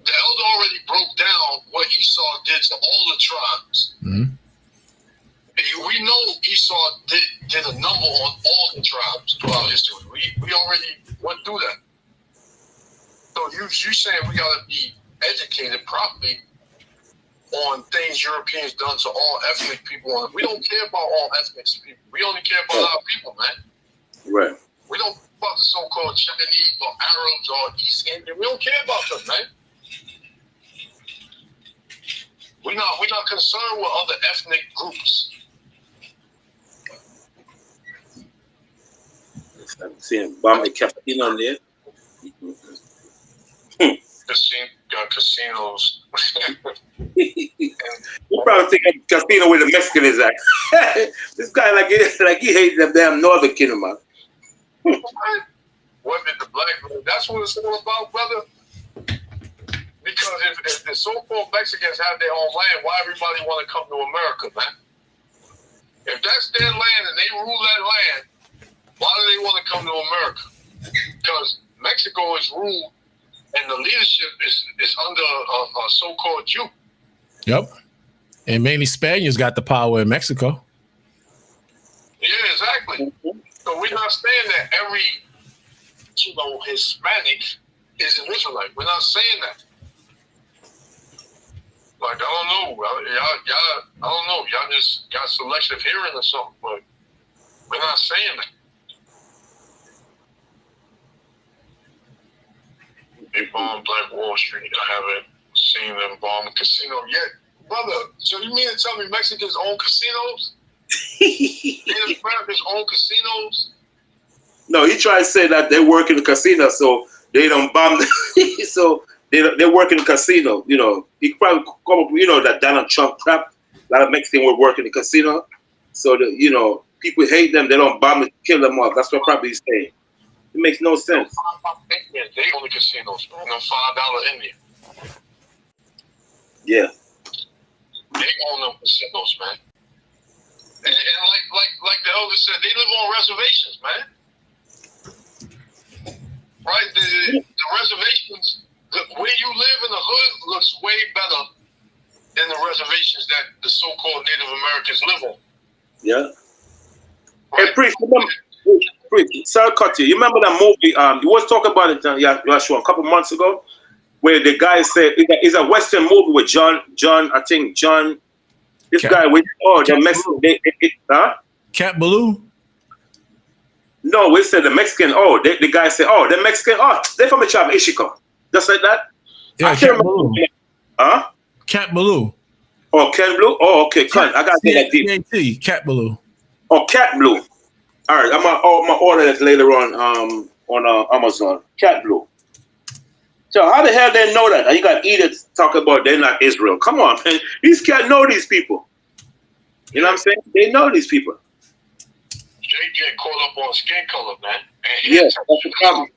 the elder already broke down what Esau did to all the tribes. Mm-hmm. We know Esau did a number on all the tribes throughout history. We already went through that. So you saying we got to be educated properly on things Europeans done to all ethnic people. We don't care about all ethnic people. We only care about our people, man. Right. We don't care about the so-called Chinese or Arabs or East Indian. We don't care about them, man. We're not concerned with other ethnic groups. I'm seeing Bomb Caffeine on there. Casinos. You probably think casino where the Mexican is at. This guy like he hates them damn Northern Kingdom, man. What did the black? That's what it's all about, brother. because if the so-called Mexicans have their own land, why everybody want to come to America, man? If that's their land and they rule that land, why do they want to come to America? Because Mexico is ruled and the leadership is under a so-called Jew. Yep. And mainly Spaniards got the power in Mexico. Yeah, exactly. So we're not saying that every, Hispanic is an Israelite. We're not saying that. Like, I don't know. Y'all, I don't know. Y'all just got selective hearing or something, but we're not saying that. They bombed Black Wall Street. I haven't seen them bomb a casino yet. Brother, so you mean to tell me Mexicans own casinos? Native Americans own casinos? No, he tried to say that they work in the casino, so they don't bomb them. So they work in the casino. You know, he probably come up, that Donald Trump crap. A lot of Mexicans will work in the casino. So, people hate them. They don't bomb and kill them off. That's what probably he's saying. It makes no sense. They own the casinos. Them $5 Indian. Yeah. They own them casinos, man. And like the elder said, they live on reservations, man. Right? The reservations, where you live in the hood looks way better than the reservations that the so-called Native Americans live on. Yeah. Right? Hey, Priest, sorry to cut you. You remember that movie? You was talking about it, Yashua, a couple months ago, where the guy said it's a Western movie with John. This guy with the Mexican. Cat Ballou? No, we said the Mexican. The guy said, the Mexican. They're from the tribe of Ishika. Just like that. Yeah, Cat Ballou. Cat Ballou. Oh, Cat Blue. Oh, okay. I got that deep. Cat Ballou. Oh, Cat Blue. All right, I'm gonna order that later on Amazon. Cat Blue. So how the hell they know that? You got idiots talk about they're not Israel. Come on, man. These cats know these people. You know what I'm saying? They know these people. Jay get caught up on skin color, man. And yes, that's the problem.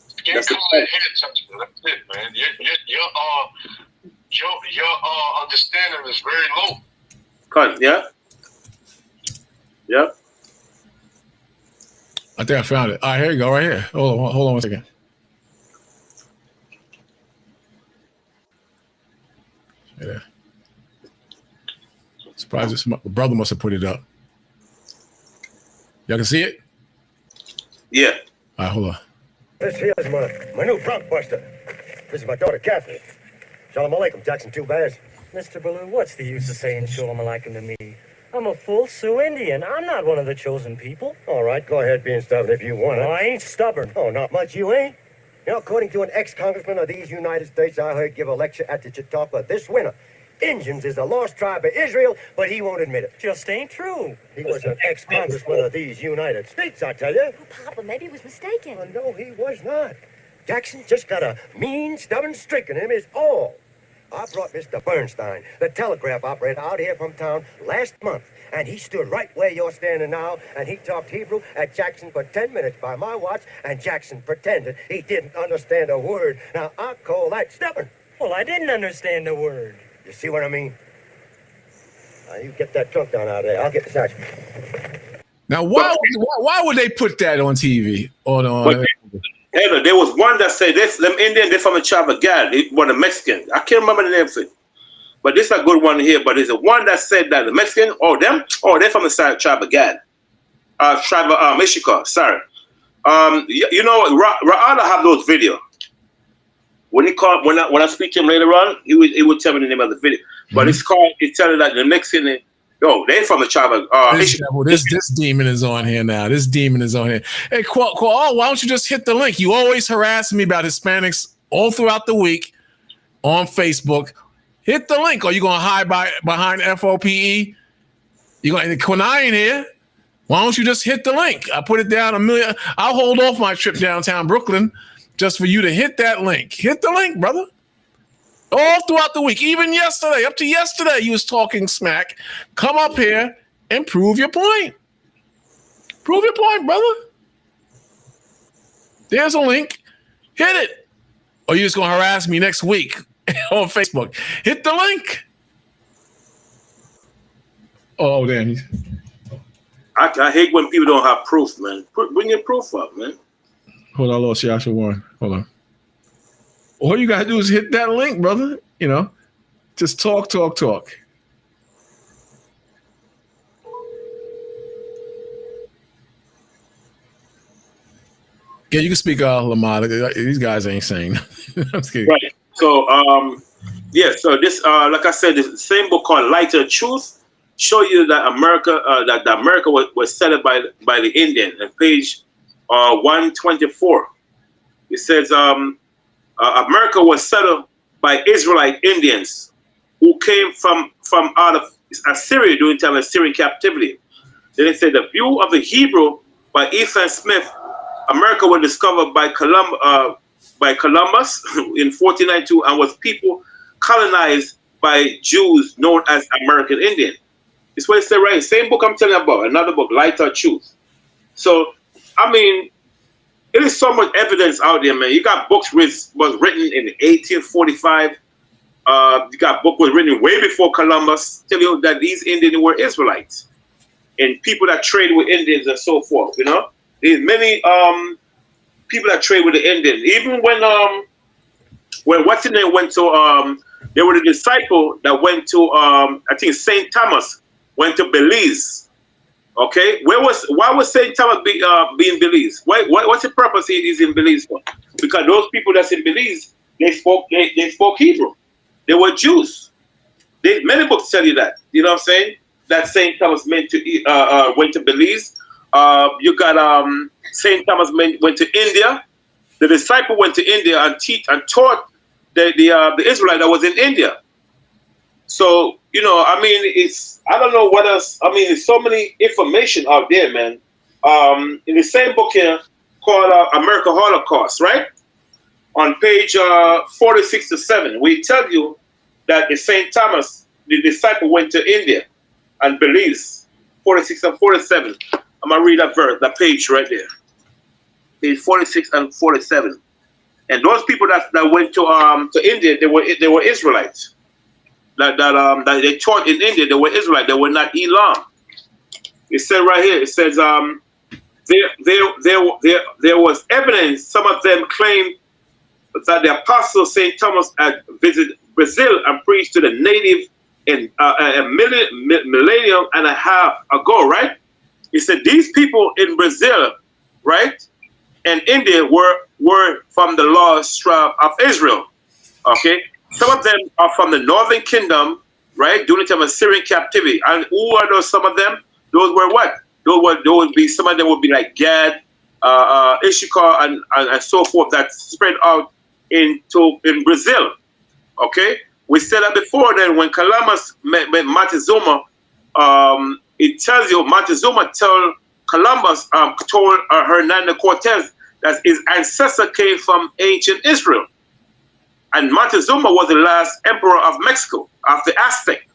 Skin color and head touching. That's it, man. Your understanding is very low. Cut, yeah. Yeah. I think I found it. All right, here you go, right here. Hold on 1 second. Yeah. Surprised my brother must have put it up. Y'all can see it? Yeah. All right, hold on. This here is my new bronc buster. This is my daughter, Catherine. Shalom Aleichem, Jackson 2 Bears. Mr. Ballou, what's the use of saying Shalom Aleichem to me? I'm a full Sioux Indian. I'm not one of the chosen people. All right, go ahead being stubborn if you want it. I ain't stubborn. Oh, not much you ain't. According to an ex-congressman of these United States I heard give a lecture at the Chautauqua this winter, Indians is the lost tribe of Israel, but he won't admit it. Just ain't true. He was an ex-congressman of these United States, I tell you. Oh, Papa, maybe he was mistaken. Oh, no, he was not. Jackson just got a mean, stubborn streak in him is all. I brought Mr. Bernstein, the telegraph operator, out here from town last month, and he stood right where you're standing now, and he talked Hebrew at Jackson for 10 minutes by my watch, and Jackson pretended he didn't understand a word. Now, I call that stubborn. Well, I didn't understand a word. You see what I mean? Now, you get that trunk down out of there. I'll get the satchel. Now, why would they put that on TV? There was one that said this, them Indian, they're from the tribe of Gad. They were the Mexican. I can't remember the name of it. But this is a good one here. But there's a one that said that the Mexican, they're from the tribe of Gad. Tribe of Ishika, sorry. Ra'ala have those videos. When I speak to him later on, he would tell me the name of the video. But it's telling that the Mexican, they're from the tribe of this demon is on here now. This demon is on here. Hey, Qual, why don't you just hit the link? You always harass me about Hispanics all throughout the week on Facebook. Hit the link. Or you gonna hide behind FOPE? Quinai in here. Why don't you just hit the link? I put it down $1 million. I'll hold off my trip downtown Brooklyn just for you to hit that link. Hit the link, brother. All throughout the week, even yesterday, up to yesterday, you was talking smack. Come up here and prove your point. Prove your point, brother. There's a link. Hit it. or you just gonna harass me next week on Facebook? Hit the link. Oh damn! I hate when people don't have proof, man. Bring your proof up, man. Hold on, Lord Shiasha one. Hold on. All you gotta do is hit that link, brother. You know, just talk. Yeah, you can speak Lamar. These guys ain't saying. I'm just kidding. Right. So, so this, like I said, this same book called Light of Truth show you that America, that America was set up by the Indian. At page 124, it says America was set up by Israelite Indians who came from out of Assyria during time of Assyrian captivity. Then it said the view of the Hebrew by Ethan Smith. America was discovered by Columbus in 1492 and was people colonized by Jews known as American Indian. It's what it said right. Same book I'm telling you about, another book, Light of Truth. So, I mean, it is so much evidence out there, man. You got books was written in 1845. You got book was written way before Columbus, tell you that these Indians were Israelites and people that trade with Indians and so forth, you know. There's many people that trade with the Indian. Even when what's his name went to there was a disciple that went to I think St. Thomas went to Belize. Okay, why was St. Thomas being Belize? What's the purpose he's in Belize for? Because those people that's in Belize, they spoke Hebrew. They were Jews. Many books tell you that. You know what I'm saying? That St. Thomas went to Belize. You got St. Thomas went to India. The disciple went to India and taught the Israelite that was in India. So, you know, I mean, I don't know what else. I mean, there's so many information out there, man. In the same book here called America Holocaust, right? On page 46 to 7, we tell you that the St. Thomas, the disciple, went to India and Belize, 46 and 47. I'm gonna read that page right there, page 46 and 47. And those people that went to India, they were Israelites. That they taught in India, they were Israelites. They were not Elam. It said right here. It says there was evidence. Some of them claimed that the apostle St. Thomas had visited Brazil and preached to the native in a millennium and a half ago, right? He said these people in Brazil, right, and India were from the lost tribe of Israel. Okay, some of them are from the northern kingdom, right, during the time of Assyrian captivity. And who are those? Some of them, those were what? Those would be, some of them would be like Gad, Issachar, and so forth, that spread out in Brazil. Okay, we said that before. Then when Columbus met Montezuma, it tells you Montezuma told Columbus, told Hernando Cortez that his ancestor came from ancient Israel. And Montezuma was the last emperor of Mexico after Aztec.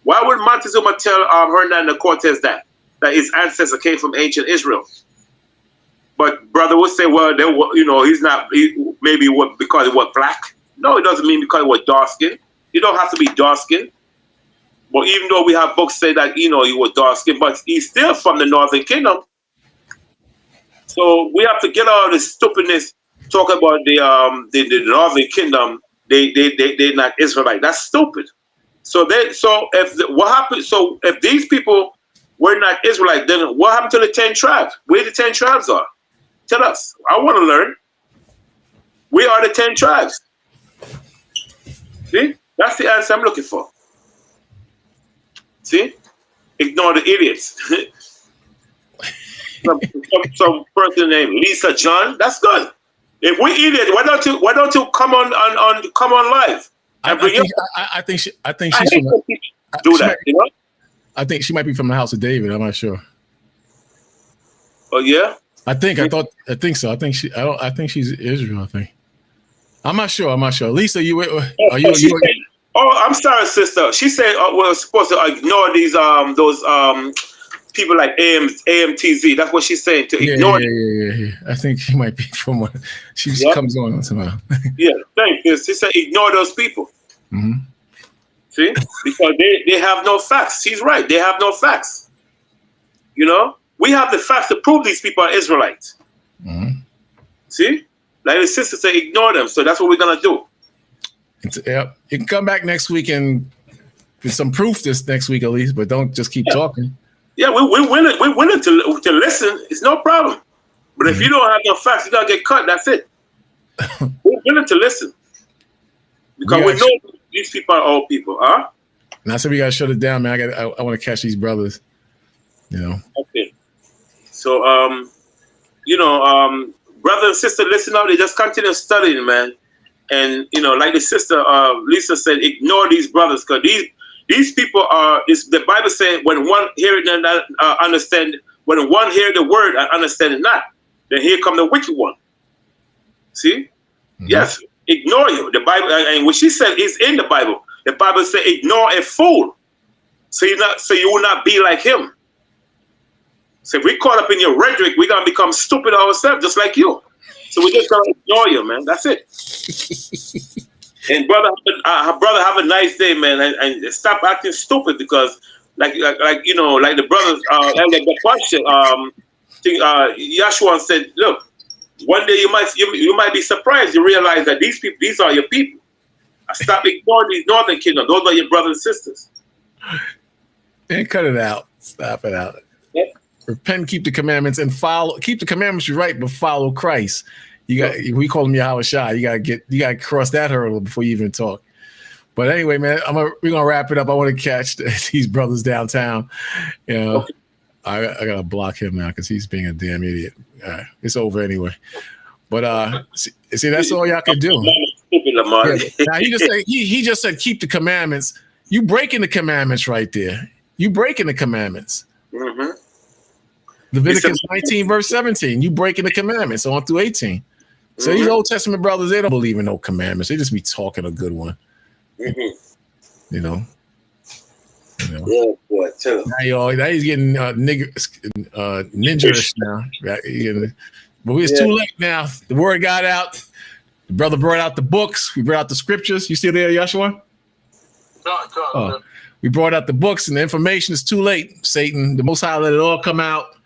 Why would Montezuma tell Hernando Cortez that his ancestor came from ancient Israel? But brother would say, well, he's not, maybe because he was black. No, it doesn't mean because he was dark skinned. You don't have to be dark skinned. But even though we have books say that, he was dark skinned, but he's still from the northern kingdom. So we have to get all this stupidness, talk about the northern kingdom. They're not Israelite. That's stupid. So if these people were not Israelite, then what happened to the 10 tribes? Where the 10 tribes are? Tell us. I want to learn. We are the 10 tribes. See? That's the answer I'm looking for. See? Ignore the idiots. some person named Lisa John. That's good. If we idiot, why don't you come on live? I think she's from that. I think she might be from the House of David. I'm not sure. Oh yeah. I think so. I think she's Israel. I think. I'm not sure. Lisa, oh, I'm sorry, sister. She said we're supposed to ignore these those people like AMTZ. That's what she's saying, to ignore them. Yeah. I think she might be from one. She just comes on once in a while. Yeah, thank you. She said ignore those people. Mm-hmm. See? Because they have no facts. She's right. They have no facts. You know? We have the facts to prove these people are Israelites. Mm-hmm. See? Like the sister said, ignore them. So that's what we're going to do. Yep. You can come back next week and with some proof this next week at least, but don't just keep talking. Yeah, we're willing to listen. It's no problem. But if you don't have no facts, you're going to get cut. That's it. We're willing to listen. Because we know these people are all people. Huh? And I said we got to shut it down, man. I want to catch these brothers. You know. Okay. So, brother and sister, listen up. They just continue studying, man. And, like the sister Lisa said, ignore these brothers, because these people are, the Bible says, when one hear it and understand, when one hear the word and understand it not, then here come the wicked one. See? Mm-hmm. Yes, ignore you. The Bible, and what she said is in the Bible. The Bible says, ignore a fool. So you will not be like him. So if we caught up in your rhetoric, we're going to become stupid ourselves, just like you. So we're just going to ignore you, man. That's it. And brother, have a nice day, man. And stop acting stupid, because like the brothers, the question, Yeshua said, look, one day you might be surprised. You realize that these are your people. Stop ignoring these northern kingdom. Those are your brothers and sisters. And cut it out. Stop it out. Yep. Repent, keep the commandments, and keep the commandments right, but follow Christ. We call him Yahweh Shai. You gotta cross that hurdle before you even talk. But anyway, man, we're gonna wrap it up. I want to catch these brothers downtown. Okay. I gotta block him now because he's being a damn idiot. All right, it's over anyway. But see, that's all y'all can do. Yeah. Now he just said keep the commandments. You breaking the commandments right there. You breaking the commandments. Mm-hmm. Leviticus 19 verse 17. You breaking the commandments on through 18. So these Old Testament brothers, they don't believe in no commandments. They just be talking a good one. Mm-hmm. You know. Yeah, boy, tell him. Now he's getting ninja-ish now. But it's too late now. The word got out. The brother brought out the books. We brought out the scriptures. You still there, Yeshua? No. We brought out the books, and the information is too late. Satan, the Most High, let it all come out.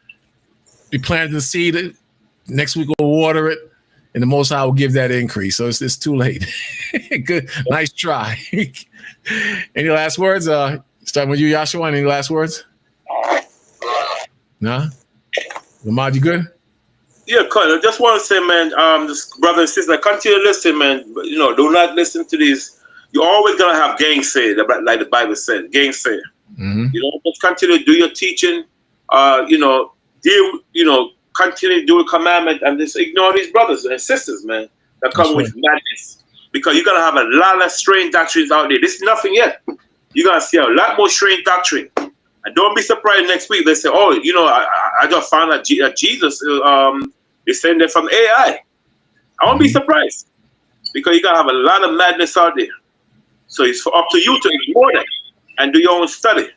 We planted the seed. Next week we'll water it, and the Most High will give that increase. So it's too late. Good, nice try. Any last words? Starting with you, Yeshua. Any last words? Nah. Lamad, you good? Yeah, I just want to say, man, this brother and sister, continue to listen, man. Do not listen to these. You're always gonna have gainsay, like the Bible said, gainsay. Mm-hmm. Just continue to do your teaching. Continue to do a commandment, and just ignore these brothers and sisters, man, that come with madness. Because you're gonna have a lot of strange doctrines out there. This is nothing yet. You're gonna see a lot more strange doctrine. And don't be surprised next week they say, "Oh, I just found out Jesus is saying that from AI." I won't be surprised, because you're gonna have a lot of madness out there. So it's up to you to ignore that and do your own study.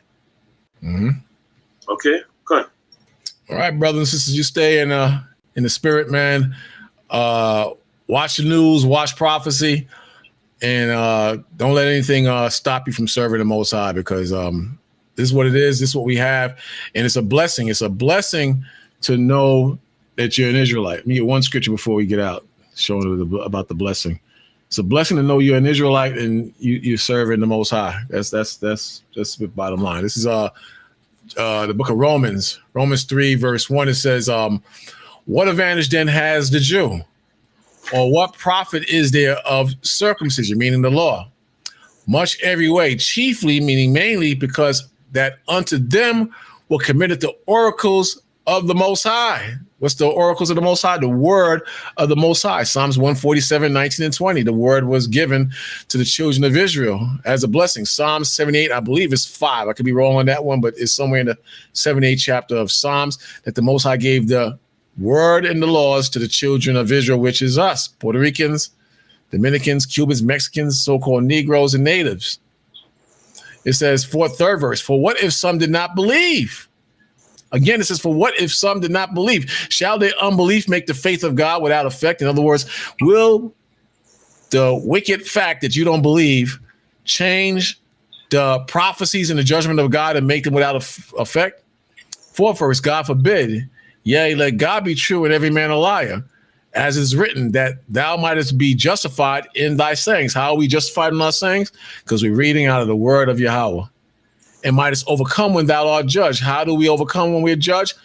Mm-hmm. Okay, good. All right, brothers and sisters, you stay in the spirit, man. Watch the news, watch prophecy, and don't let anything stop you from serving the Most High, because this is what it is. This is what we have, and it's a blessing. It's a blessing to know that you're an Israelite. Let me get one scripture before we get out, showing about the blessing. It's a blessing to know you're an Israelite and you're serving the Most High. That's the bottom line. This is the book of Romans 3 verse 1. It says, what advantage then has the Jew, or what profit is there of circumcision, meaning the law? Much every way, chiefly, meaning mainly, because that unto them were committed the oracles of the Most High. What's the oracles of the Most High? The word of the Most High. Psalms 147, 19 and 20. The word was given to the children of Israel as a blessing. Psalms 78, I believe is 5. I could be wrong on that one, but it's somewhere in the 78th chapter of Psalms that the Most High gave the word and the laws to the children of Israel, which is us, Puerto Ricans, Dominicans, Cubans, Mexicans, so-called Negroes, and natives. It says, third verse, for what if some did not believe? Again, it says, for what if some did not believe? Shall their unbelief make the faith of God without effect? In other words, will the wicked fact that you don't believe change the prophecies and the judgment of God and make them without effect? Fourth verse, God forbid. Yea, let God be true and every man a liar, as is written, that thou mightest be justified in thy sayings. How are we justified in our sayings? Because we're reading out of the word of Yahweh. And mightest overcome when thou art judged. How do we overcome when we're judged?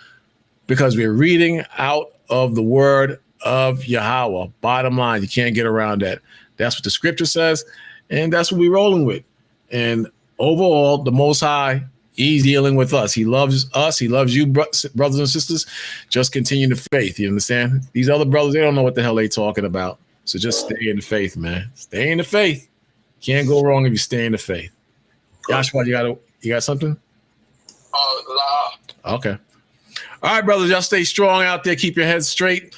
Because we're reading out of the word of Yahweh. Bottom line, you can't get around that. That's what the scripture says, and that's what we're rolling with. And overall, the Most High, he's dealing with us. He loves us. He loves you, brothers and sisters. Just continue the faith. You understand? These other brothers, they don't know what the hell they talking about. So just stay in the faith, man. Stay in the faith. Can't go wrong if you stay in the faith. Joshua, you got something? Okay. All right, brothers, y'all stay strong out there. Keep your heads straight.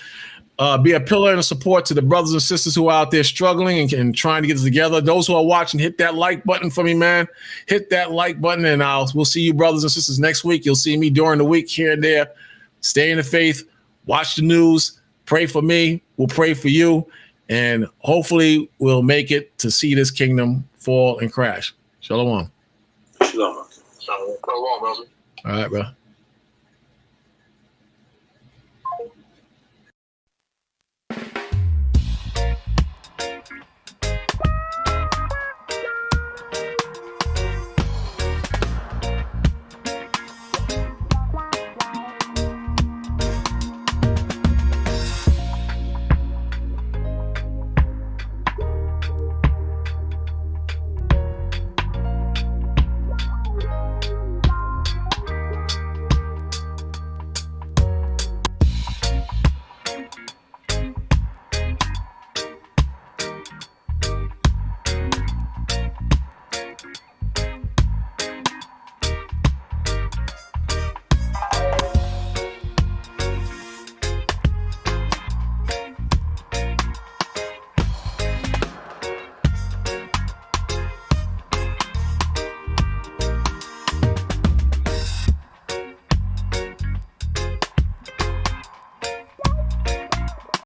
Be a pillar and a support to the brothers and sisters who are out there struggling and trying to get it together. Those who are watching, hit that like button for me, man. Hit that like button, and we'll see you brothers and sisters next week. You'll see me during the week here and there. Stay in the faith. Watch the news. Pray for me. We'll pray for you. And hopefully we'll make it to see this kingdom fall and crash. Shalom. Shalom. Shalom, brother. All right, bro.